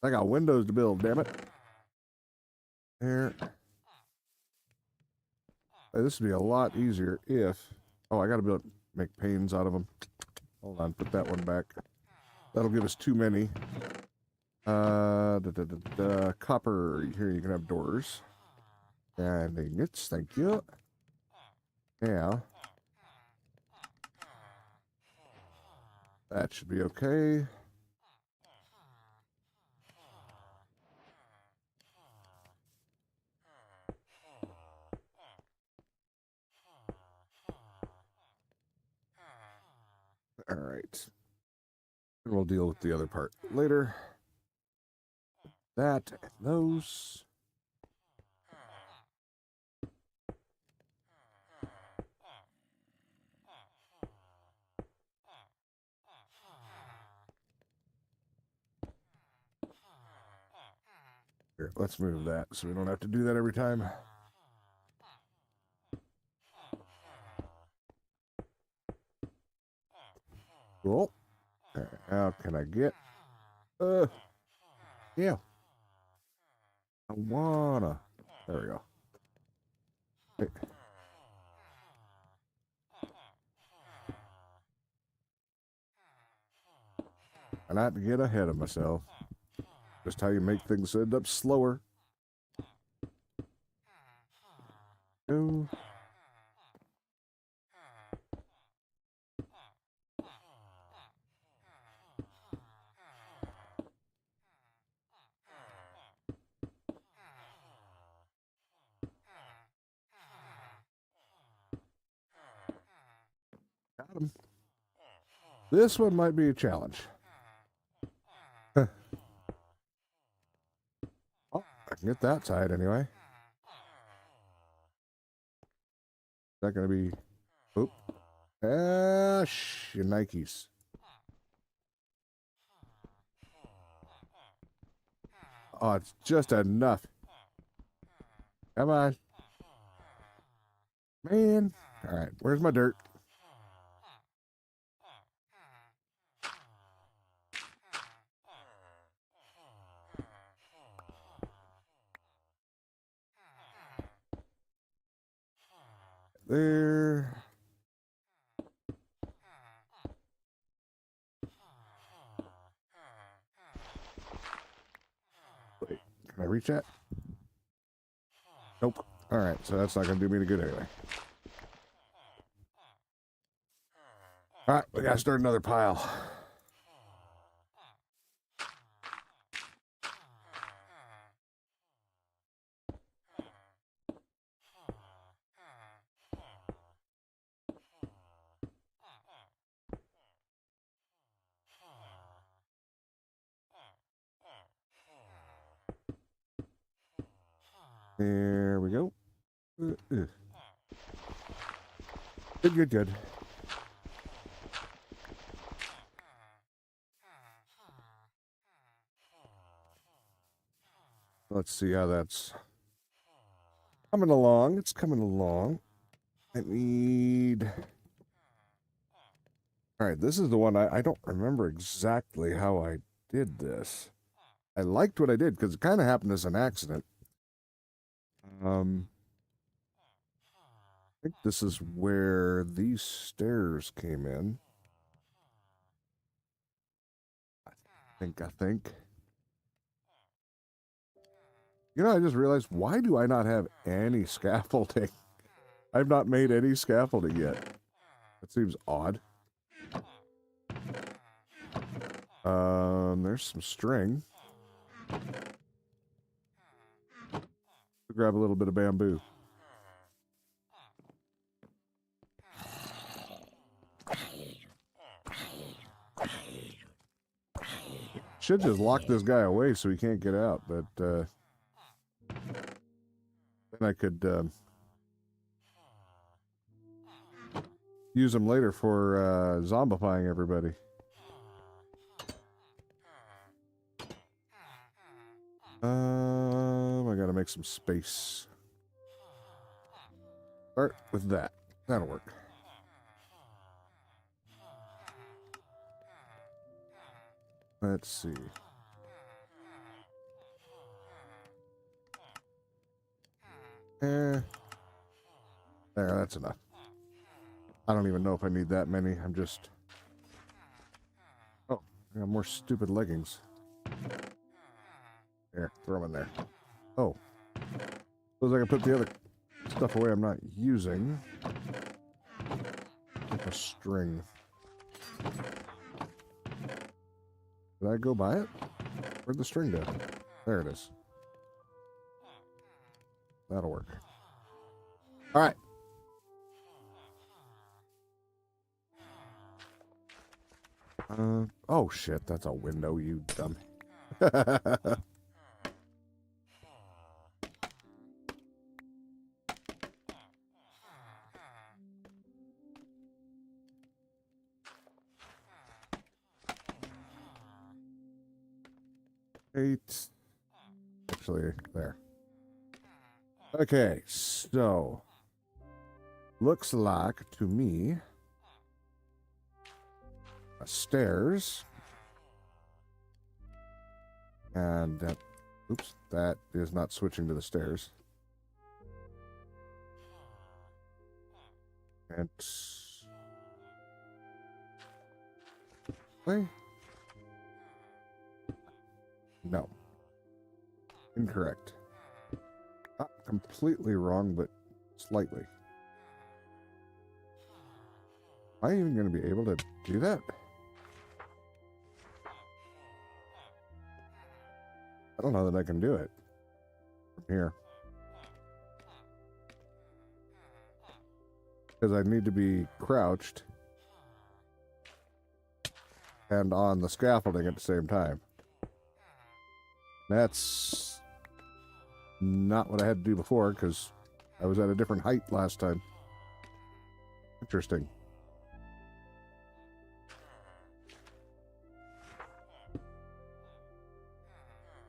I got windows to build, damn it. There. Hey, this would be a lot easier if... Oh, I got to make panes out of them. Hold on, put that one back. That'll give us too many. Copper. Here you can have doors. And ingots, thank you. Yeah. That should be okay. All right. And we'll deal with the other part later. That and those. Here, let's move that so we don't have to do that every time. Cool. How can I get? Yeah. I wanna. There we go. Hey. And not to get ahead of myself. Just how you make things end up slower. Go. Got him. This one might be a challenge. Oh, I can get that side anyway. Is that going to be... Oop. Your Nikes. Oh, it's just enough. Come on. Man. All right, where's my dirt? There. Wait, can I reach that? Nope. All right, so that's not going to do me any good anyway. All right, we gotta start another pile. There we go. Good, good, good. Let's see how that's coming along. It's coming along. I need... All right, this is the one I don't remember exactly how I did this. I liked what I did because it kind of happened as an accident. I think this is where these stairs came in. I think. You know, I just realized, why do I not have any scaffolding? I've not made any scaffolding yet. That seems odd. There's some string. Grab a little bit of bamboo. Should just lock this guy away so he can't get out, but then I could use him later for zombifying everybody. I gotta make some space. Start with that. That'll work. Let's see. There, that's enough. I don't even know if I need that many. I'm just... Oh, I got more stupid leggings. There, throw them in there. Oh. Suppose I can put the other stuff away I'm not using. Like a string. Did I go by it? Where'd the string go? There it is. That'll work. All right. Oh shit, that's a window, you dumb. Eight. Actually, there. Okay, so looks like to me stairs and oops, that is not switching to the stairs. And wait. No. Incorrect. Not completely wrong, but slightly. Am I even going to be able to do that? I don't know that I can do it from here. Because I need to be crouched and on the scaffolding at the same time. That's not what I had to do before because I was at a different height last time. Interesting.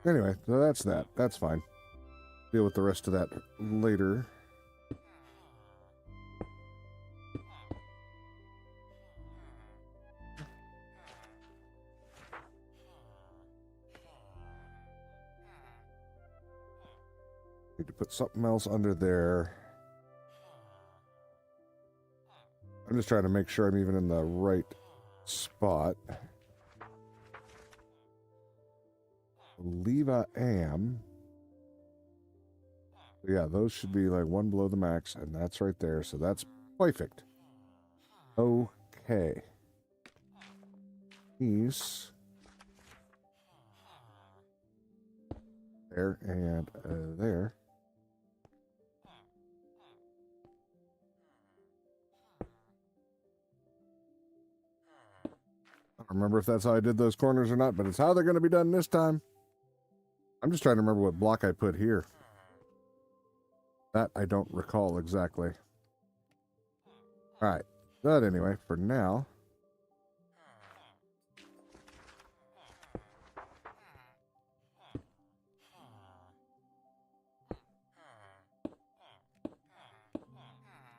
Anyway, so that's that. That's fine. Deal with the rest of that later. Need to put something else under there. I'm just trying to make sure I'm even in the right spot. I believe I am. Yeah, those should be like one below the max, and that's right there, so that's perfect. Okay. These. There and there. I don't remember if that's how I did those corners or not, but it's how they're going to be done this time. I'm just trying to remember what block I put here. That I don't recall exactly. All right. But anyway, for now.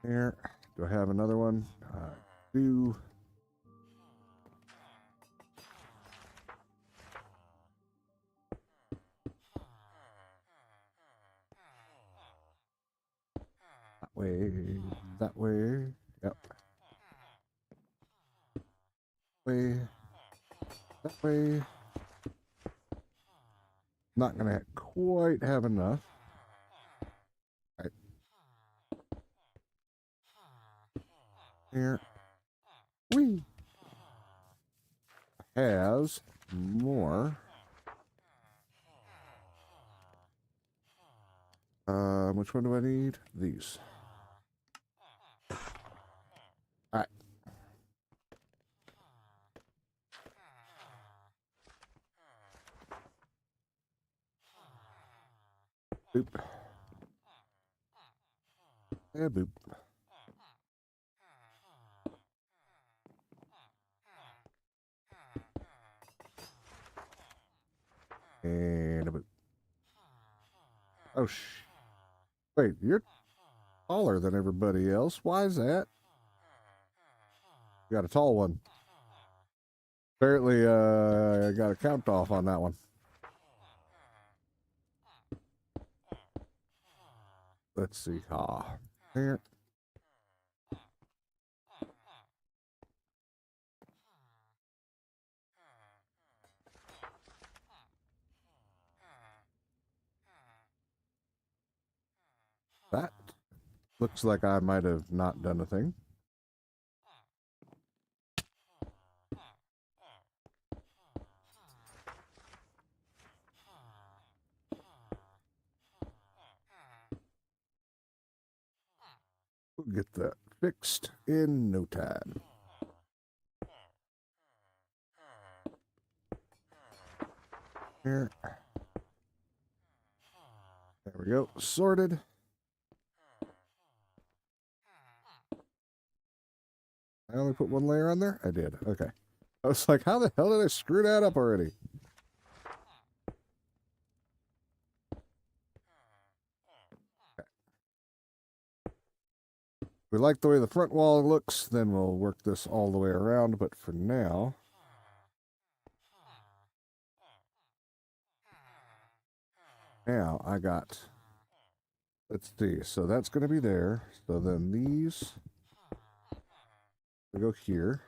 Here. Do I have another one? I do. That way. That way. Yep. Way. That way. Not going to quite have enough. All right. Here. Whee! Has more. Which one do I need? These. All right. Boop. Yeah, boop. And a boop. Oh, wait, you're taller than everybody else. Why is that? You got a tall one. Apparently, I got a count off on that one. Let's see. Here. That looks like I might have not done a thing. We'll get that fixed in no time. Here. There we go. Sorted. I only put one layer on there? I did. Okay. I was like, how the hell did I screw that up already? Okay. We like the way the front wall looks, then we'll work this all the way around. But for now, I got, let's see. So that's going to be there. So then these, we go here.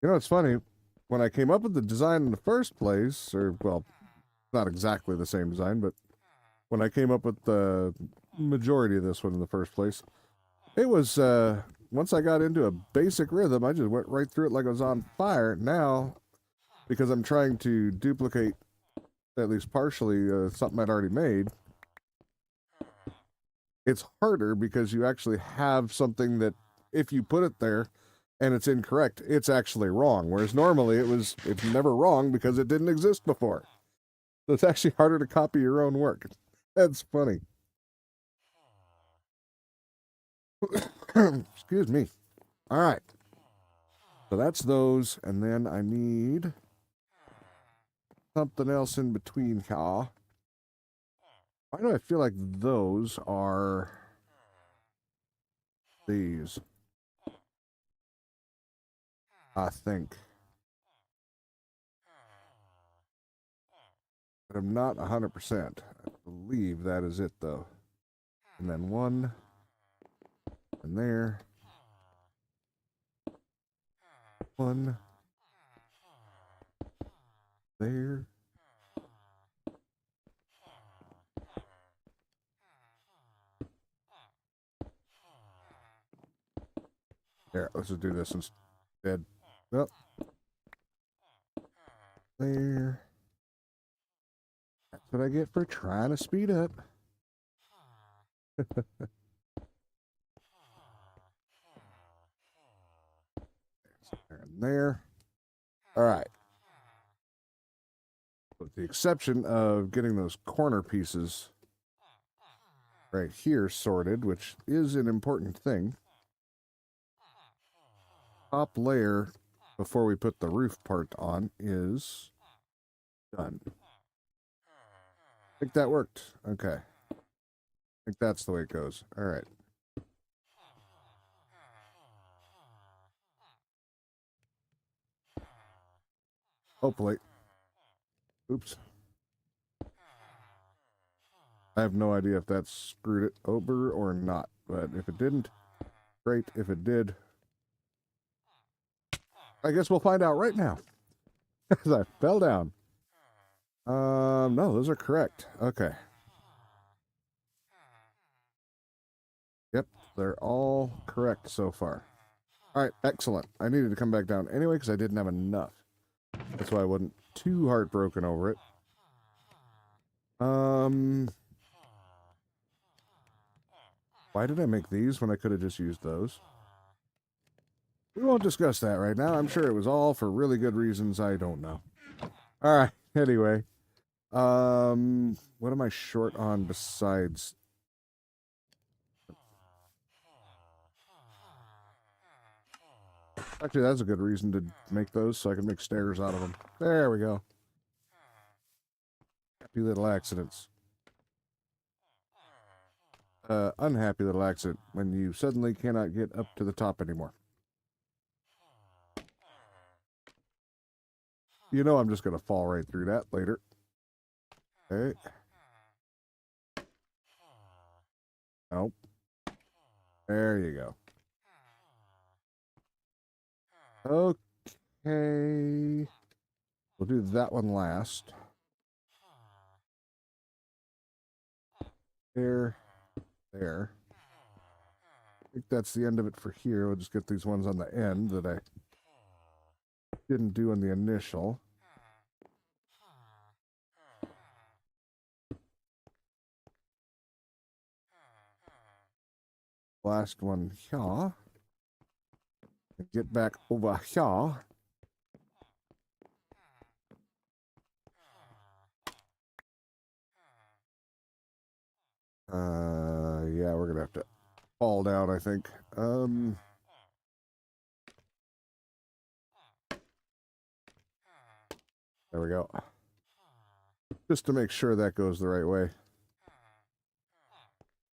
You know, it's funny. When I came up with the design in the first place, or, well, not exactly the same design, but when I came up with the majority of this one in the first place, it was, once I got into a basic rhythm, I just went right through it like it was on fire. Now, because I'm trying to duplicate, at least partially, something I'd already made, it's harder because you actually have something that, if you put it there, and it's incorrect, it's actually wrong. Whereas normally it's never wrong because it didn't exist before. So it's actually harder to copy your own work. That's funny. Excuse me. All right. So that's those, and then I need something else in between here. Why do I feel like those are these? I think. But I'm not 100%. I believe that is it, though. And then one, and there. One. There. There, let's just do this instead. Nope. There. That's what I get for trying to speed up. There and there. All right. With the exception of getting those corner pieces right here sorted, which is an important thing. Top layer before we put the roof part on is done. I think that worked. Okay. I think that's the way it goes. All right. Hopefully. Oops. I have no idea if that screwed it over or not, but if it didn't, great. If it did, I guess we'll find out right now. As I fell down. No, those are correct. Okay. Yep, they're all correct so far. All right, excellent. I needed to come back down anyway because I didn't have enough. That's why I wasn't too heartbroken over it. Why did I make these when I could have just used those? We won't discuss that right now. I'm sure it was all for really good reasons. I don't know. All right. Anyway, what am I short on besides? Actually, that's a good reason to make those so I can make stairs out of them. There we go. Happy little accidents. Unhappy little accident when you suddenly cannot get up to the top anymore. You know I'm just going to fall right through that later. Okay. Nope. There you go. Okay. We'll do that one last. There. There. I think that's the end of it for here. We'll just get these ones on the end that I didn't do in the initial. Last one here. Get back over here. Yeah, we're gonna have to fall down, I think. There we go. Just to make sure that goes the right way.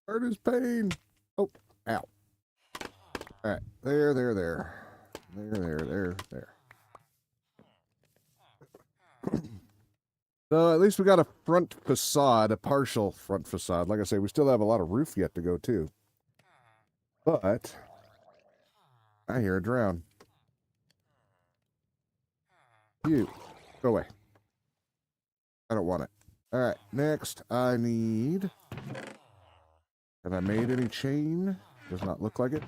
Hurt is pain. Oh, ow. All right, there. So at least we got a front facade, a partial front facade. Like I say, we still have a lot of roof yet to go too. But I hear a drown. You, go away. I don't want it. All right, next I need... Have I made any chain? Does not look like it.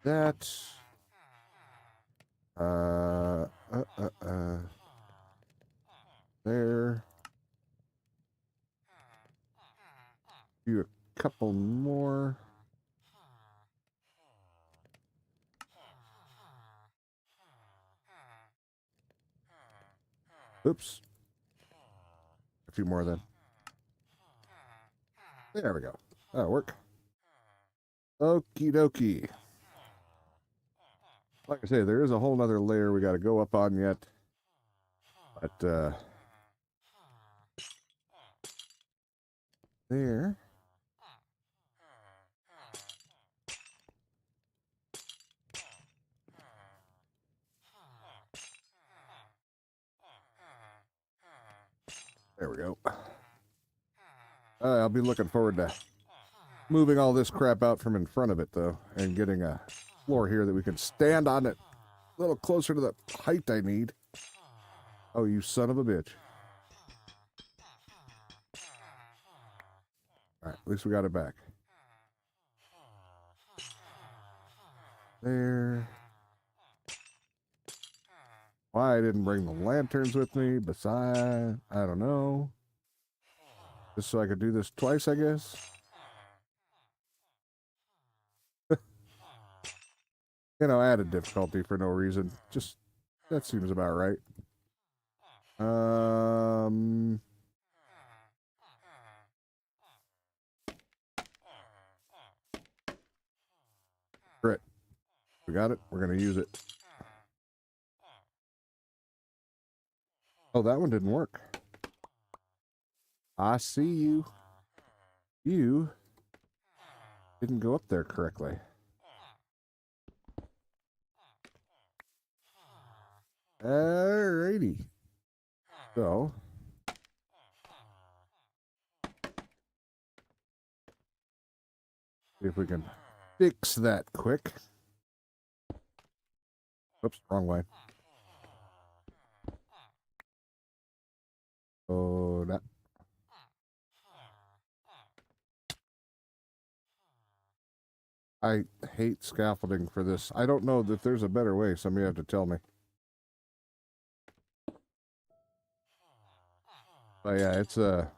That... There. Do a couple more. Oops. A few more then. There we go. That'll work. Okie dokie. Like I say, there is a whole nother layer we got to go up on yet. But, there. There we go. I'll be looking forward to moving all this crap out from in front of it, though, and getting a floor here that we can stand on it a little closer to the height I need. Oh, you son of a bitch. All right, at least we got it back. There. Why I didn't bring the lanterns with me, besides, I don't know. Just so I could do this twice, I guess. You know, added difficulty for no reason. Just, that seems about right. Grit. We got it. We're going to use it. Oh, that one didn't work. I see you. You didn't go up there correctly. Alrighty. So. See if we can fix that quick. Oops, wrong way. Oh, that. I hate scaffolding for this. I don't know that there's a better way. Somebody have to tell me. But yeah, it's a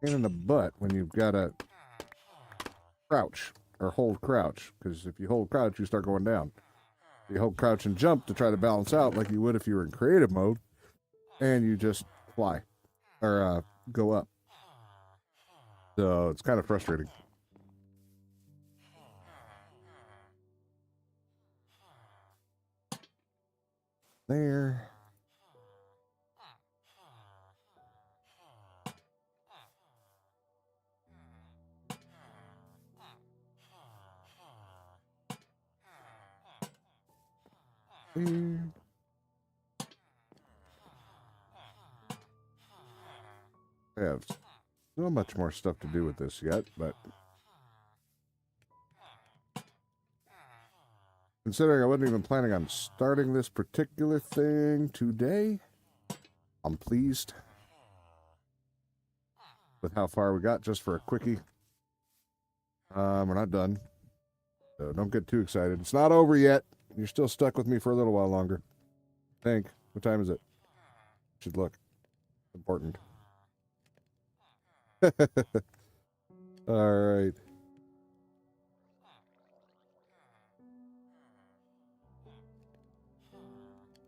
pain in the butt when you've got to crouch or hold crouch. Because if you hold crouch, you start going down. You hold crouch and jump to try to balance out like you would if you were in creative mode, and you just fly or go up. So it's kind of frustrating. There. There. I have so much more stuff to do with this yet, but considering I wasn't even planning on starting this particular thing today, I'm pleased with how far we got just for a quickie. We're not done, so don't get too excited. It's not over yet. You're still stuck with me for a little while longer. I think. What time is it? Should look. Important. All right.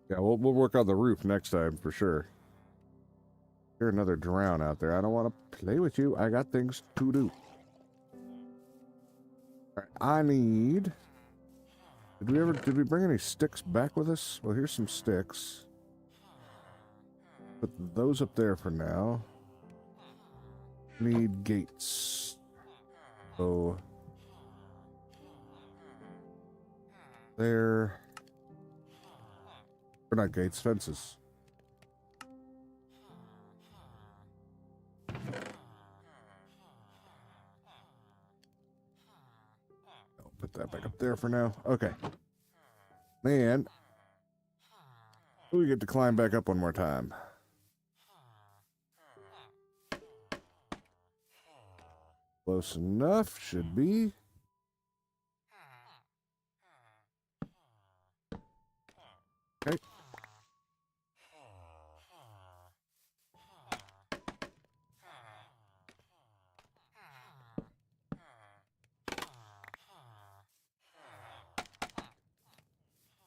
Yeah, we'll work on the roof next time for sure. You're another drown out there. I don't want to play with you. I got things to do. All right, I need. Did we bring any sticks back with us? Well, here's some sticks. Put those up there for now. Need gates. So there. Or not gates, fences. I'll put that back up there for now. Okay. Man. We get to climb back up one more time. Close enough, should be. Okay.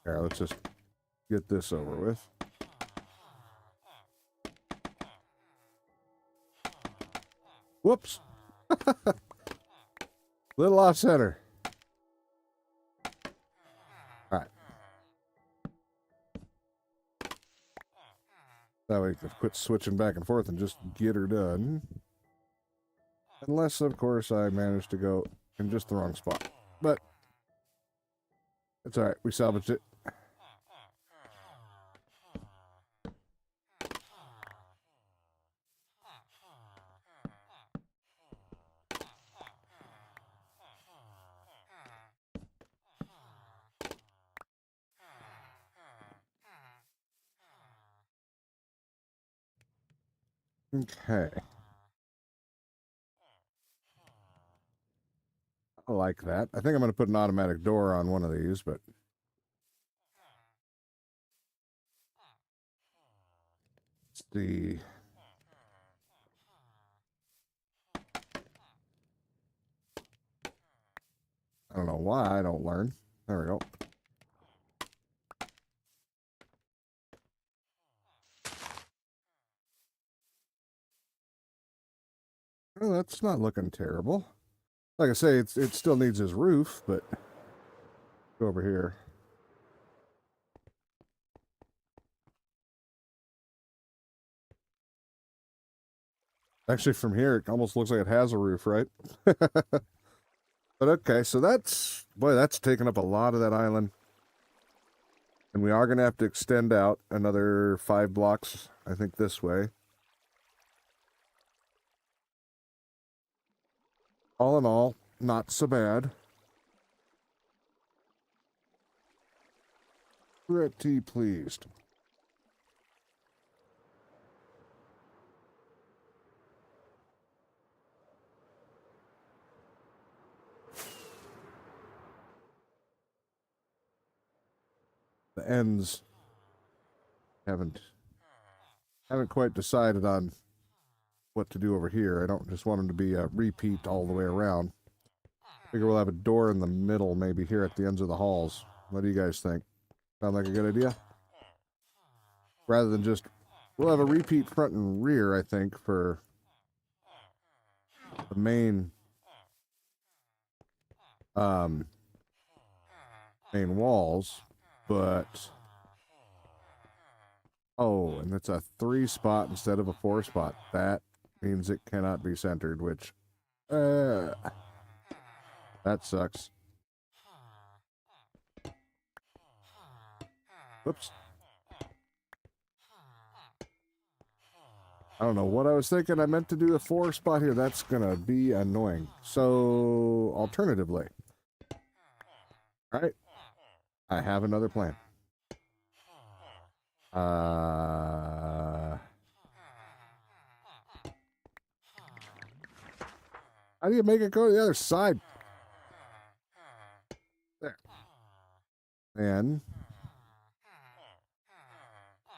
All right, let's just get this over with. Whoops. Little off center. All right. That way we can quit switching back and forth and just get her done. Unless, of course, I manage to go in just the wrong spot. But it's all right. We salvaged it. Okay. I like that. I think I'm going to put an automatic door on one of these, but let's see. I don't know why I don't learn. There we go. Well, that's not looking terrible. Like I say, it still needs his roof, but go over here. Actually, from here, it almost looks like it has a roof, right? But okay, so that's, boy, that's taking up a lot of that island. And we are going to have to extend out another 5 blocks, I think, this way. All in all, not so bad. Pretty pleased. The ends haven't quite decided on what to do over here. I don't just want them to be a repeat all the way around. Figure we'll have a door in the middle, maybe here at the ends of the halls. What do you guys think? Sound like a good idea? Rather than just, we'll have a repeat front and rear, I think, for the main main walls, but oh, and it's a 3 spot instead of a 4 spot. That means it cannot be centered, which that sucks. Whoops. I don't know what I was thinking. I meant to do a 4 spot here. That's gonna be annoying. So alternatively, all right, I have another plan. How do you make it go to the other side? There. And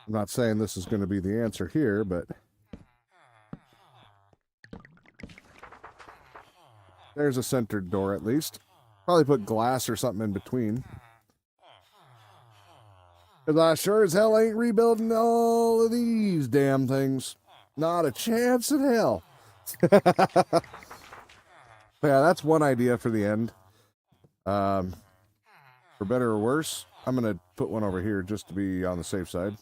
I'm not saying this is going to be the answer here, but there's a centered door at least. Probably put glass or something in between. Because I sure as hell ain't rebuilding all of these damn things. Not a chance in hell. Yeah, that's one idea for the end. For better or worse, I'm going to put one over here just to be on the safe side.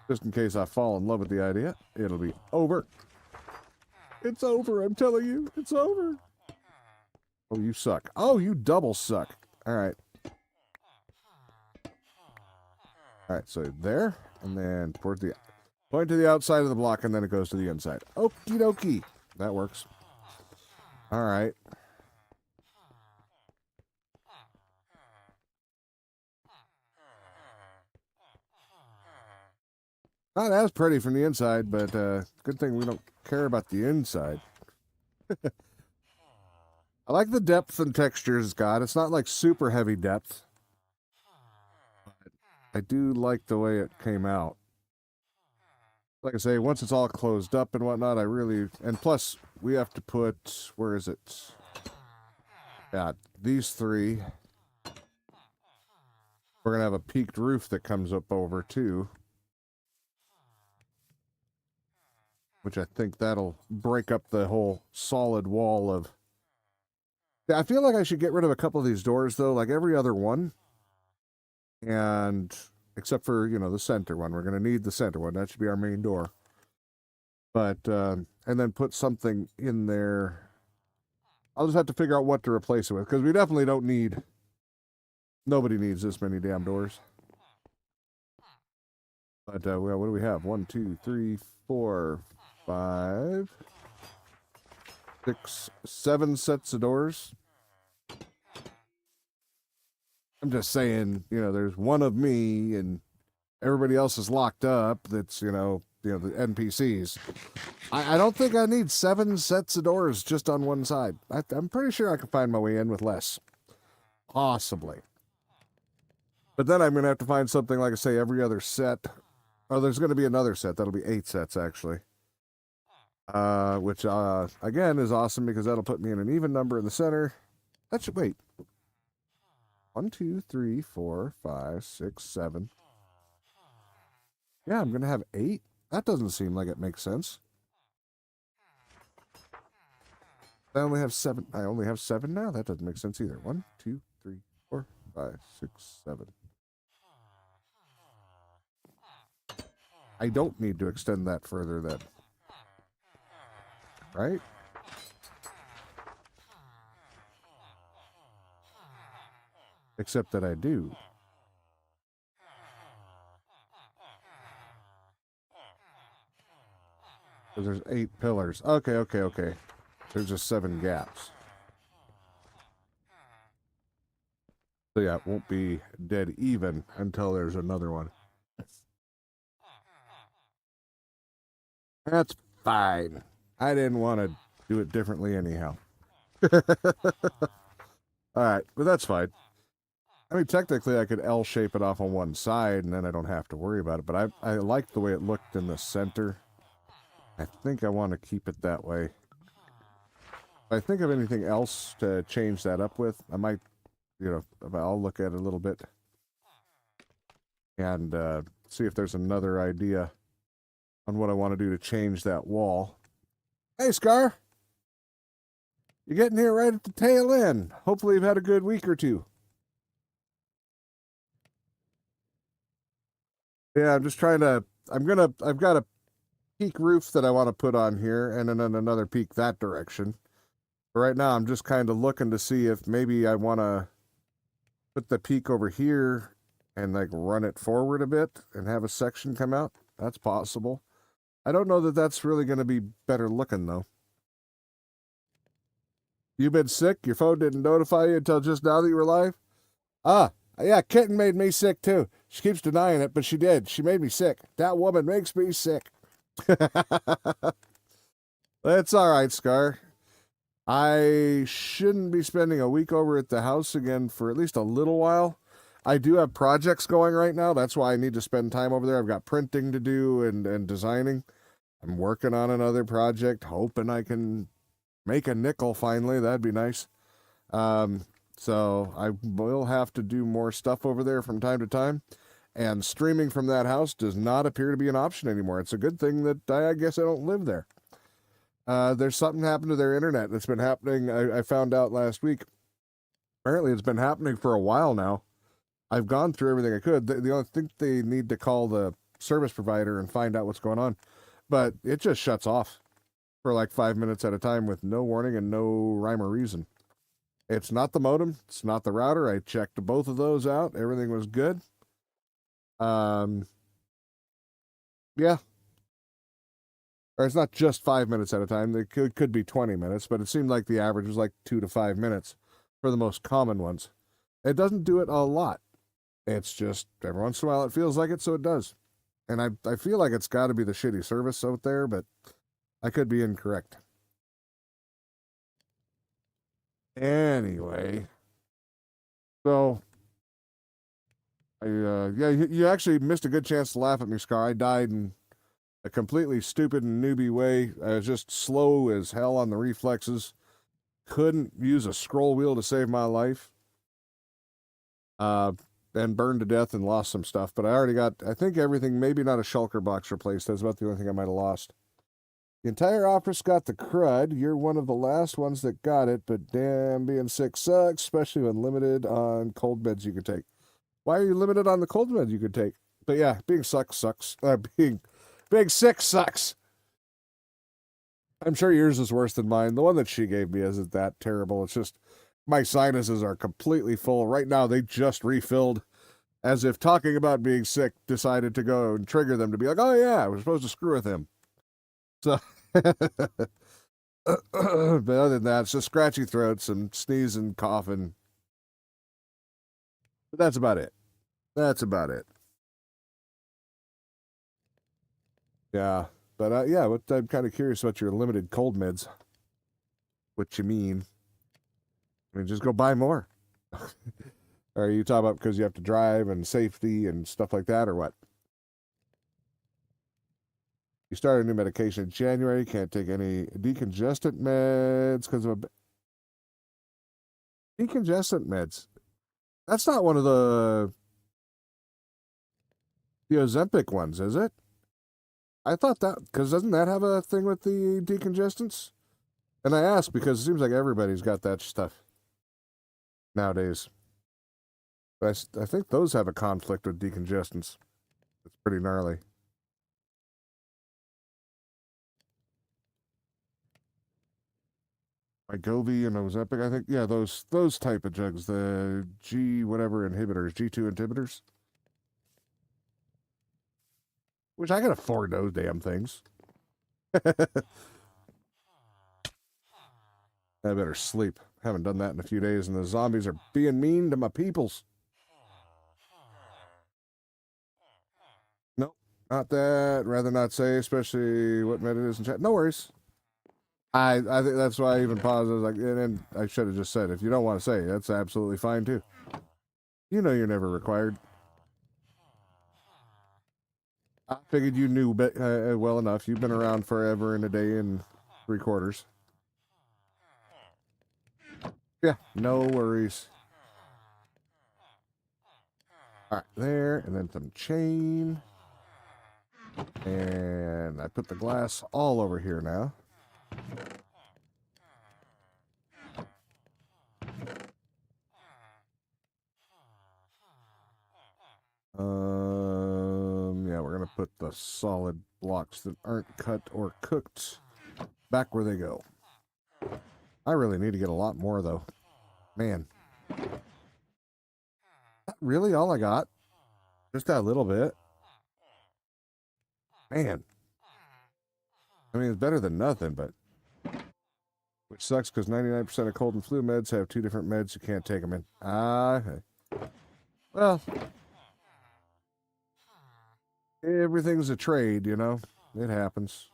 Just in case I fall in love with the idea. It'll be over. It's over, I'm telling you. It's over. Oh, you suck. Oh, you double suck. All right. All right, so there, and then point to the outside of the block, and then it goes to the inside. Okie dokie. That works. All right. Not as pretty from the inside, but good thing we don't care about the inside. I like the depth and textures it's got. It's not like super heavy depth. But I do like the way it came out. Like I say, once it's all closed up and whatnot, I really... And plus, we have to put... Where is it? Yeah, these 3. We're going to have a peaked roof that comes up over, too. Which I think that'll break up the whole solid wall of... Yeah, I feel like I should get rid of a couple of these doors, though, like every other one. And... Except for, you know, the center one. We're going to need the center one. That should be our main door. But, and then put something in there. I'll just have to figure out what to replace it with. Because we definitely don't need... Nobody needs this many damn doors. But, well, what do we have? 1, 2, 3, 4, 5, 6, 7 sets of doors. I'm just saying, you know, there's one of me and everybody else is locked up that's, you know, the NPCs. I don't think I need 7 sets of doors just on one side. I'm pretty sure I can find my way in with less. Possibly. But then I'm going to have to find something, like I say, every other set. Oh, there's going to be another set. That'll be 8 sets, actually. Which, again, is awesome because that'll put me in an even number in the center. That should, wait. 1, 2, 3, 4, 5, 6, 7. Yeah, I'm going to have 8. That doesn't seem like it makes sense. I only have 7. I only have 7 now? That doesn't make sense either. 1, 2, 3, 4, 5, 6, 7. I don't need to extend that further then. Right? Except that I do. Because there's 8 pillars. Okay. There's just 7 gaps. So yeah, it won't be dead even until there's another one. That's fine. I didn't want to do it differently anyhow. Alright, but that's fine. I mean, technically I could L-shape it off on one side and then I don't have to worry about it, but I like the way it looked in the center. I think I want to keep it that way. If I think of anything else to change that up with, I might, I'll look at it a little bit and see if there's another idea on what I want to do to change that wall. Hey, Scar! You're getting here right at the tail end. Hopefully you've had a good week or two. Yeah, I'm just trying to, I've got a peak roof that I want to put on here and then another peak that direction. But right now I'm just kind of looking to see if maybe I want to put the peak over here and like run it forward a bit and have a section come out. That's possible. I don't know that that's really going to be better looking though. You've been sick? Your phone didn't notify you until just now that you were live? Ah, yeah, Kitten made me sick too. She keeps denying it, but she did. She made me sick. That woman makes me sick. It's all right, Scar. I shouldn't be spending a week over at the house again for at least a little while. I do have projects going right now. That's why I need to spend time over there. I've got printing to do and designing. I'm working on another project, hoping I can make a nickel finally. That'd be nice. So I will have to do more stuff over there from time to time. And streaming from that house does not appear to be an option anymore. It's a good thing that I guess I don't live there. There's something happened to their internet that's been happening. I found out last week. Apparently it's been happening for a while now. I've gone through everything I could. The only thing they need to call the service provider and find out what's going on. But it just shuts off for like 5 minutes at a time with no warning and no rhyme or reason. It's not the modem. It's not the router. I checked both of those out. Everything was good. Yeah. Or it's not just 5 minutes at a time. It could be 20 minutes, but it seemed like the average was like 2 to 5 minutes for the most common ones. It doesn't do it a lot. It's just every once in a while it feels like it, so it does. And I feel like it's got to be the shitty service out there, but I could be incorrect. Anyway, so yeah, you actually missed a good chance to laugh at me, Scar. I died in a completely stupid and newbie way. I was just slow as hell on the reflexes. Couldn't use a scroll wheel to save my life. And burned to death and lost some stuff. But I already got, I think, everything, maybe not a shulker box replaced. That's about the only thing I might have lost. The entire office got the crud. You're one of the last ones that got it, but damn, being sick sucks, especially when limited on cold meds you could take. Why are you limited on the cold meds you could take? But yeah, being sick sucks. Being sick sucks. I'm sure yours is worse than mine. The one that she gave me isn't that terrible. It's just my sinuses are completely full. Right now, they just refilled, as if talking about being sick decided to go and trigger them to be like, oh yeah, we're supposed to screw with him. So, but other than that, it's just scratchy throats and sneezing, coughing. But that's about it. That's about it. Yeah. But yeah, I'm kind of curious about your limited cold meds. What you mean? I mean, just go buy more. Or are you talking about because you have to drive and safety and stuff like that, or what? You started a new medication in January. Can't take any decongestant meds because of a decongestant meds. That's not one of the Ozempic ones, is it? I thought that, because doesn't that have a thing with the decongestants? And I ask because it seems like everybody's got that stuff nowadays. But I think those have a conflict with decongestants. It's pretty gnarly. Wegovy and Ozempic, I think, yeah, those type of drugs, the G whatever inhibitors, G2 inhibitors. Which I can afford those damn things. I better sleep. Haven't done that in a few days, and the zombies are being mean to my peoples. Nope, not that. Rather not say, especially what med it is in chat. No worries. I think that's why I even paused. I was like, and I should have just said, if you don't want to say, that's absolutely fine too. You know you're never required. I figured you knew well enough. You've been around forever and a day and 3/4. Yeah, no worries. All right, there, and then some chain. And I put the glass all over here now. Yeah, we're gonna put the solid blocks that aren't cut or cooked back where they go. I really need to get a lot more though. Man. That really all I got? Just that little bit? Man. I mean, it's better than nothing, but which sucks because 99% of cold and flu meds have 2 different meds. You can't take them in. Okay. Well, everything's a trade, you know? It happens.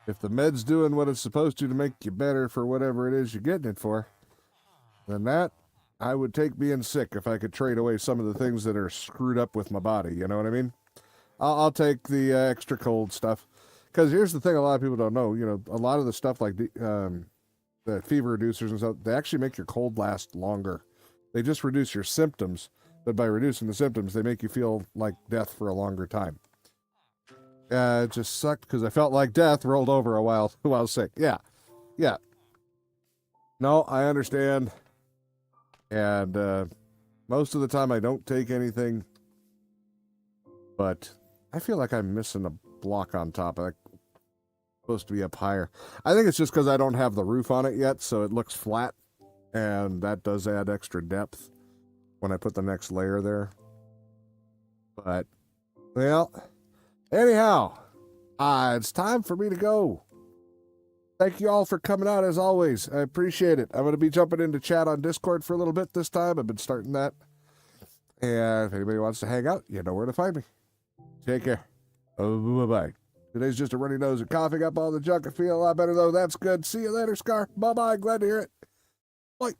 If the med's doing what it's supposed to make you better for whatever it is you're getting it for, then that, I would take being sick if I could trade away some of the things that are screwed up with my body. You know what I mean? I'll take the extra cold stuff. Because here's the thing a lot of people don't know. You know, a lot of the stuff like the fever reducers and stuff, they actually make your cold last longer. They just reduce your symptoms, but by reducing the symptoms, they make you feel like death for a longer time. It just sucked because I felt like death rolled over a while while I was sick. Yeah. No, I understand. And most of the time I don't take anything, but I feel like I'm missing a block on top. It's supposed to be up higher. I think it's just because I don't have the roof on it yet, so it looks flat, and that does add extra depth when I put the next layer there. But, well, anyhow, it's time for me to go. Thank you all for coming out, as always. I appreciate it. I'm going to be jumping into chat on Discord for a little bit this time. I've been starting that. And if anybody wants to hang out, you know where to find me. Take care. Bye-bye. Today's just a runny nose and coughing up all the junk. I feel a lot better, though. That's good. See you later, Scar. Bye-bye. Glad to hear it. Bye.